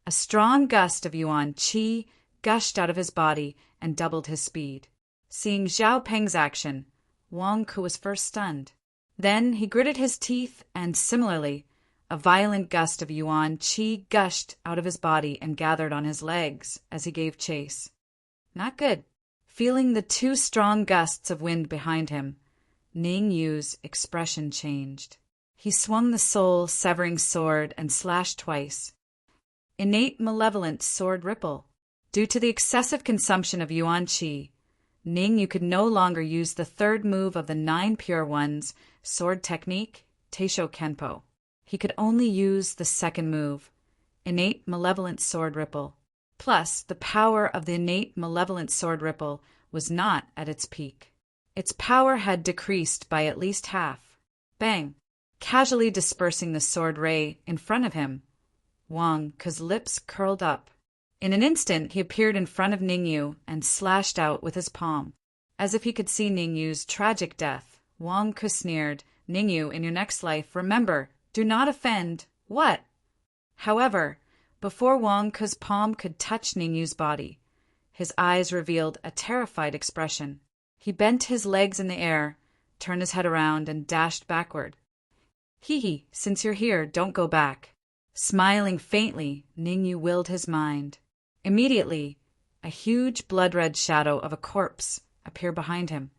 a strong gust of Yuan Qi gushed out of his body and doubled his speed. Seeing Zhao Peng's action, Wang Ku was first stunned. Then he gritted his teeth and, similarly, a violent gust of Yuan Qi gushed out of his body and gathered on his legs as he gave chase. Not good. Feeling the two strong gusts of wind behind him, Ningyu's expression changed. He swung the soul-severing sword and slashed twice. Innate malevolent sword ripple. Due to the excessive consumption of Yuan Qi, Ningyu could no longer use the third move of the 9 Pure Ones sword technique, Teisho Kenpo. He could only use the second move, innate malevolent sword ripple. Plus, the power of the innate malevolent sword ripple was not at its peak. Its power had decreased by at least half. Bang! Casually dispersing the sword ray in front of him, Wang Ku's lips curled up. In an instant, he appeared in front of Ningyu and slashed out with his palm. As if he could see Ningyu's tragic death, Wang Ku sneered, Ningyu, in your next life, remember, do not offend. What? However, before Wang Ku's palm could touch Ningyu's body, his eyes revealed a terrified expression. He bent his legs in the air, turned his head around, and dashed backward. Hee, since you're here, don't go back. Smiling faintly, Ningyu willed his mind. Immediately, a huge blood-red shadow of a corpse appeared behind him.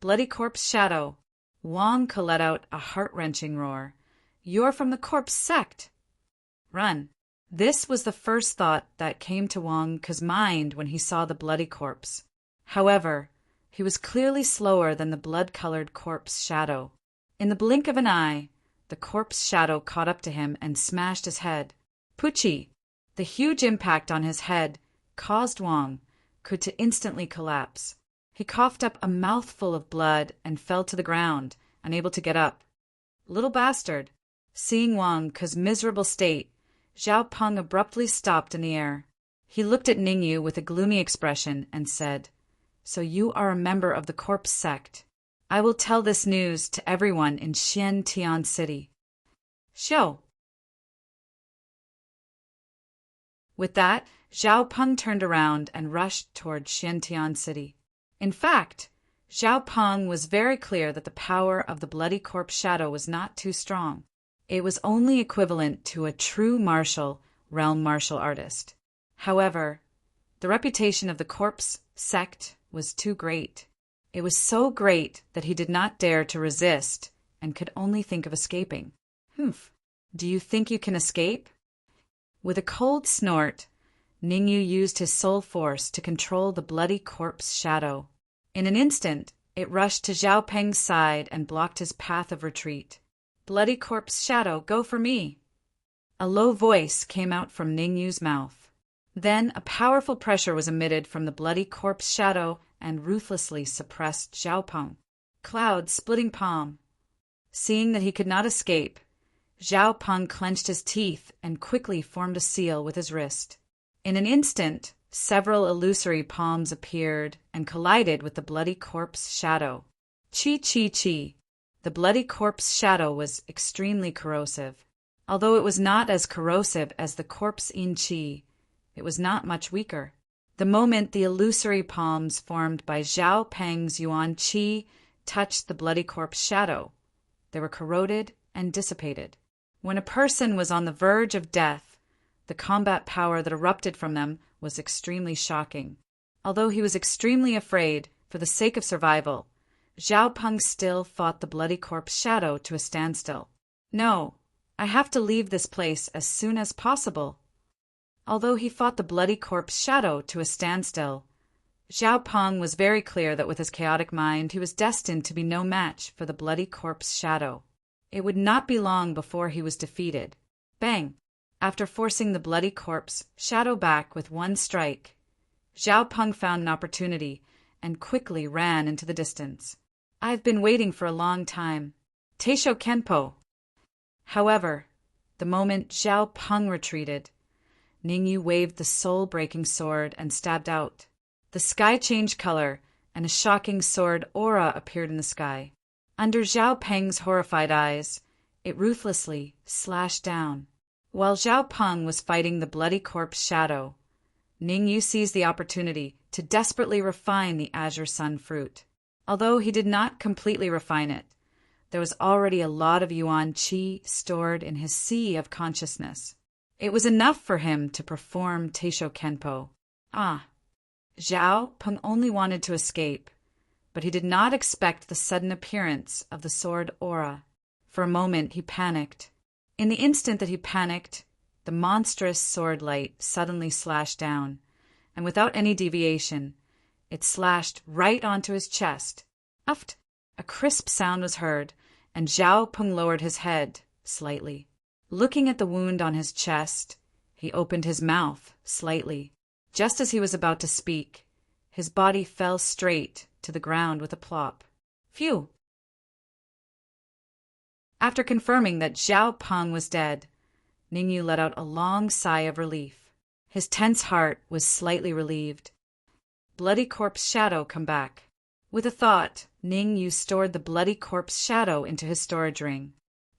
Bloody corpse shadow. Wang Ku let out a heart-wrenching roar. You're from the corpse sect. Run. This was the first thought that came to Wang Ku's mind when he saw the bloody corpse. However, he was clearly slower than the blood-colored corpse shadow. In the blink of an eye, the corpse shadow caught up to him and smashed his head. Pucci! The huge impact on his head caused Wang Ku to instantly collapse. He coughed up a mouthful of blood and fell to the ground, unable to get up. Little bastard! Seeing Wang Ku's miserable state, Zhao Peng abruptly stopped in the air. He looked at Ningyu with a gloomy expression and said, So you are a member of the corpse sect. I will tell this news to everyone in Xiantian City. Show! With that, Zhao Peng turned around and rushed toward Xiantian City. In fact, Zhao Peng was very clear that the power of the bloody corpse shadow was not too strong. It was only equivalent to a true realm martial artist. However, the reputation of the corpse sect was too great. It was so great that he did not dare to resist and could only think of escaping. Humph! Do you think you can escape? With a cold snort, Ningyu used his soul force to control the bloody corpse shadow. In an instant, it rushed to Zhao Peng's side and blocked his path of retreat. Bloody corpse shadow, go for me! A low voice came out from Ningyu's mouth. Then a powerful pressure was emitted from the bloody corpse shadow and ruthlessly suppressed Zhao Peng. Cloud splitting palm. Seeing that he could not escape, Zhao Peng clenched his teeth and quickly formed a seal with his wrist. In an instant, several illusory palms appeared and collided with the bloody corpse shadow. Chi chi chi. The bloody corpse shadow was extremely corrosive. Although it was not as corrosive as the corpse in chi, it was not much weaker. The moment the illusory palms formed by Zhao Peng's yuan qi touched the bloody corpse shadow, they were corroded and dissipated. When a person was on the verge of death, the combat power that erupted from them was extremely shocking. Although he was extremely afraid, for the sake of survival, Zhao Peng still fought the bloody corpse shadow to a standstill. No, I have to leave this place as soon as possible. Although he fought the bloody corpse shadow to a standstill, Zhao Peng was very clear that with his chaotic mind he was destined to be no match for the bloody corpse shadow. It would not be long before he was defeated. Bang! After forcing the bloody corpse shadow back with one strike, Zhao Peng found an opportunity and quickly ran into the distance. I've been waiting for a long time. Teisho Kenpo. However, the moment Zhao Peng retreated, Ningyu waved the soul-breaking sword and stabbed out. The sky changed color, and a shocking sword aura appeared in the sky. Under Zhao Peng's horrified eyes, it ruthlessly slashed down. While Zhao Peng was fighting the bloody corpse shadow, Ningyu seized the opportunity to desperately refine the Azure Sun fruit. Although he did not completely refine it, there was already a lot of yuan qi stored in his sea of consciousness. It was enough for him to perform Teisho Kenpo. Zhao Peng only wanted to escape, but he did not expect the sudden appearance of the sword aura. For a moment he panicked. In the instant that he panicked, the monstrous sword light suddenly slashed down, and without any deviation, it slashed right onto his chest. Uft! A crisp sound was heard, and Zhao Peng lowered his head slightly. Looking at the wound on his chest, he opened his mouth slightly. Just as he was about to speak, his body fell straight to the ground with a plop. Phew! After confirming that Zhao Peng was dead, Ningyu let out a long sigh of relief. His tense heart was slightly relieved. Bloody corpse shadow come back. With a thought, Ningyu stored the bloody corpse shadow into his storage ring.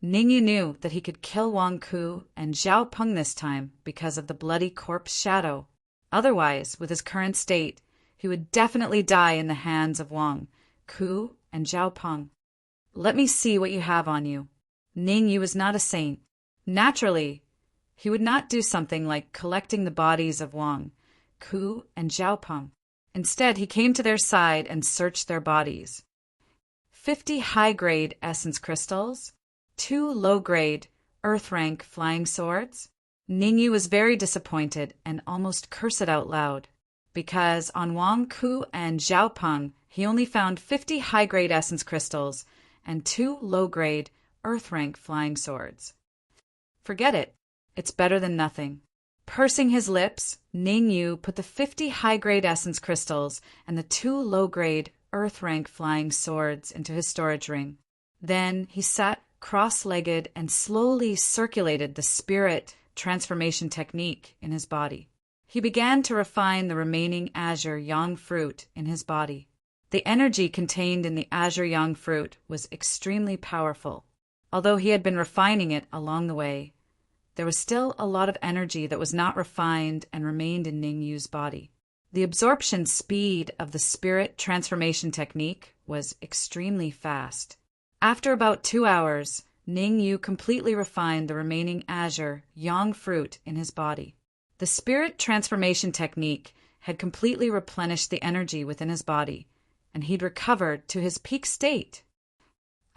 Ningyu knew that he could kill Wang Ku and Zhao Peng this time because of the bloody corpse shadow. Otherwise, with his current state, he would definitely die in the hands of Wang Ku and Zhao Peng. Let me see what you have on you. Ningyu was not a saint. Naturally, he would not do something like collecting the bodies of Wang Ku and Zhao Peng. Instead, he came to their side and searched their bodies. 50 high-grade essence crystals, 2 low-grade earth-rank flying swords. Ningyu was very disappointed and almost cursed out loud, because on Wang Ku and Zhao Peng he only found 50 high-grade essence crystals and 2 low-grade earth-rank flying swords. Forget it. It's better than nothing. Pursing his lips, Ningyu put the 50 high-grade essence crystals and the 2 low-grade earth-rank flying swords into his storage ring. Then he sat cross-legged and slowly circulated the spirit transformation technique in his body. He began to refine the remaining Azure Yang fruit in his body. The energy contained in the Azure Yang fruit was extremely powerful. Although he had been refining it along the way, there was still a lot of energy that was not refined and remained in Ningyu's body. The absorption speed of the spirit transformation technique was extremely fast. After about 2 hours, Ningyu completely refined the remaining Azure Yang fruit in his body. The spirit transformation technique had completely replenished the energy within his body, and he'd recovered to his peak state.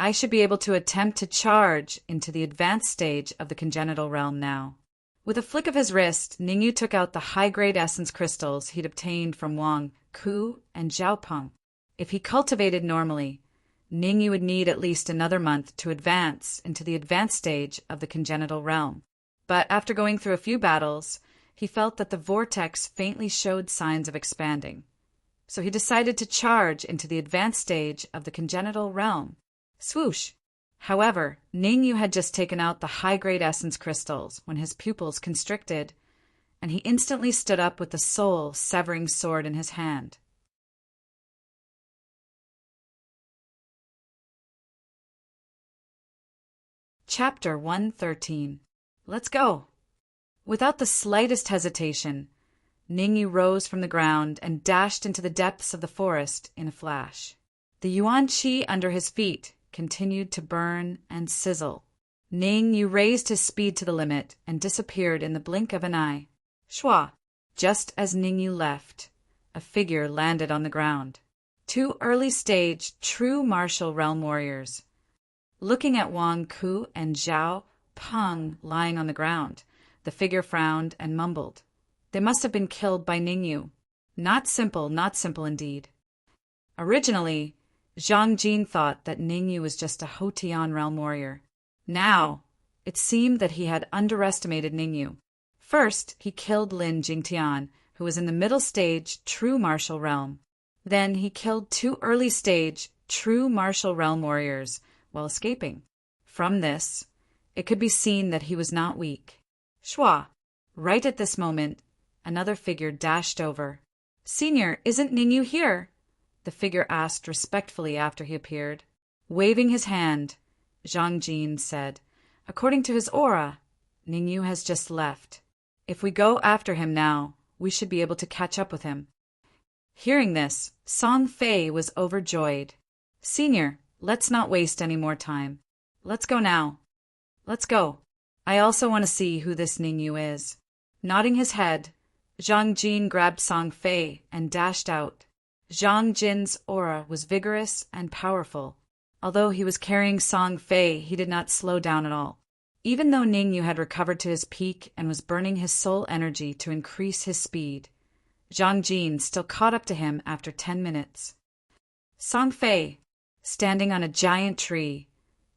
I should be able to attempt to charge into the advanced stage of the congenital realm now. With a flick of his wrist, Ningyu took out the high-grade essence crystals he'd obtained from Wang Ku and Zhao Peng. If he cultivated normally, Ningyu would need at least another month to advance into the advanced stage of the congenital realm. But after going through a few battles, he felt that the vortex faintly showed signs of expanding. So he decided to charge into the advanced stage of the congenital realm. Swoosh! However, Ningyu had just taken out the high-grade essence crystals when his pupils constricted, and he instantly stood up with the soul-severing sword in his hand. Chapter 113. Let's go. Without the slightest hesitation, Ningyu rose from the ground and dashed into the depths of the forest in a flash. The yuan qi under his feet continued to burn and sizzle. Ningyu raised his speed to the limit and disappeared in the blink of an eye. Shua! Just as Ningyu left, a figure landed on the ground. Two early-stage, true martial realm warriors. Looking at Wang Ku and Zhao Peng lying on the ground, the figure frowned and mumbled. They must have been killed by Ningyu. Not simple indeed. Originally, Zhang Jin thought that Ningyu was just a Hotian realm warrior. Now, it seemed that he had underestimated Ningyu. First, he killed Lin Jingtian, who was in the middle stage true martial realm. Then he killed two early stage true martial realm warriors while escaping. From this, it could be seen that he was not weak. Shua! Right at this moment, another figure dashed over. "Senior, isn't Ningyu here?" the figure asked respectfully after he appeared. Waving his hand, Zhang Jin said, "According to his aura, Ningyu has just left. If we go after him now, we should be able to catch up with him." Hearing this, Song Fei was overjoyed. "Senior, let's not waste any more time. Let's go now." "Let's go. I also want to see who this Ningyu is." Nodding his head, Zhang Jin grabbed Song Fei and dashed out. Zhang Jin's aura was vigorous and powerful. Although he was carrying Song Fei, he did not slow down at all. Even though Ningyu had recovered to his peak and was burning his soul energy to increase his speed, Zhang Jin still caught up to him after 10 minutes. Song Fei, standing on a giant tree,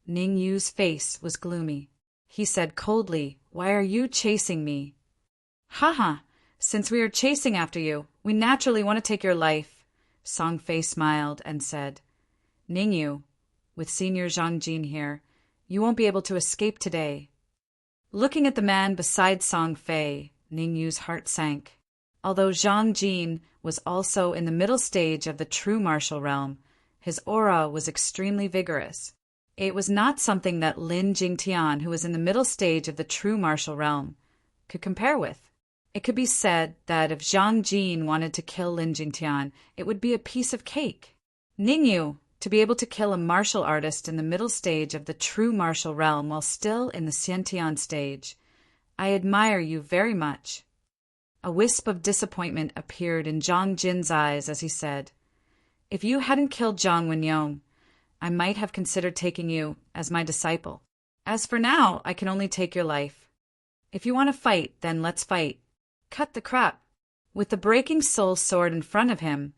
Ningyu's face was gloomy. He said coldly, "Why are you chasing me?" "Haha, since we are chasing after you, we naturally want to take your life." Song Fei smiled and said, "Ningyu, with Senior Zhang Jin here, you won't be able to escape today." Looking at the man beside Song Fei, Ningyu's heart sank. Although Zhang Jin was also in the middle stage of the true martial realm, his aura was extremely vigorous. It was not something that Lin Jingtian, who was in the middle stage of the true martial realm, could compare with. It could be said that if Zhang Jin wanted to kill Lin Jingtian, it would be a piece of cake. Ningyu, to be able to kill a martial artist in the middle stage of the true martial realm while still in the Xiantian stage, I admire you very much. A wisp of disappointment appeared in Zhang Jin's eyes as he said, "If you hadn't killed Zhang Wenyong, I might have considered taking you as my disciple. As for now, I can only take your life. If you want to fight, then let's fight. Cut the crap." With the breaking soul sword in front of him,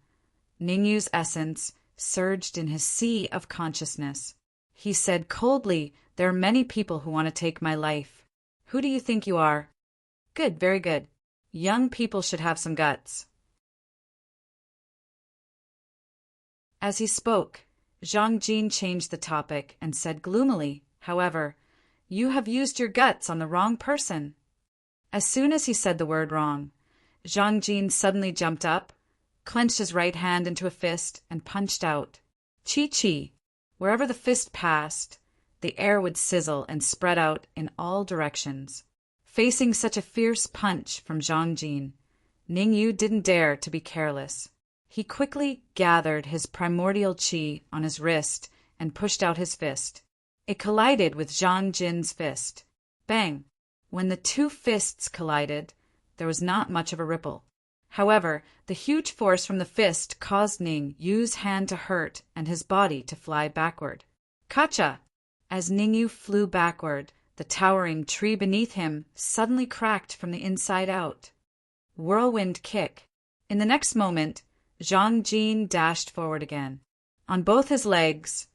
Ningyu's essence surged in his sea of consciousness. He said coldly, "There are many people who want to take my life. Who do you think you are?" "Good, very good. Young people should have some guts." As he spoke, Zhang Jin changed the topic and said gloomily, "However, you have used your guts on the wrong person." As soon as he said the word wrong, Zhang Jin suddenly jumped up, clenched his right hand into a fist, and punched out. Chi-chi. Wherever the fist passed, the air would sizzle and spread out in all directions. Facing such a fierce punch from Zhang Jin, Ningyu didn't dare to be careless. He quickly gathered his primordial chi on his wrist and pushed out his fist. It collided with Zhang Jin's fist. Bang! When the two fists collided, there was not much of a ripple. However, the huge force from the fist caused Ningyu's hand to hurt and his body to fly backward. Kacha! As Ningyu flew backward, the towering tree beneath him suddenly cracked from the inside out. Whirlwind kick. In the next moment, Zhang Jin dashed forward again. On both his legs,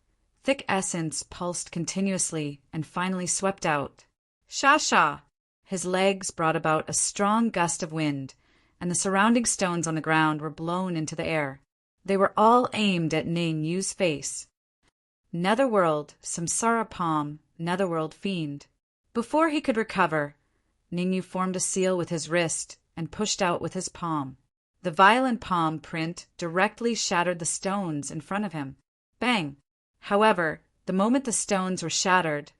thick essence pulsed continuously and finally swept out. Sha-sha! His legs brought about a strong gust of wind, and the surrounding stones on the ground were blown into the air. They were all aimed at Ningyu's face. Netherworld, Samsara Palm, Netherworld Fiend. Before he could recover, Ningyu formed a seal with his wrist and pushed out with his palm. The violent palm print directly shattered the stones in front of him. Bang! However, the moment the stones were shattered,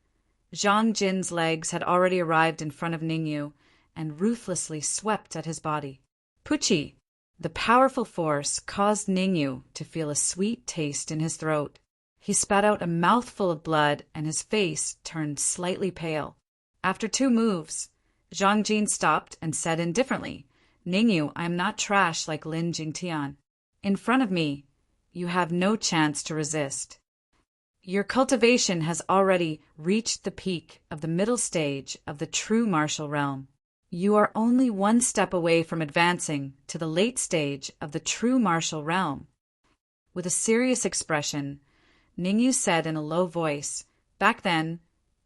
Zhang Jin's legs had already arrived in front of Ningyu and ruthlessly swept at his body. Puchi! The powerful force caused Ningyu to feel a sweet taste in his throat. He spat out a mouthful of blood and his face turned slightly pale. After 2 moves, Zhang Jin stopped and said indifferently, "Ningyu, I am not trash like Lin Jingtian. In front of me, you have no chance to resist. Your cultivation has already reached the peak of the middle stage of the true martial realm. You are only 1 step away from advancing to the late stage of the true martial realm." With a serious expression, Ningyu said in a low voice, "Back then,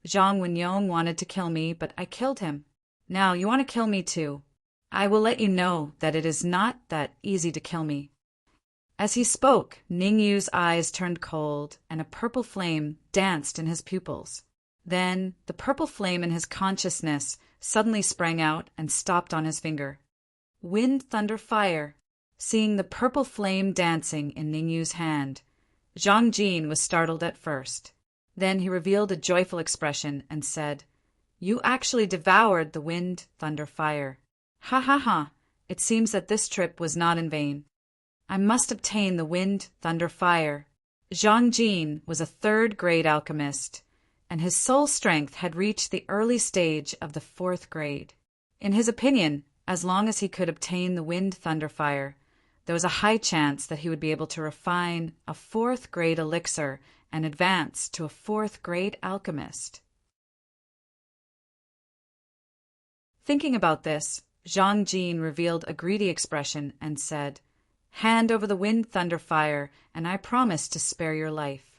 Zhang Wenyong wanted to kill me, but I killed him. Now you want to kill me too. I will let you know that it is not that easy to kill me." As he spoke, Ningyu's eyes turned cold and a purple flame danced in his pupils. Then the purple flame in his consciousness suddenly sprang out and stopped on his finger. Wind, thunder, fire. Seeing the purple flame dancing in Ningyu's hand, Zhang Jin was startled at first. Then he revealed a joyful expression and said, "You actually devoured the wind, thunder, fire. Ha ha ha! It seems that this trip was not in vain. I must obtain the wind, thunder, fire." Zhang Jin was a 3rd-grade alchemist, and his soul strength had reached the early stage of the 4th grade. In his opinion, as long as he could obtain the wind, thunder, fire, there was a high chance that he would be able to refine a 4th-grade elixir and advance to a 4th-grade alchemist. Thinking about this, Zhang Jin revealed a greedy expression and said, "Hand over the wind, thunder, fire, and I promise to spare your life."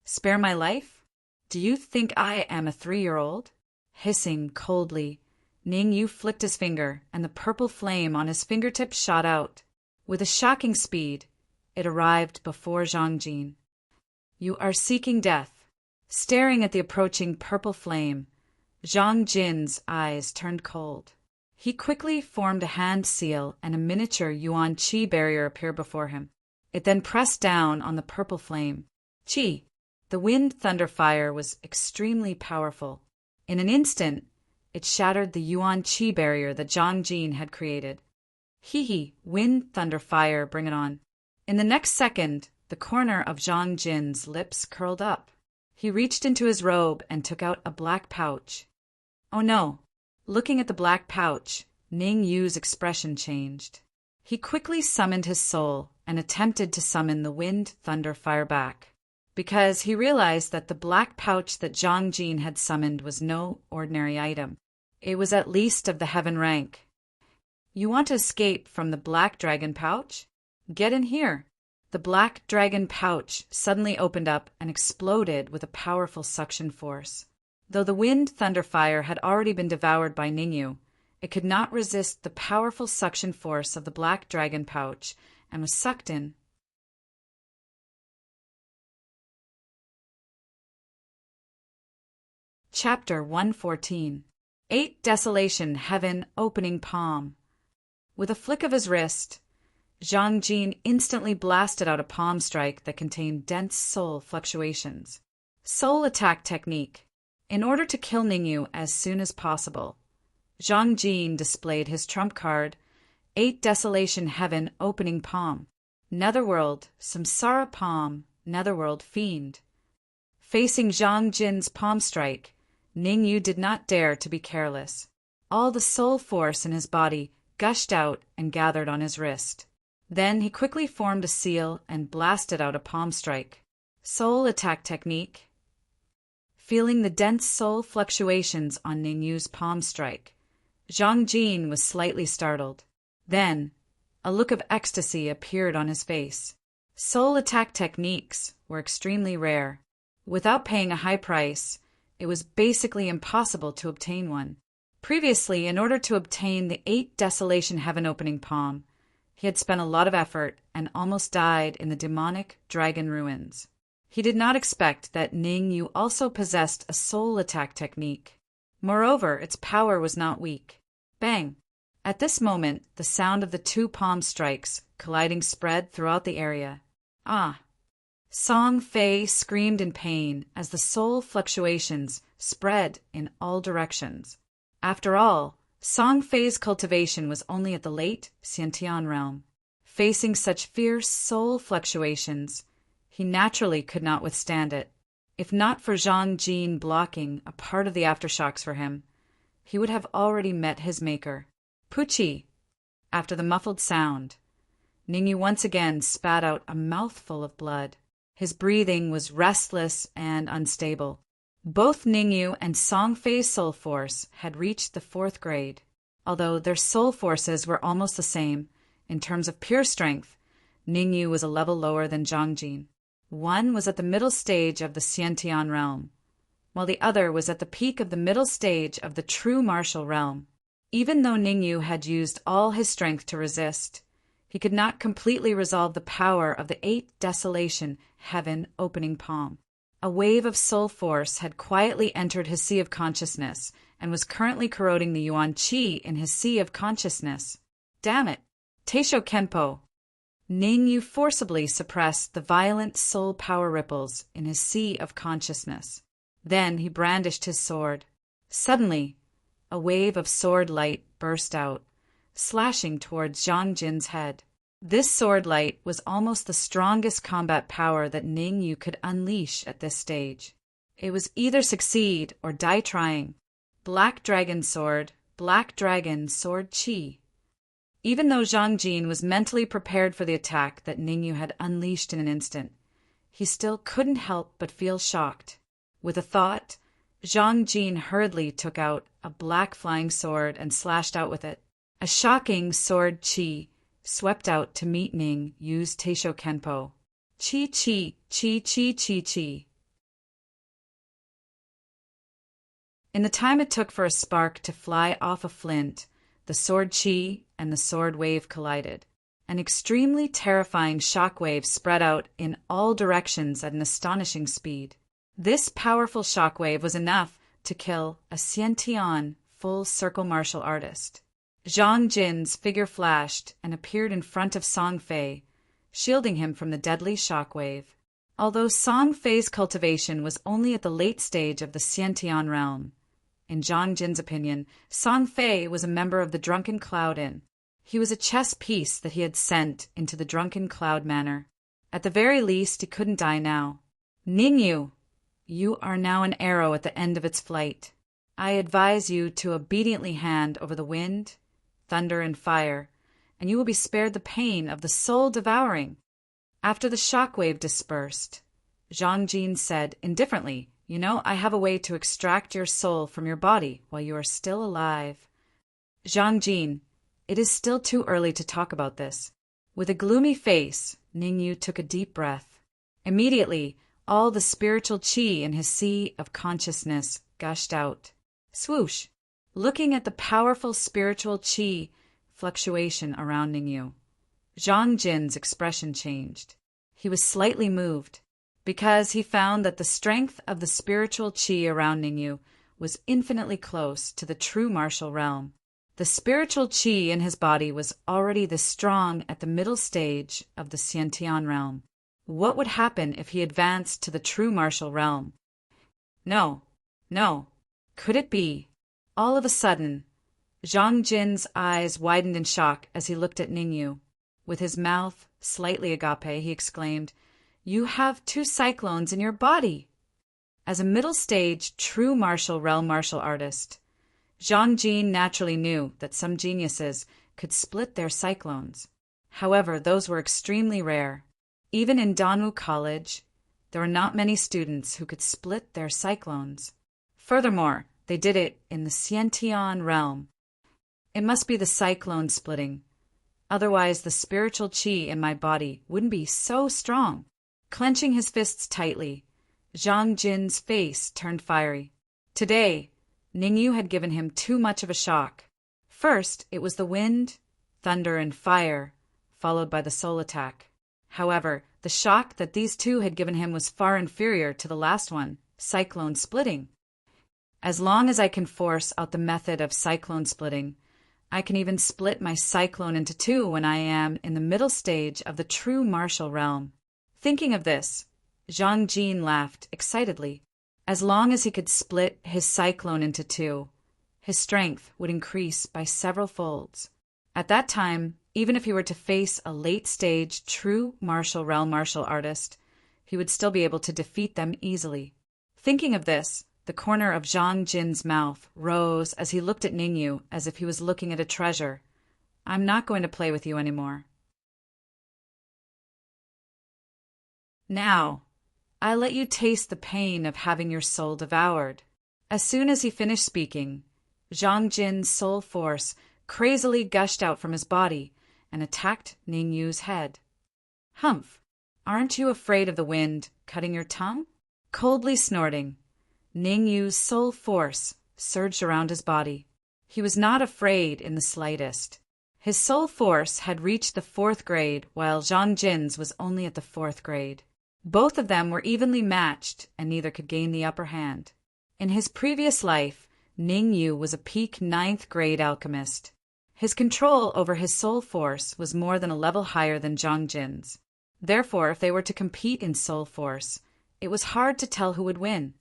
"Spare my life? Do you think I am a 3-year-old? Hissing coldly, Ningyu flicked his finger, and the purple flame on his fingertips shot out. With a shocking speed, it arrived before Zhang Jin. "You are seeking death." Staring at the approaching purple flame, Zhang Jin's eyes turned cold. He quickly formed a hand seal and a miniature yuan qi barrier appeared before him. It then pressed down on the purple flame. Qi, the wind thunder fire, was extremely powerful. In an instant, it shattered the yuan qi barrier that Zhang Jin had created. Hee, wind thunder fire, bring it on. In the next second, the corner of Zhang Jin's lips curled up. He reached into his robe and took out a black pouch. Oh no! Looking at the black pouch, Ning Yu's expression changed. He quickly summoned his soul and attempted to summon the wind, thunder, fire back, because he realized that the black pouch that Zhang Jin had summoned was no ordinary item. It was at least of the heaven rank. "You want to escape from the black dragon pouch? Get in here." The black dragon pouch suddenly opened up and exploded with a powerful suction force. Though the wind, thunder, fire had already been devoured by Ningyu, it could not resist the powerful suction force of the black dragon pouch and was sucked in. Chapter 114. 8 Desolation Heaven Opening Palm. With a flick of his wrist, Zhang Jin instantly blasted out a palm strike that contained dense soul fluctuations. Soul attack technique. In order to kill Ningyu as soon as possible, Zhang Jin displayed his trump card, 8 Desolation Heaven Opening Palm. Netherworld, Samsara Palm, Netherworld Fiend. Facing Zhang Jin's palm strike, Ningyu did not dare to be careless. All the soul force in his body gushed out and gathered on his wrist. Then he quickly formed a seal and blasted out a palm strike. Soul attack technique. Feeling the dense soul fluctuations on Ningyu's palm strike, Zhang Jin was slightly startled. Then, a look of ecstasy appeared on his face. Soul attack techniques were extremely rare. Without paying a high price, it was basically impossible to obtain one. Previously, in order to obtain the 8 Desolation Heaven Opening Palm, he had spent a lot of effort and almost died in the demonic dragon ruins. He did not expect that Ningyu also possessed a soul attack technique. Moreover, its power was not weak. Bang! At this moment, the sound of the 2 palm strikes colliding spread throughout the area. Ah! Song Fei screamed in pain as the soul fluctuations spread in all directions. After all, Song Fei's cultivation was only at the late Xiantian realm. Facing such fierce soul fluctuations, he naturally could not withstand it. If not for Zhang Jin blocking a part of the aftershocks for him, he would have already met his maker. Puchi! After the muffled sound, Ningyu once again spat out a mouthful of blood. His breathing was restless and unstable. Both Ningyu and Song Fei's soul force had reached the 4th grade. Although their soul forces were almost the same, in terms of pure strength, Ningyu was a level lower than Zhang Jin. One was at the middle stage of the Xiantian realm, while the other was at the peak of the middle stage of the true martial realm. Even though Ningyu had used all his strength to resist, he could not completely resolve the power of the 8 Desolation Heaven opening palm. A wave of soul force had quietly entered his sea of consciousness and was currently corroding the Yuan Qi in his sea of consciousness. Damn it! Teisho Kenpo! Ningyu forcibly suppressed the violent soul power ripples in his sea of consciousness. Then he brandished his sword. Suddenly, a wave of sword light burst out, slashing towards Zhang Jin's head. This sword light was almost the strongest combat power that Ningyu could unleash at this stage. It was either succeed or die trying. Black Dragon Sword Qi. Even though Zhang Jin was mentally prepared for the attack that Ningyu had unleashed in an instant, he still couldn't help but feel shocked. With a thought, Zhang Jin hurriedly took out a black flying sword and slashed out with it. A shocking sword Qi swept out to meet Ningyu's Teisho Kenpo. Qi Qi Qi Qi Qi Qi. In the time it took for a spark to fly off a flint, the sword Qi and the sword wave collided. An extremely terrifying shockwave spread out in all directions at an astonishing speed. This powerful shockwave was enough to kill a Xiantian full circle martial artist. Zhang Jin's figure flashed and appeared in front of Song Fei, shielding him from the deadly shockwave. Although Song Fei's cultivation was only at the late stage of the Xiantian realm, in Zhang Jin's opinion, Song Fei was a member of the Drunken Cloud Inn. He was a chess piece that he had sent into the Drunken Cloud Manor. At the very least, he couldn't die now. Ningyu, you are now an arrow at the end of its flight. I advise you to obediently hand over the wind, thunder, and fire, and you will be spared the pain of the soul devouring. After the shockwave dispersed, Zhang Jin said indifferently, "You know, I have a way to extract your soul from your body while you are still alive." Zhang Jin, it is still too early to talk about this. With a gloomy face, Ningyu took a deep breath. Immediately, all the spiritual qi in his sea of consciousness gushed out. Swoosh! Looking at the powerful spiritual qi fluctuation around Ningyu, Zhang Jin's expression changed. He was slightly moved, because he found that the strength of the spiritual qi around Ningyu was infinitely close to the true martial realm. The spiritual qi in his body was already this strong at the middle stage of the Xiantian realm. What would happen if he advanced to the true martial realm? No. Could it be? All of a sudden, Zhang Jin's eyes widened in shock as he looked at Ningyu. With his mouth slightly agape, he exclaimed, "You have 2 cyclones in your body!" As a middle-stage, true martial realm martial artist, Zhang Jin naturally knew that some geniuses could split their cyclones. However, those were extremely rare. Even in Danwu College, there were not many students who could split their cyclones. Furthermore, they did it in the Xiantian realm. It must be the cyclone splitting. Otherwise, the spiritual qi in my body wouldn't be so strong. Clenching his fists tightly, Zhang Jin's face turned fiery. Today, Ningyu had given him too much of a shock. First, it was the wind, thunder, and fire, followed by the soul attack. However, the shock that these 2 had given him was far inferior to the last one, cyclone splitting. As long as I can force out the method of cyclone splitting, I can even split my cyclone into 2 when I am in the middle stage of the true martial realm. Thinking of this, Zhang Jin laughed excitedly. As long as he could split his cyclone into two, his strength would increase by several folds. At that time, even if he were to face a late-stage true martial realm martial artist, he would still be able to defeat them easily. Thinking of this, the corner of Zhang Jin's mouth rose as he looked at Ningyu as if he was looking at a treasure. I'm not going to play with you anymore. Now, I'll let you taste the pain of having your soul devoured. As soon as he finished speaking, Zhang Jin's soul force crazily gushed out from his body and attacked Ningyu's head. Humph! Aren't you afraid of the wind cutting your tongue? Coldly snorting, Ningyu's soul force surged around his body. He was not afraid in the slightest. His soul force had reached the 4th grade, while Zhang Jin's was only at the 4th grade. Both of them were evenly matched, and neither could gain the upper hand. In his previous life, Ningyu was a peak 9th grade alchemist. His control over his soul force was more than a level higher than Zhang Jin's. Therefore, if they were to compete in soul force, it was hard to tell who would win.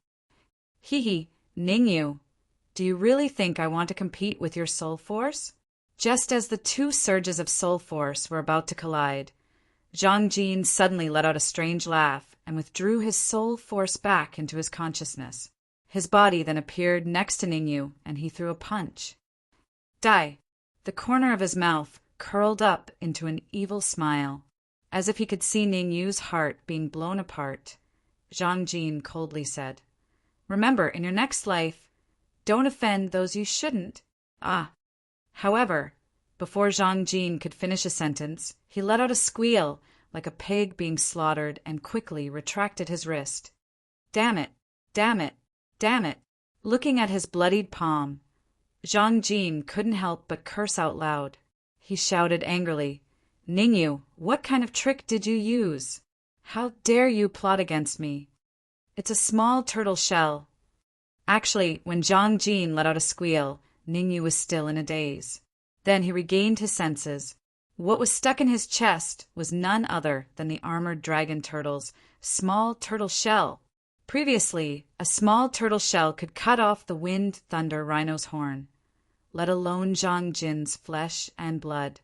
Hee, Ningyu, do you really think I want to compete with your soul force? Just as the two surges of soul force were about to collide, Zhang Jin suddenly let out a strange laugh and withdrew his soul force back into his consciousness. His body then appeared next to Ningyu, and he threw a punch. Die! The corner of his mouth curled up into an evil smile, as if he could see Ningyu's heart being blown apart. Zhang Jin coldly said, Remember, in your next life, don't offend those you shouldn't. However, before Zhang Jin could finish a sentence, he let out a squeal like a pig being slaughtered and quickly retracted his wrist. Damn it! Damn it! Damn it! Looking at his bloodied palm, Zhang Jin couldn't help but curse out loud. He shouted angrily, Ningyu, what kind of trick did you use? How dare you plot against me? It's a small turtle shell. Actually, when Zhang Jin let out a squeal, Ningyu was still in a daze. Then he regained his senses. What was stuck in his chest was none other than the armored dragon turtle's small turtle shell. Previously, a small turtle shell could cut off the wind thunder rhino's horn, let alone Zhang Jin's flesh and blood.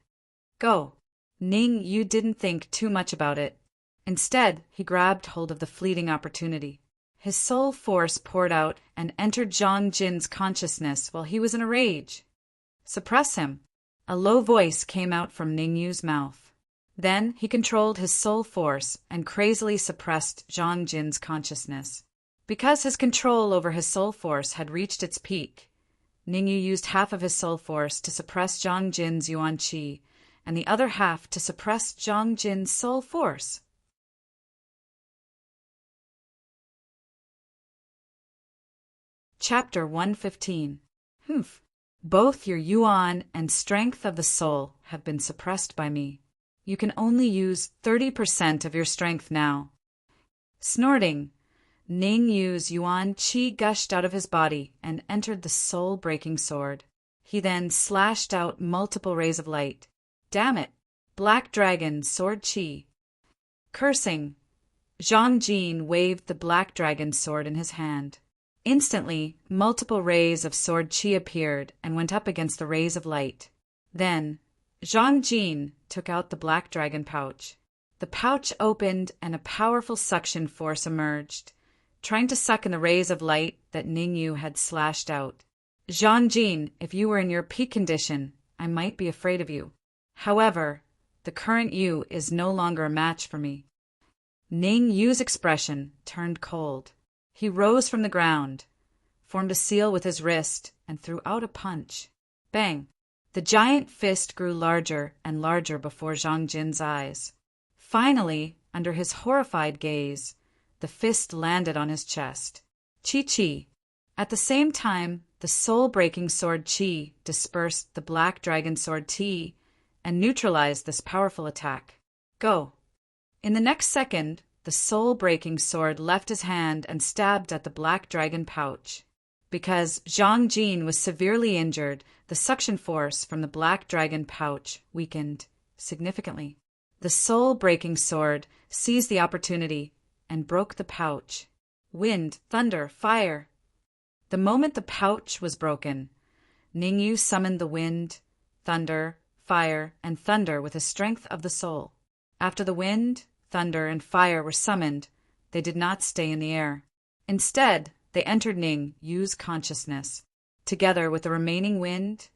Go! Ningyu didn't think too much about it. Instead, he grabbed hold of the fleeting opportunity. His soul force poured out and entered Zhang Jin's consciousness while he was in a rage. Suppress him! A low voice came out from Ningyu's mouth. Then he controlled his soul force and crazily suppressed Zhang Jin's consciousness. Because his control over his soul force had reached its peak, Ningyu used half of his soul force to suppress Zhang Jin's yuan qi, and the other half to suppress Zhang Jin's soul force. Chapter 115. Humph. Both your yuan and strength of the soul have been suppressed by me. You can only use 30% of your strength now. Snorting, Ningyu's yuan qi gushed out of his body and entered the soul-breaking sword. He then slashed out multiple rays of light. Damn it! Black dragon sword qi. Cursing, Zhang Jin waved the black dragon sword in his hand. Instantly, multiple rays of sword qi appeared and went up against the rays of light. Then, Zhang Jin took out the black dragon pouch. The pouch opened and a powerful suction force emerged, trying to suck in the rays of light that Ningyu had slashed out. Zhang Jin, if you were in your peak condition, I might be afraid of you. However, the current you is no longer a match for me. Ningyu's expression turned cold. He rose from the ground, formed a seal with his wrist, and threw out a punch. Bang! The giant fist grew larger and larger before Zhang Jin's eyes. Finally, under his horrified gaze, the fist landed on his chest. Chi-chi! At the same time, the soul-breaking sword Qi dispersed the black dragon sword Ti and neutralized this powerful attack. Go! In the next second, the soul-breaking sword left his hand and stabbed at the black dragon pouch. Because Zhang Jin was severely injured, the suction force from the black dragon pouch weakened significantly. The soul-breaking sword seized the opportunity and broke the pouch. wind, thunder, fire. The moment the pouch was broken, Ningyu summoned the wind, thunder, fire, and thunder with the strength of the soul. After the wind, thunder, and fire were summoned, they did not stay in the air. Instead, they entered Ningyu's consciousness. Together with the remaining wind,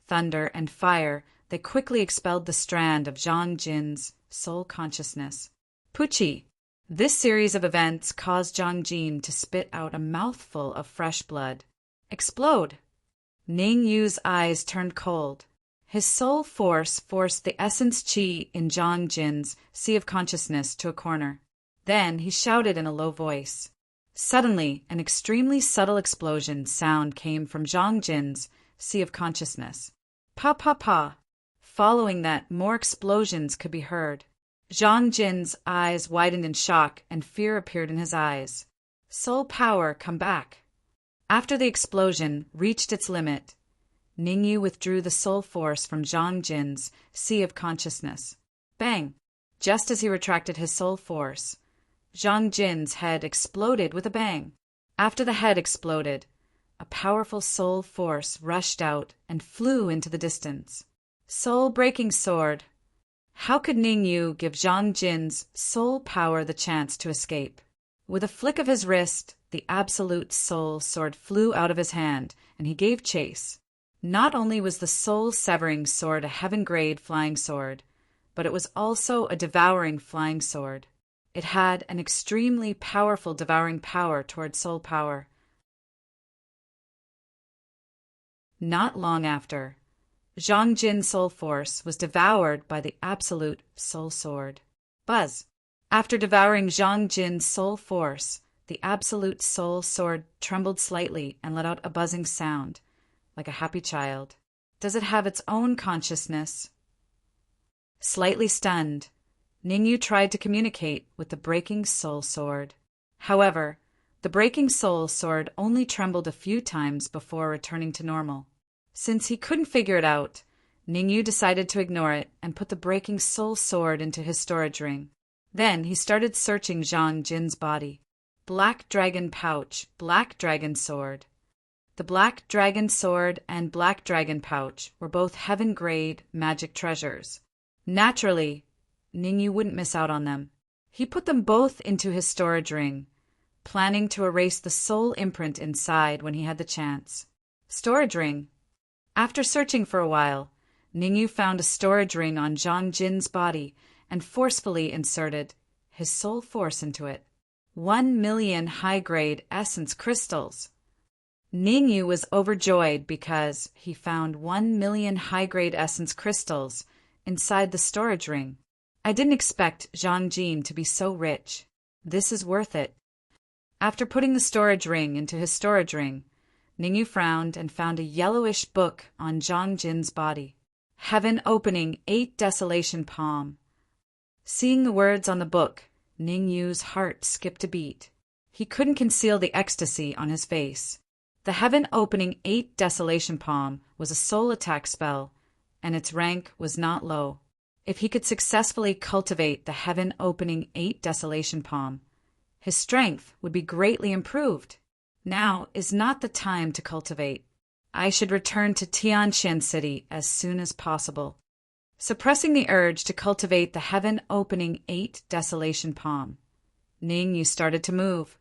thunder, and fire, they quickly expelled the strand of Zhang Jin's soul consciousness. Puchi! This series of events caused Zhang Jin to spit out a mouthful of fresh blood. Explode! Ningyu's eyes turned cold. His soul force forced the essence qi in Zhang Jin's sea of consciousness to a corner. Then he shouted in a low voice. Suddenly, an extremely subtle explosion sound came from Zhang Jin's sea of consciousness. Pa pa pa. Following that, more explosions could be heard. Zhang Jin's eyes widened in shock, and fear appeared in his eyes. Soul power, come back. After the explosion reached its limit, Ningyu withdrew the soul force from Zhang Jin's sea of consciousness. Bang! Just as he retracted his soul force, Zhang Jin's head exploded with a bang. After the head exploded, a powerful soul force rushed out and flew into the distance. Soul-breaking sword. How could Ningyu give Zhang Jin's soul power the chance to escape? With a flick of his wrist, the absolute soul sword flew out of his hand, and he gave chase. Not only was the soul-severing sword a heaven-grade flying sword, but it was also a devouring flying sword. It had an extremely powerful devouring power toward soul power. Not long after, Zhang Jin's soul force was devoured by the absolute soul sword. Buzz! After devouring Zhang Jin's soul force, the absolute soul sword trembled slightly and let out a buzzing sound, like a happy child. Does it have its own consciousness? Slightly stunned, Ningyu tried to communicate with the breaking soul sword. However, the breaking soul sword only trembled a few times before returning to normal. Since he couldn't figure it out, Ningyu decided to ignore it and put the breaking soul sword into his storage ring. Then he started searching Zhang Jin's body. Black dragon pouch, black dragon sword. The black dragon sword and black dragon pouch were both heaven-grade magic treasures. Naturally, Ningyu wouldn't miss out on them. He put them both into his storage ring, planning to erase the soul imprint inside when he had the chance. Storage ring. After searching for a while, Ningyu found a storage ring on Zhang Jin's body and forcefully inserted his soul force into it. 1 million high-grade essence crystals. Ningyu was overjoyed because he found 1 million high-grade essence crystals inside the storage ring. I didn't expect Zhang Jin to be so rich. This is worth it. After putting the storage ring into his storage ring, Ningyu frowned and found a yellowish book on Zhang Jin's body. Heaven opening 8 desolation palm. Seeing the words on the book, Ningyu's heart skipped a beat. He couldn't conceal the ecstasy on his face. The heaven opening 8 desolation palm was a soul attack spell, and its rank was not low. If he could successfully cultivate the heaven opening 8 desolation palm, his strength would be greatly improved. Now is not the time to cultivate. I should return to Tianxian City as soon as possible. Suppressing the urge to cultivate the heaven-opening 8 desolation palm, Ningyu started to move,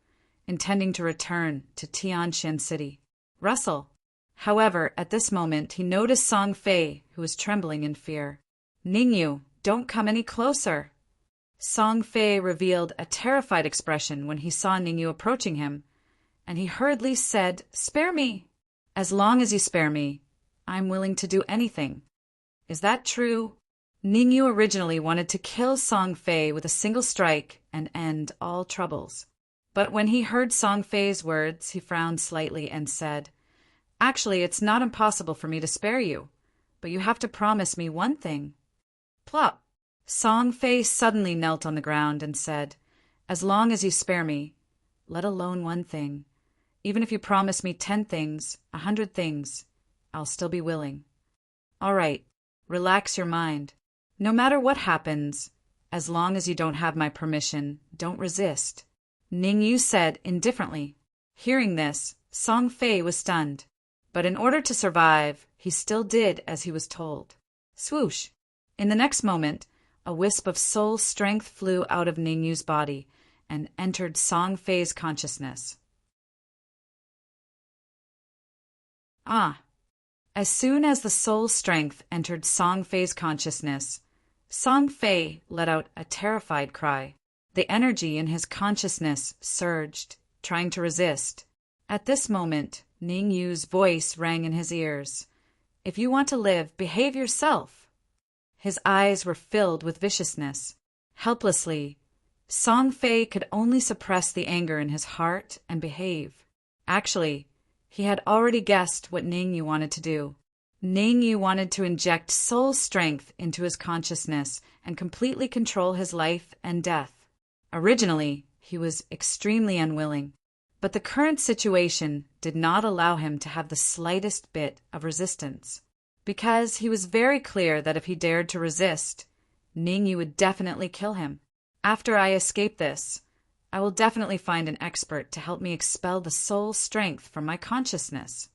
intending to return to Tianxian City. Rustle. However, at this moment he noticed Song Fei, who was trembling in fear. Ningyu, don't come any closer. Song Fei revealed a terrified expression when he saw Ningyu approaching him, and he hurriedly said, "Spare me." "As long as you spare me, I'm willing to do anything." "Is that true?" Ningyu originally wanted to kill Song Fei with a single strike and end all troubles. But when he heard Song Fei's words, he frowned slightly and said, "Actually, it's not impossible for me to spare you, but you have to promise me one thing." Plop! Song Fei suddenly knelt on the ground and said, "As long as you spare me, let alone one thing. Even if you promise me 10 things, 100 things, I'll still be willing." "All right, relax your mind. No matter what happens, as long as you don't have my permission, don't resist." Ning Yu said indifferently. Hearing this, Song Fei was stunned. But in order to survive, he still did as he was told. Swoosh! In the next moment, a wisp of soul strength flew out of Ning Yu's body and entered Song Fei's consciousness. Ah! As soon as the soul strength entered Song Fei's consciousness, Song Fei let out a terrified cry. The energy in his consciousness surged, trying to resist. At this moment, Ning Yu's voice rang in his ears. If you want to live, behave yourself. His eyes were filled with viciousness. Helplessly, Song Fei could only suppress the anger in his heart and behave. Actually, he had already guessed what Ning Yu wanted to do. Ning Yu wanted to inject soul strength into his consciousness and completely control his life and death. Originally, he was extremely unwilling, but the current situation did not allow him to have the slightest bit of resistance, because he was very clear that if he dared to resist, Ning Yu would definitely kill him. After I escape this, I will definitely find an expert to help me expel the soul strength from my consciousness.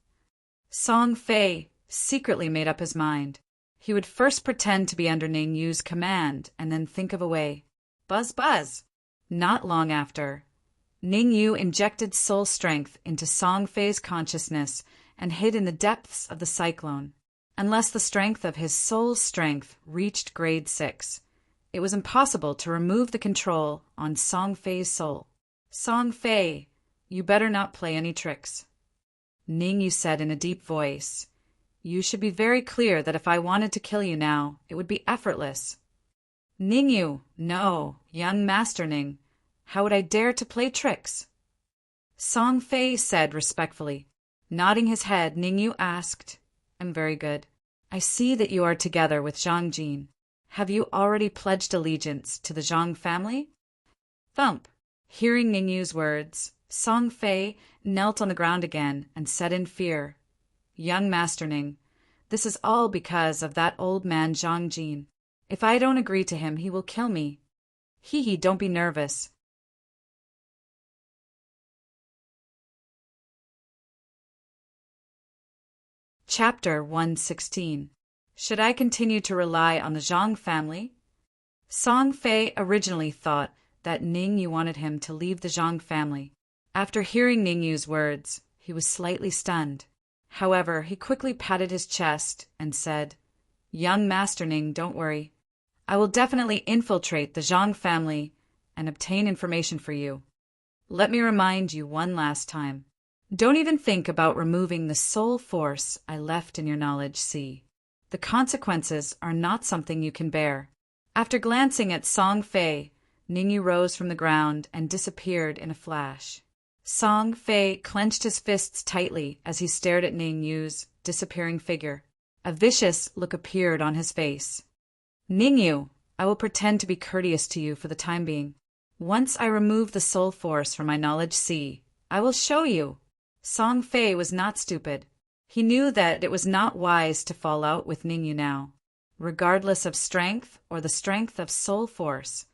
Song Fei secretly made up his mind. He would first pretend to be under Ning Yu's command and then think of a way. Buzz buzz! Not long after, Ning Yu injected soul strength into Song Fei's consciousness and hid in the depths of the cyclone. Unless the strength of his soul strength reached grade 6, it was impossible to remove the control on Song Fei's soul. Song Fei, you better not play any tricks. Ning Yu said in a deep voice. You should be very clear that if I wanted to kill you now, it would be effortless. Ning Yu, no, young Master Ning. How would I dare to play tricks? Song Fei said respectfully. Nodding his head, Ning Yu asked, I'm very good. I see that you are together with Zhang Jin. Have you already pledged allegiance to the Zhang family? Thump. Hearing Ning Yu's words, Song Fei knelt on the ground again and said in fear, Young Master Ning, this is all because of that old man Zhang Jin. If I don't agree to him, he will kill me. Hee, don't be nervous. Chapter 116. Should I continue to rely on the Zhang family? Song Fei originally thought that Ning Yu wanted him to leave the Zhang family. After hearing Ning Yu's words, he was slightly stunned. However, he quickly patted his chest and said, Young Master Ning, don't worry. I will definitely infiltrate the Zhang family and obtain information for you. Let me remind you one last time. Don't even think about removing the soul force I left in your knowledge sea. The consequences are not something you can bear. After glancing at Song Fei, Ning Yu rose from the ground and disappeared in a flash. Song Fei clenched his fists tightly as he stared at Ning Yu's disappearing figure. A vicious look appeared on his face. Ning Yu, I will pretend to be courteous to you for the time being. Once I remove the soul force from my knowledge sea, I will show you. Song Fei was not stupid. He knew that it was not wise to fall out with Ning Yu now. Regardless of strength or the strength of soul force,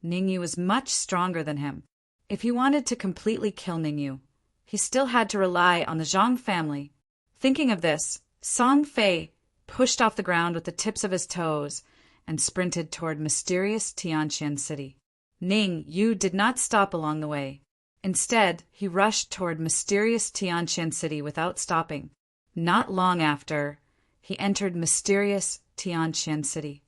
Ning Yu was much stronger than him. If he wanted to completely kill Ning Yu, he still had to rely on the Zhang family. Thinking of this, Song Fei pushed off the ground with the tips of his toes and sprinted toward mysterious Tianqian City. Ning Yu did not stop along the way. Instead, he rushed toward mysterious Tianqian City without stopping. Not long after, he entered mysterious Tianqian City.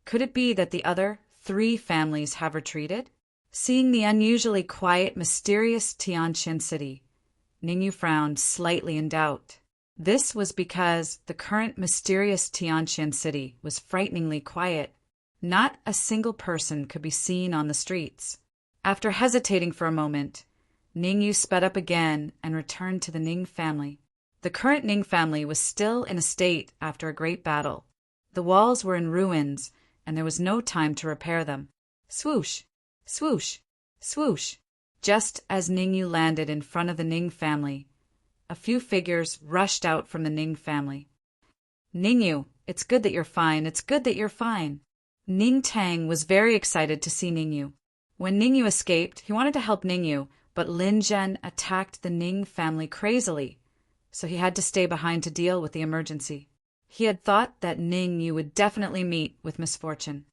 Could it be that the other 3 families have retreated? Seeing the unusually quiet, mysterious Tianqian City, Ning Yu frowned slightly in doubt. This was because the current mysterious Tianqian City was frighteningly quiet. Not a single person could be seen on the streets. After hesitating for a moment, Ning Yu sped up again and returned to the Ning family. The current Ning family was still in a state after a great battle. The walls were in ruins, and there was no time to repair them. Swoosh! Swoosh! Swoosh! Just as Ning Yu landed in front of the Ning family, a few figures rushed out from the Ning family. Ning Yu, it's good that you're fine. It's good that you're fine. Ning Tang was very excited to see Ning Yu. When Ningyu escaped, he wanted to help Ningyu, but Lin Zhen attacked the Ning family crazily, so he had to stay behind to deal with the emergency. He had thought that Ningyu would definitely meet with misfortune.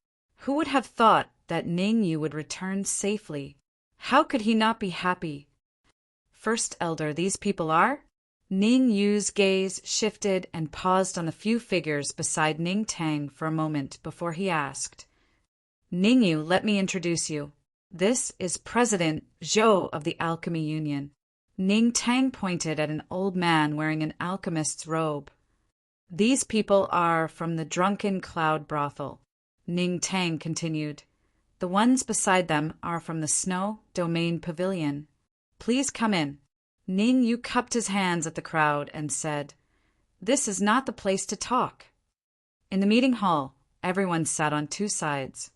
Who would have thought that Ningyu would return safely? How could he not be happy? First Elder, these people are? Ningyu's gaze shifted and paused on the few figures beside Ning Tang for a moment before he asked, Ningyu, let me introduce you. This is President Zhou of the Alchemy Union. Ning Tang pointed at an old man wearing an alchemist's robe. These people are from the Drunken Cloud brothel. Ning Tang continued. The ones beside them are from the Snow Domain Pavilion. Please come in. Ningyu cupped his hands at the crowd and said, This is not the place to talk. In the meeting hall, everyone sat on two sides.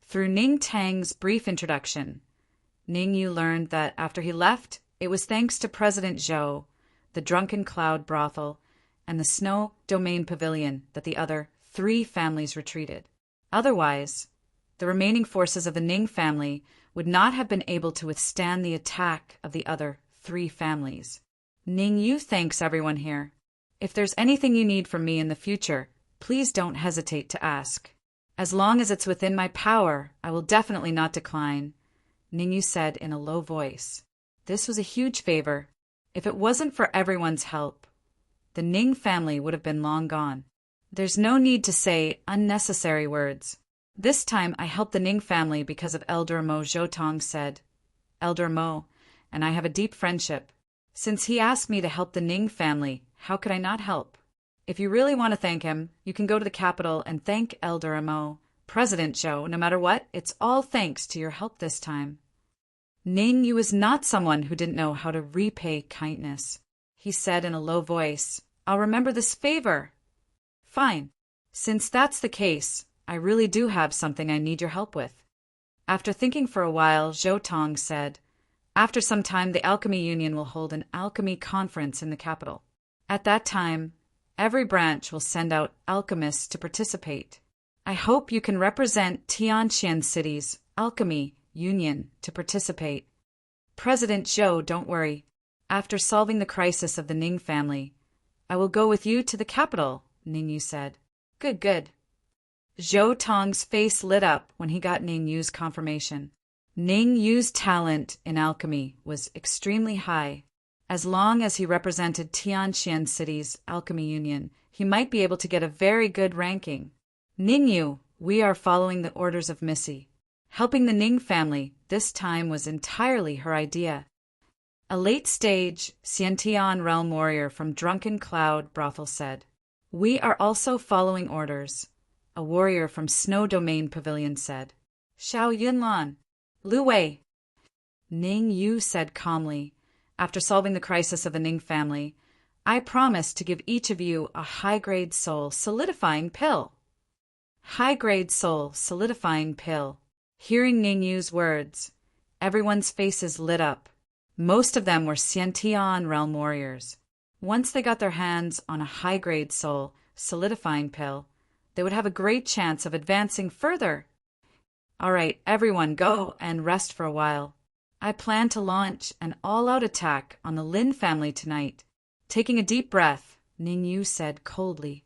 Through Ning Tang's brief introduction, Ningyu learned that after he left, it was thanks to President Zhou, the Drunken Cloud brothel, and the Snow Domain Pavilion that the other 3 families retreated. Otherwise, the remaining forces of the Ning family would not have been able to withstand the attack of the other 3 families. Ningyu thanks everyone here. If there's anything you need from me in the future, please don't hesitate to ask. As long as it's within my power, I will definitely not decline, Ningyu said in a low voice. This was a huge favor. If it wasn't for everyone's help, the Ning family would have been long gone. There's no need to say unnecessary words. This time I helped the Ning family because of Elder Mo, Zhou said. Elder Mo and I have a deep friendship. Since he asked me to help the Ning family, how could I not help? If you really want to thank him, you can go to the capital and thank Elder Mo, President Zhou. No matter what, it's all thanks to your help this time. Ningyu is not someone who didn't know how to repay kindness. He said in a low voice, I'll remember this favor. Fine. Since that's the case, I really do have something I need your help with. After thinking for a while, Zhou Tong said, After some time, the Alchemy Union will hold an alchemy conference in the capital. At that time, every branch will send out alchemists to participate. I hope you can represent Tianqian City's Alchemy Union to participate. President Zhou, don't worry. After solving the crisis of the Ning family, I will go with you to the capital, Ningyu said. Good. Zhou Tong's face lit up when he got Ningyu's confirmation. Ningyu's talent in alchemy was extremely high. As long as he represented Tianqian City's Alchemy Union, he might be able to get a very good ranking. Ningyu, we are following the orders of Missy. Helping the Ning family this time was entirely her idea. A late-stage Xiantian realm warrior from Drunken Cloud brothel said. We are also following orders, a warrior from Snow Domain Pavilion said. Xiao Yunlan. Lu Wei. Ningyu said calmly. After solving the crisis of the Ning family, I promise to give each of you a high-grade soul solidifying pill. High-grade soul solidifying pill. Hearing Ningyu's words, everyone's faces lit up. Most of them were Xiantian realm warriors. Once they got their hands on a high-grade soul solidifying pill, they would have a great chance of advancing further. All right, everyone go and rest for a while. I plan to launch an all-out attack on the Lin family tonight. Taking a deep breath, Ningyu said coldly.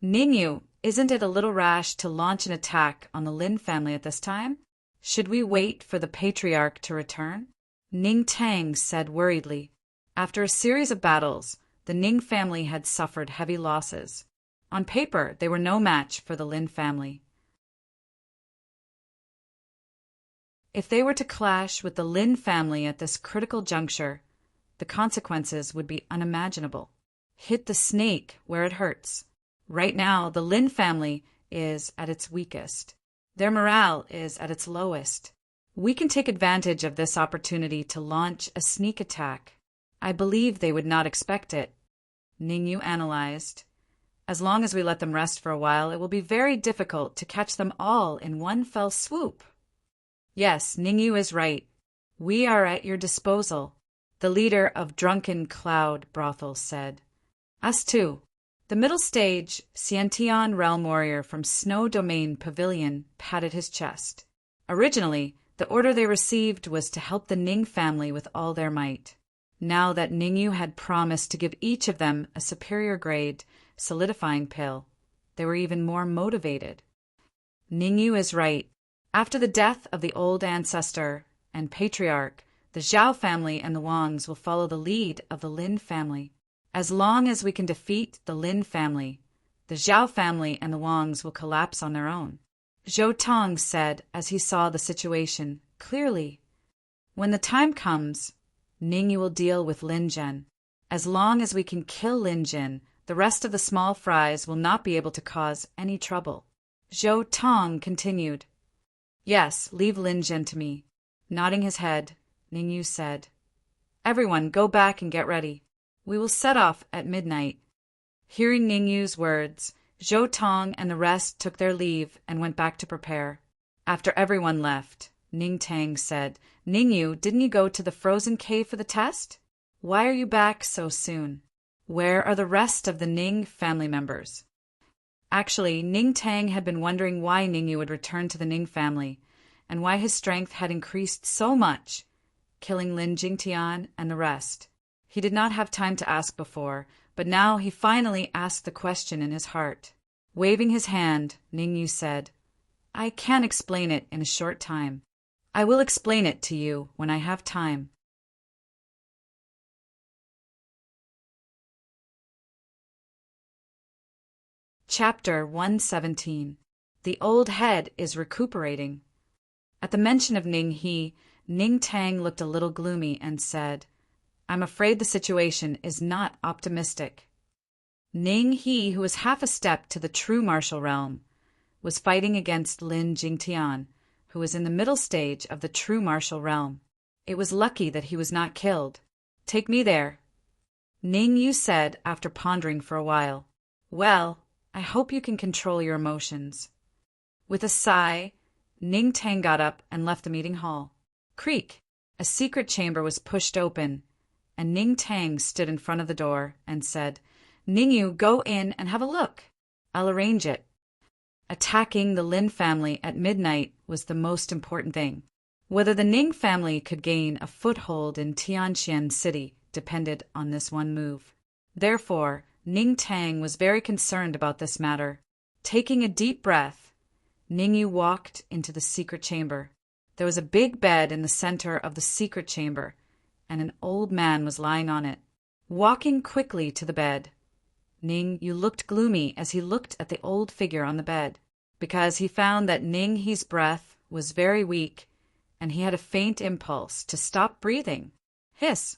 Ningyu, isn't it a little rash to launch an attack on the Lin family at this time? Should we wait for the patriarch to return? Ning Tang said worriedly. After a series of battles, the Ning family had suffered heavy losses. On paper, they were no match for the Lin family. If they were to clash with the Lin family at this critical juncture, the consequences would be unimaginable. Hit the snake where it hurts. Right now, the Lin family is at its weakest. Their morale is at its lowest. We can take advantage of this opportunity to launch a sneak attack. I believe they would not expect it. Ningyu analyzed. As long as we let them rest for a while, it will be very difficult to catch them all in one fell swoop. Yes, Ningyu is right. We are at your disposal, the leader of Drunken Cloud brothel said. Us too. The middle stage, Xiantian realm warrior from Snow Domain Pavilion, patted his chest. Originally, the order they received was to help the Ning family with all their might. Now that Ningyu had promised to give each of them a superior grade, solidifying pill, they were even more motivated. Ningyu is right. After the death of the old ancestor and patriarch, the Zhao family and the Wangs will follow the lead of the Lin family. As long as we can defeat the Lin family, the Zhao family and the Wangs will collapse on their own. Zhou Tong said as he saw the situation clearly. When the time comes, Ningyu will deal with Lin Zhen. As long as we can kill Lin Jin, the rest of the small fries will not be able to cause any trouble. Zhou Tong continued. Yes, leave Lin Zhen to me. Nodding his head, Ningyu said, Everyone, go back and get ready. We will set off at midnight. Hearing Ningyu's words, Zhou Tong and the rest took their leave and went back to prepare. After everyone left, Ning Tang said, Ningyu, didn't you go to the frozen cave for the test? Why are you back so soon? Where are the rest of the Ning family members? Actually, Ning Tang had been wondering why Ningyu would return to the Ning family, and why his strength had increased so much, killing Lin Jingtian and the rest. He did not have time to ask before, but now he finally asked the question in his heart. Waving his hand, Ningyu said, I can't explain it in a short time. I will explain it to you when I have time. Chapter 117. The old head is recuperating. At the mention of Ning He, Ning Tang looked a little gloomy and said, I'm afraid the situation is not optimistic. Ning He, who was half a step to the true martial realm, was fighting against Lin Jingtian, who was in the middle stage of the true martial realm. It was lucky that he was not killed. Take me there, Ning Yu said after pondering for a while. Well, I hope you can control your emotions. With a sigh, Ning Tang got up and left the meeting hall. Creak! A secret chamber was pushed open, and Ning Tang stood in front of the door and said, Ningyu, go in and have a look. I'll arrange it. Attacking the Lin family at midnight was the most important thing. Whether the Ning family could gain a foothold in Tianqian City depended on this one move. Therefore, Ning Tang was very concerned about this matter. Taking a deep breath, Ningyu walked into the secret chamber. There was a big bed in the center of the secret chamber, and an old man was lying on it. Walking quickly to the bed, Ningyu looked gloomy as he looked at the old figure on the bed, because he found that Ning He's breath was very weak, and he had a faint impulse to stop breathing. Hiss!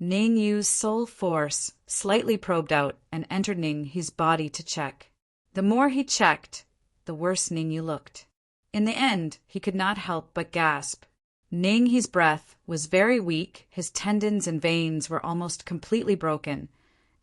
Ning Yu's soul force slightly probed out and entered Ning He's body to check. The more he checked, the worse Ning Yu looked. In the end, he could not help but gasp. Ning He's breath was very weak, his tendons and veins were almost completely broken,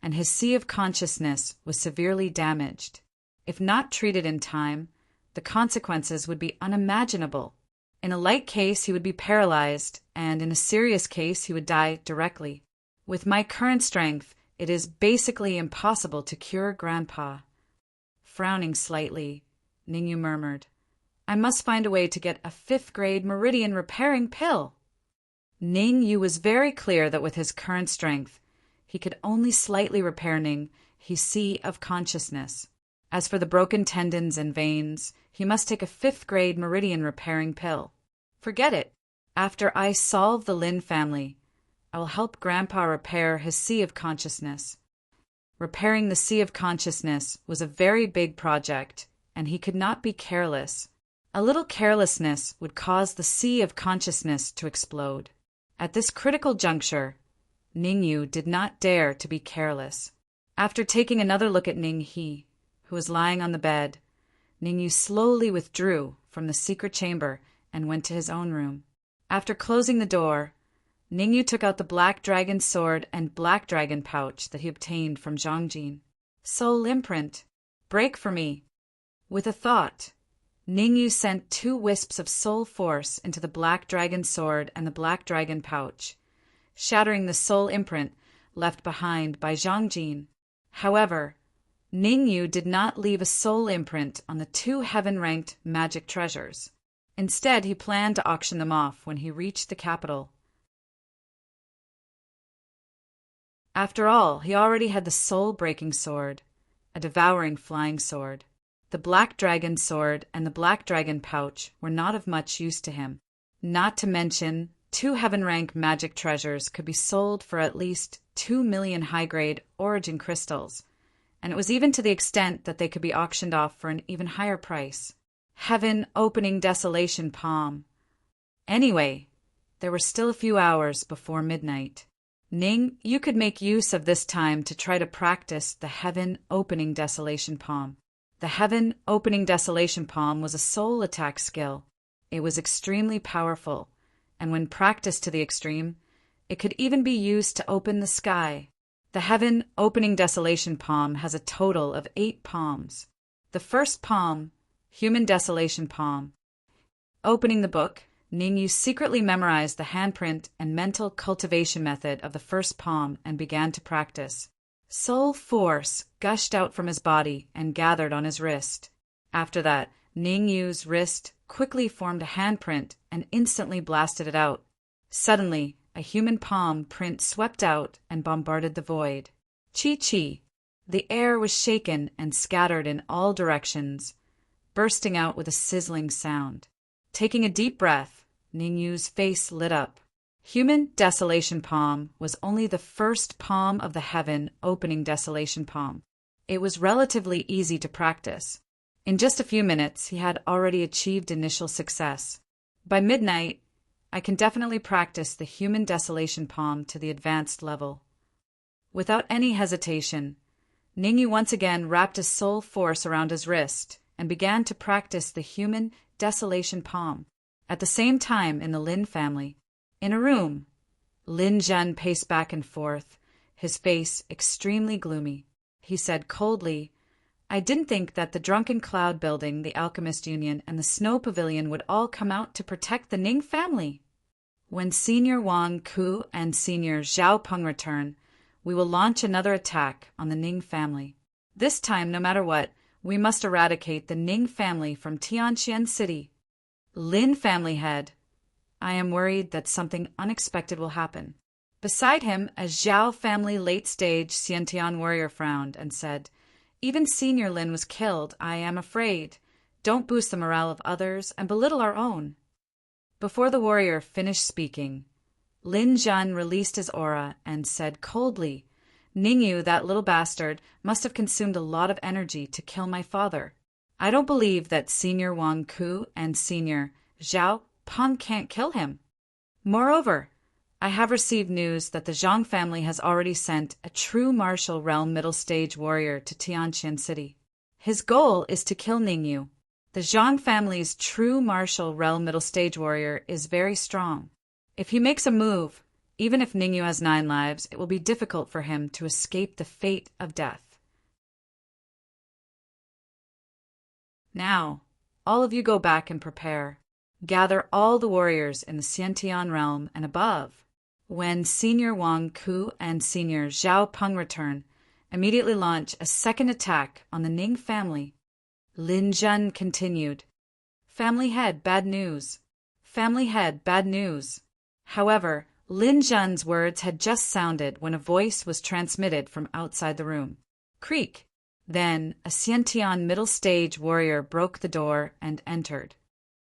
and his sea of consciousness was severely damaged. If not treated in time, the consequences would be unimaginable. In a light case, he would be paralyzed, and in a serious case, he would die directly. With my current strength, it is basically impossible to cure Grandpa. Frowning slightly, Ningyu murmured, I must find a way to get a 5th-grade meridian repairing pill. Ningyu was very clear that with his current strength, he could only slightly repair Ning He's sea of consciousness. As for the broken tendons and veins, he must take a 5th-grade meridian repairing pill. Forget it. After I solve the Lin family, I will help Grandpa repair his sea of consciousness. Repairing the sea of consciousness was a very big project, and he could not be careless. A little carelessness would cause the sea of consciousness to explode. At this critical juncture, Ningyu did not dare to be careless. After taking another look at Ning He, who was lying on the bed, Ningyu slowly withdrew from the secret chamber and went to his own room. After closing the door, Ningyu took out the black dragon sword and black dragon pouch that he obtained from Zhongjin. Soul imprint. Break for me. With a thought, Ningyu sent 2 wisps of soul force into the black dragon sword and the black dragon pouch, shattering the soul imprint left behind by Zhongjin. However, Ning Yu did not leave a soul imprint on the two heaven-ranked magic treasures. Instead, he planned to auction them off when he reached the capital. After all, he already had the soul-breaking sword, a devouring flying sword. The black dragon sword and the black dragon pouch were not of much use to him. Not to mention, two heaven-rank magic treasures could be sold for at least 2 million high-grade origin crystals, and it was even to the extent that they could be auctioned off for an even higher price. Heaven opening desolation palm. Anyway, there were still a few hours before midnight. Ning, you could make use of this time to try to practice the Heaven Opening Desolation Palm. The Heaven Opening Desolation Palm was a soul attack skill. It was extremely powerful, and when practiced to the extreme, it could even be used to open the sky. The Heaven Opening Desolation Palm has a total of 8 palms. The first palm, Human Desolation Palm. Opening the book, Ningyu secretly memorized the handprint and mental cultivation method of the first palm and began to practice. Soul force gushed out from his body and gathered on his wrist. After that, Ningyu's wrist quickly formed a handprint and instantly blasted it out. Suddenly, a human palm print swept out and bombarded the void. Chi-chi! The air was shaken and scattered in all directions, bursting out with a sizzling sound. Taking a deep breath, Ningyu's face lit up. Human Desolation Palm was only the first palm of the Heaven Opening Desolation Palm. It was relatively easy to practice. In just a few minutes, he had already achieved initial success. By midnight, I can definitely practice the Human Desolation Palm to the advanced level. Without any hesitation, Ningyu once again wrapped his soul force around his wrist and began to practice the Human Desolation Palm. At the same time, in the Lin family, in a room, Lin Zhen paced back and forth, his face extremely gloomy. He said coldly, "I didn't think that the Drunken Cloud Building, the Alchemist Union, and the Snow Pavilion would all come out to protect the Ning family. When Senior Wang Ku and Senior Zhao Peng return, we will launch another attack on the Ning family. This time, no matter what, we must eradicate the Ning family from Tianqian City. Lin family head, I am worried that something unexpected will happen." Beside him, a Zhao family late-stage Xiantian warrior frowned and said, "Even Senior Lin was killed. I am afraid. Don't boost the morale of others and belittle our own." Before the warrior finished speaking, Lin Zhen released his aura and said coldly, "Ningyu, that little bastard, must have consumed a lot of energy to kill my father. I don't believe that Senior Wang Ku and Senior Zhao Peng can't kill him. Moreover, I have received news that the Zhang family has already sent a true martial realm middle stage warrior to Tianqian City. His goal is to kill Ningyu. The Zhang family's true martial realm middle stage warrior is very strong. If he makes a move, even if Ningyu has 9 lives, it will be difficult for him to escape the fate of death. Now, all of you go back and prepare. Gather all the warriors in the Xiantian realm and above. When Senior Wang Ku and Senior Zhao Peng return, immediately launch a second attack on the Ning family." Lin Zhen continued, "Family head, bad news. Family head, bad news." However, Lin Zhen's words had just sounded when a voice was transmitted from outside the room. Creak! Then a Xiantian middle-stage warrior broke the door and entered.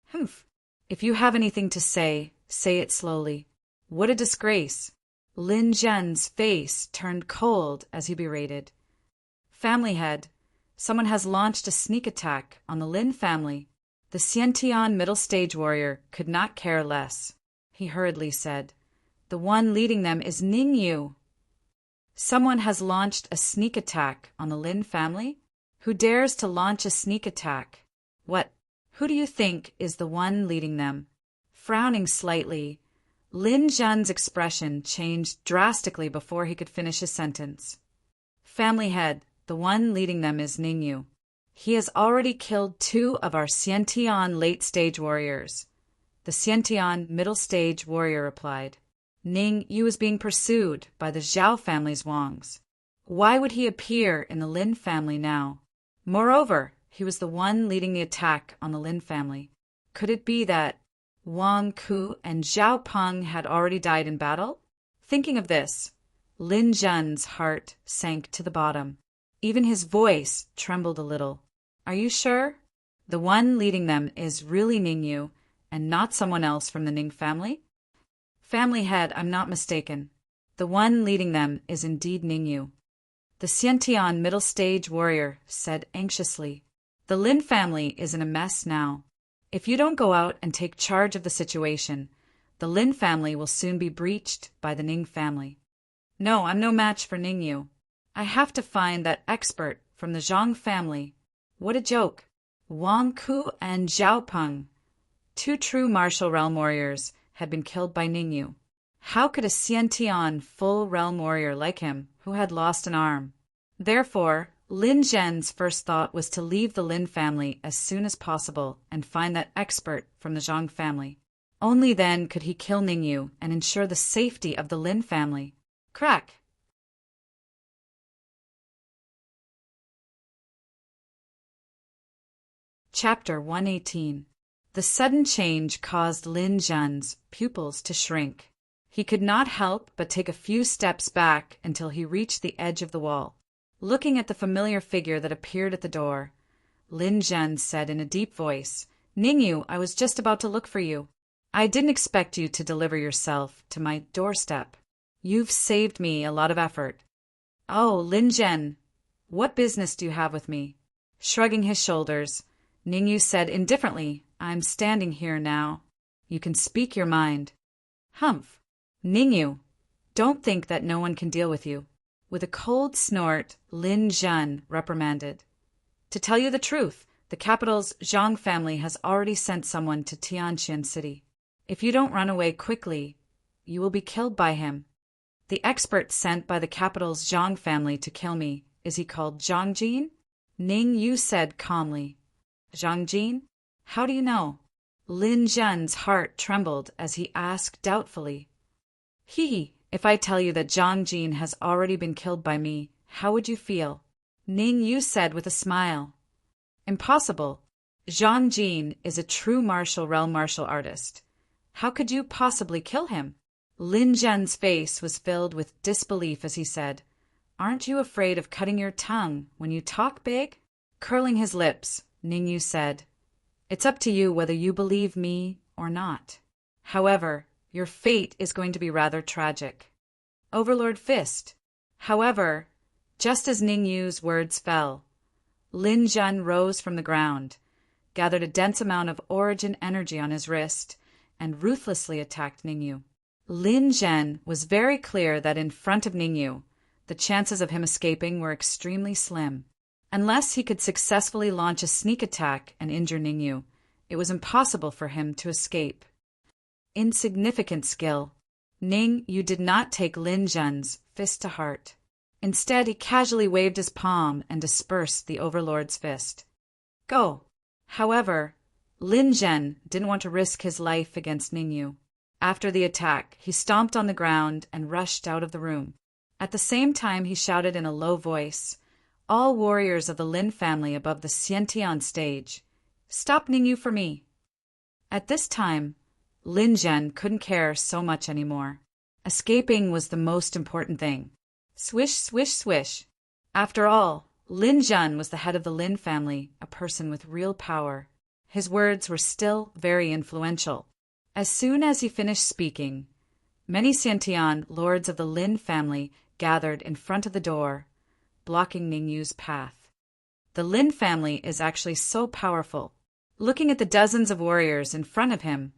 "Humph! If you have anything to say, say it slowly. What a disgrace!" Lin Zhen's face turned cold as he berated. "Family head, someone has launched a sneak attack on the Lin family." The Xiantian middle-stage warrior could not care less. He hurriedly said, "The one leading them is Ningyu." "Someone has launched a sneak attack on the Lin family? Who dares to launch a sneak attack? What? Who do you think is the one leading them?" Frowning slightly, Lin Zhen's expression changed drastically before he could finish his sentence. "Family head, the one leading them is Ningyu. He has already killed 2 of our Xiantian late-stage warriors." The Xiantian middle-stage warrior replied, "Ningyu is being pursued by the Zhao family's Wangs." Why would he appear in the Lin family now? Moreover, he was the one leading the attack on the Lin family. Could it be that Wang Ku and Zhao Peng had already died in battle? Thinking of this, Lin Zhen's heart sank to the bottom. Even his voice trembled a little. Are you sure? The one leading them is really Ningyu, and not someone else from the Ning family? Family head, I'm not mistaken. The one leading them is indeed Ningyu. The Xiantian middle-stage warrior said anxiously. The Lin family is in a mess now. If you don't go out and take charge of the situation, the Lin family will soon be breached by the Ning family. No, I'm no match for Ningyu. I have to find that expert from the Zhang family. What a joke. Wang Ku and Zhao Peng, two true martial realm warriors, had been killed by Ningyu. How could a Xiantian full realm warrior like him, who had lost an arm? Therefore, Lin Zhen's first thought was to leave the Lin family as soon as possible and find that expert from the Zhang family. Only then could he kill Ningyu and ensure the safety of the Lin family. Crack! Chapter 118. The sudden change caused Lin Zhen's pupils to shrink. He could not help but take a few steps back until he reached the edge of the wall. Looking at the familiar figure that appeared at the door, Lin Zhen said in a deep voice, Ningyu, I was just about to look for you. I didn't expect you to deliver yourself to my doorstep. You've saved me a lot of effort. Oh, Lin Zhen, what business do you have with me? Shrugging his shoulders, Ningyu said indifferently, I'm standing here now. You can speak your mind. Humph. Ningyu, don't think that no one can deal with you. With a cold snort, Lin Zhen reprimanded. To tell you the truth, the capital's Zhang family has already sent someone to Tianqian City. If you don't run away quickly, you will be killed by him. The expert sent by the capital's Zhang family to kill me, is he called Zhang Jin? Ningyu said calmly. Zhang Jin? How do you know? Lin Zhen's heart trembled as he asked doubtfully. If I tell you that Zhang Jin has already been killed by me, how would you feel? Ningyu said with a smile. Impossible. Zhang Jin is a true martial realm martial artist. How could you possibly kill him? Lin Zhen's face was filled with disbelief as he said, Aren't you afraid of cutting your tongue when you talk big? Curling his lips, Ningyu said, It's up to you whether you believe me or not. However, your fate is going to be rather tragic. Overlord Fist. However, just as Ningyu's words fell, Lin Zhen rose from the ground, gathered a dense amount of origin energy on his wrist, and ruthlessly attacked Ningyu. Lin Zhen was very clear that in front of Ningyu, the chances of him escaping were extremely slim. Unless he could successfully launch a sneak attack and injure Ningyu, it was impossible for him to escape. Insignificant skill. Ningyu did not take Lin Zhen's fist to heart. Instead, he casually waved his palm and dispersed the Overlord's fist. Go! However, Lin Zhen didn't want to risk his life against Ningyu. After the attack, he stomped on the ground and rushed out of the room. At the same time, he shouted in a low voice, All warriors of the Lin family above the Xiantian stage, stop Ningyu for me. At this time, Lin Zhen couldn't care so much anymore. Escaping was the most important thing. Swish, swish, swish. After all, Lin Zhen was the head of the Lin family, a person with real power. His words were still very influential. As soon as he finished speaking, many Xiantian lords of the Lin family gathered in front of the door, blocking Ningyu's path. The Lin family is actually so powerful. Looking at the dozens of warriors in front of him,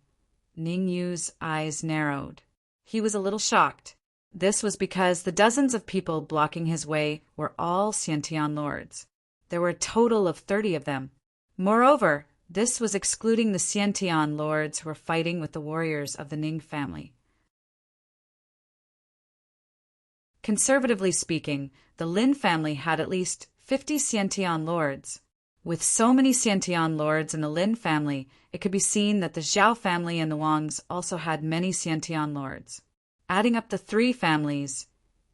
Ningyu's eyes narrowed. He was a little shocked. This was because the dozens of people blocking his way were all Xiantian lords. There were a total of 30 of them. Moreover, this was excluding the Xiantian lords who were fighting with the warriors of the Ning family. Conservatively speaking, the Lin family had at least 50 Xiantian lords. With so many Xiantian lords in the Lin family, it could be seen that the Zhao family and the Wangs also had many Xiantian lords. Adding up the three families,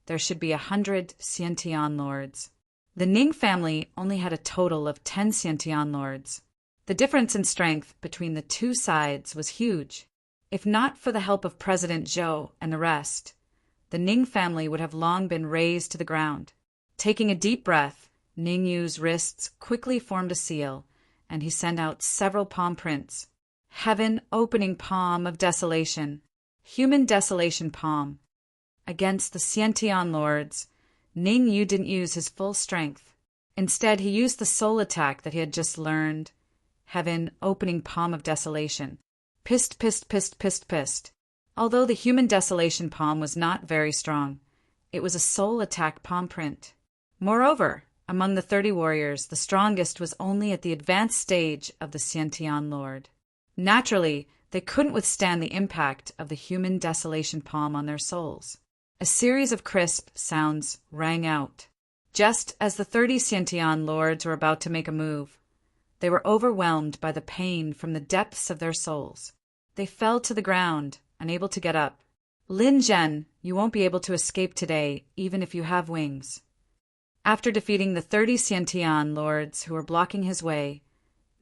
there should be 100 Xiantian lords. The Ning family only had a total of 10 Xiantian lords. The difference in strength between the two sides was huge. If not for the help of President Zhou and the rest, the Ning family would have long been razed to the ground. Taking a deep breath, Ning Yu's wrists quickly formed a seal, and he sent out several palm prints. Heaven opening palm of desolation, human desolation palm. Against the Xiantian lords, Ning Yu didn't use his full strength. Instead, he used the soul attack that he had just learned. Heaven opening palm of desolation. Pissed, pissed, pissed, pissed, pissed. Although the human desolation palm was not very strong, it was a soul attack palm print. Moreover, among the 30 warriors, the strongest was only at the advanced stage of the Xiantian lord. Naturally, they couldn't withstand the impact of the human desolation palm on their souls. A series of crisp sounds rang out. Just as the 30 Xiantian lords were about to make a move, they were overwhelmed by the pain from the depths of their souls. They fell to the ground, unable to get up. Lin Zhen, you won't be able to escape today, even if you have wings. After defeating the 30 Xiantian lords who were blocking his way,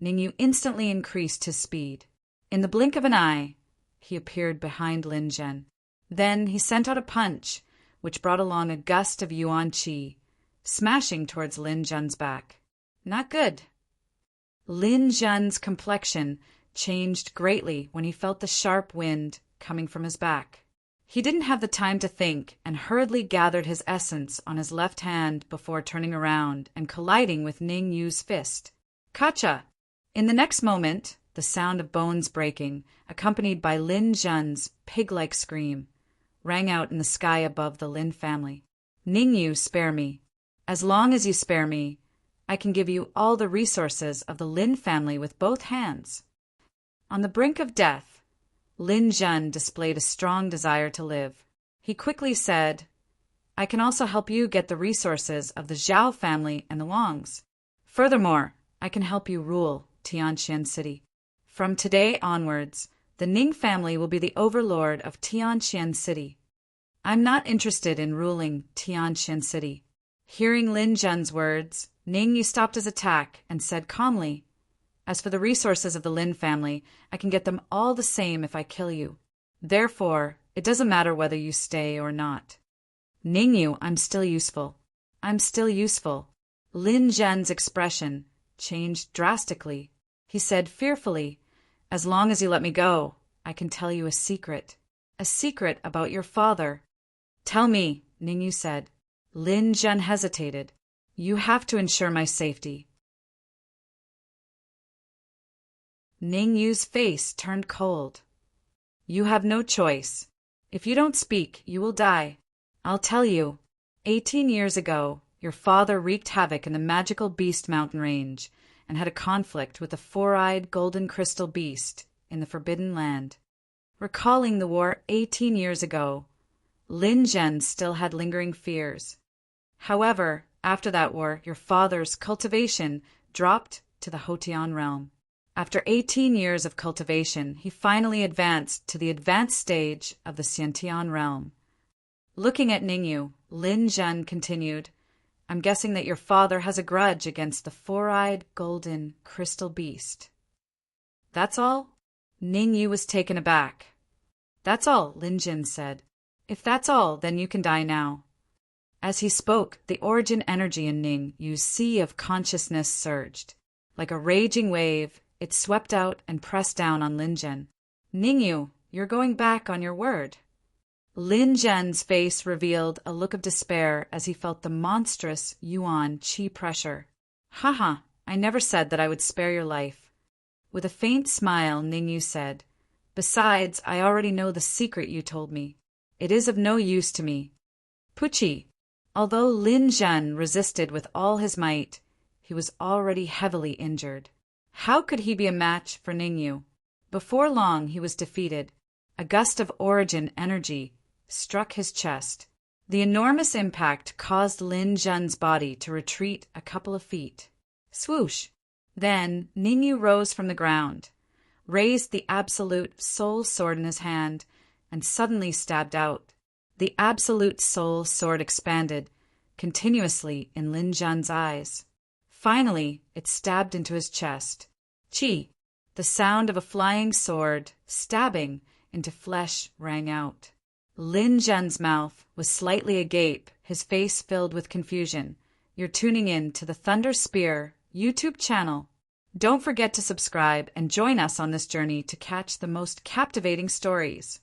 Ningyu instantly increased his speed. In the blink of an eye, he appeared behind Lin Zhen. Then he sent out a punch, which brought along a gust of yuan qi, smashing towards Lin Zhen's back. Not good. Lin Zhen's complexion changed greatly when he felt the sharp wind coming from his back. He didn't have the time to think and hurriedly gathered his essence on his left hand before turning around and colliding with Ning Yu's fist. Kacha! In the next moment, the sound of bones breaking, accompanied by Lin Zhen's pig-like scream, rang out in the sky above the Lin family. Ning Yu, spare me. As long as you spare me, I can give you all the resources of the Lin family with both hands. On the brink of death, Lin Zhen displayed a strong desire to live. He quickly said, I can also help you get the resources of the Zhao family and the Longs. Furthermore, I can help you rule Tianqian City. From today onwards, the Ning family will be the overlord of Tianqian City. I'm not interested in ruling Tianqian City. Hearing Lin Zhen's words, Ning Yu stopped his attack and said calmly, As for the resources of the Lin family, I can get them all the same if I kill you. Therefore, it doesn't matter whether you stay or not. Ning Yu, I'm still useful. I'm still useful. Lin Zhen's expression changed drastically. He said fearfully, As long as you let me go, I can tell you a secret. A secret about your father. Tell me, Ning Yu said. Lin Zhen hesitated. You have to ensure my safety. Ning Yu's face turned cold. You have no choice. If you don't speak, you will die. I'll tell you. 18 years ago, your father wreaked havoc in the magical Beast Mountain Range and had a conflict with the four-eyed golden crystal beast in the Forbidden Land. Recalling the war 18 years ago, Lin Zhen still had lingering fears. However, after that war, your father's cultivation dropped to the Hotian realm. After 18 years of cultivation, he finally advanced to the advanced stage of the Xiantian realm. Looking at Ningyu, Lin Zhen continued, I'm guessing that your father has a grudge against the four-eyed golden crystal beast. That's all? Ningyu was taken aback. That's all, Lin Zhen said. If that's all, then you can die now. As he spoke, the origin energy in Ning Yu's sea of consciousness surged. Like a raging wave, it swept out and pressed down on Lin Zhen. Ningyu, you're going back on your word. Lin Zhen's face revealed a look of despair as he felt the monstrous yuan qi pressure. Haha, I never said that I would spare your life. With a faint smile, Ningyu said, Besides, I already know the secret you told me. It is of no use to me. Puchi. Although Lin Zhen resisted with all his might, he was already heavily injured. How could he be a match for Ningyu? Before long, he was defeated. A gust of origin energy struck his chest. The enormous impact caused Lin Zhen's body to retreat a couple of feet. Swoosh! Then Ningyu rose from the ground, raised the absolute soul sword in his hand, and suddenly stabbed out. The absolute soul sword expanded continuously in Lin Jian's eyes. Finally, it stabbed into his chest. Chi! The sound of a flying sword stabbing into flesh rang out. Lin Jian's mouth was slightly agape, his face filled with confusion. You're tuning in to the Thunder Spear YouTube channel. Don't forget to subscribe and join us on this journey to catch the most captivating stories.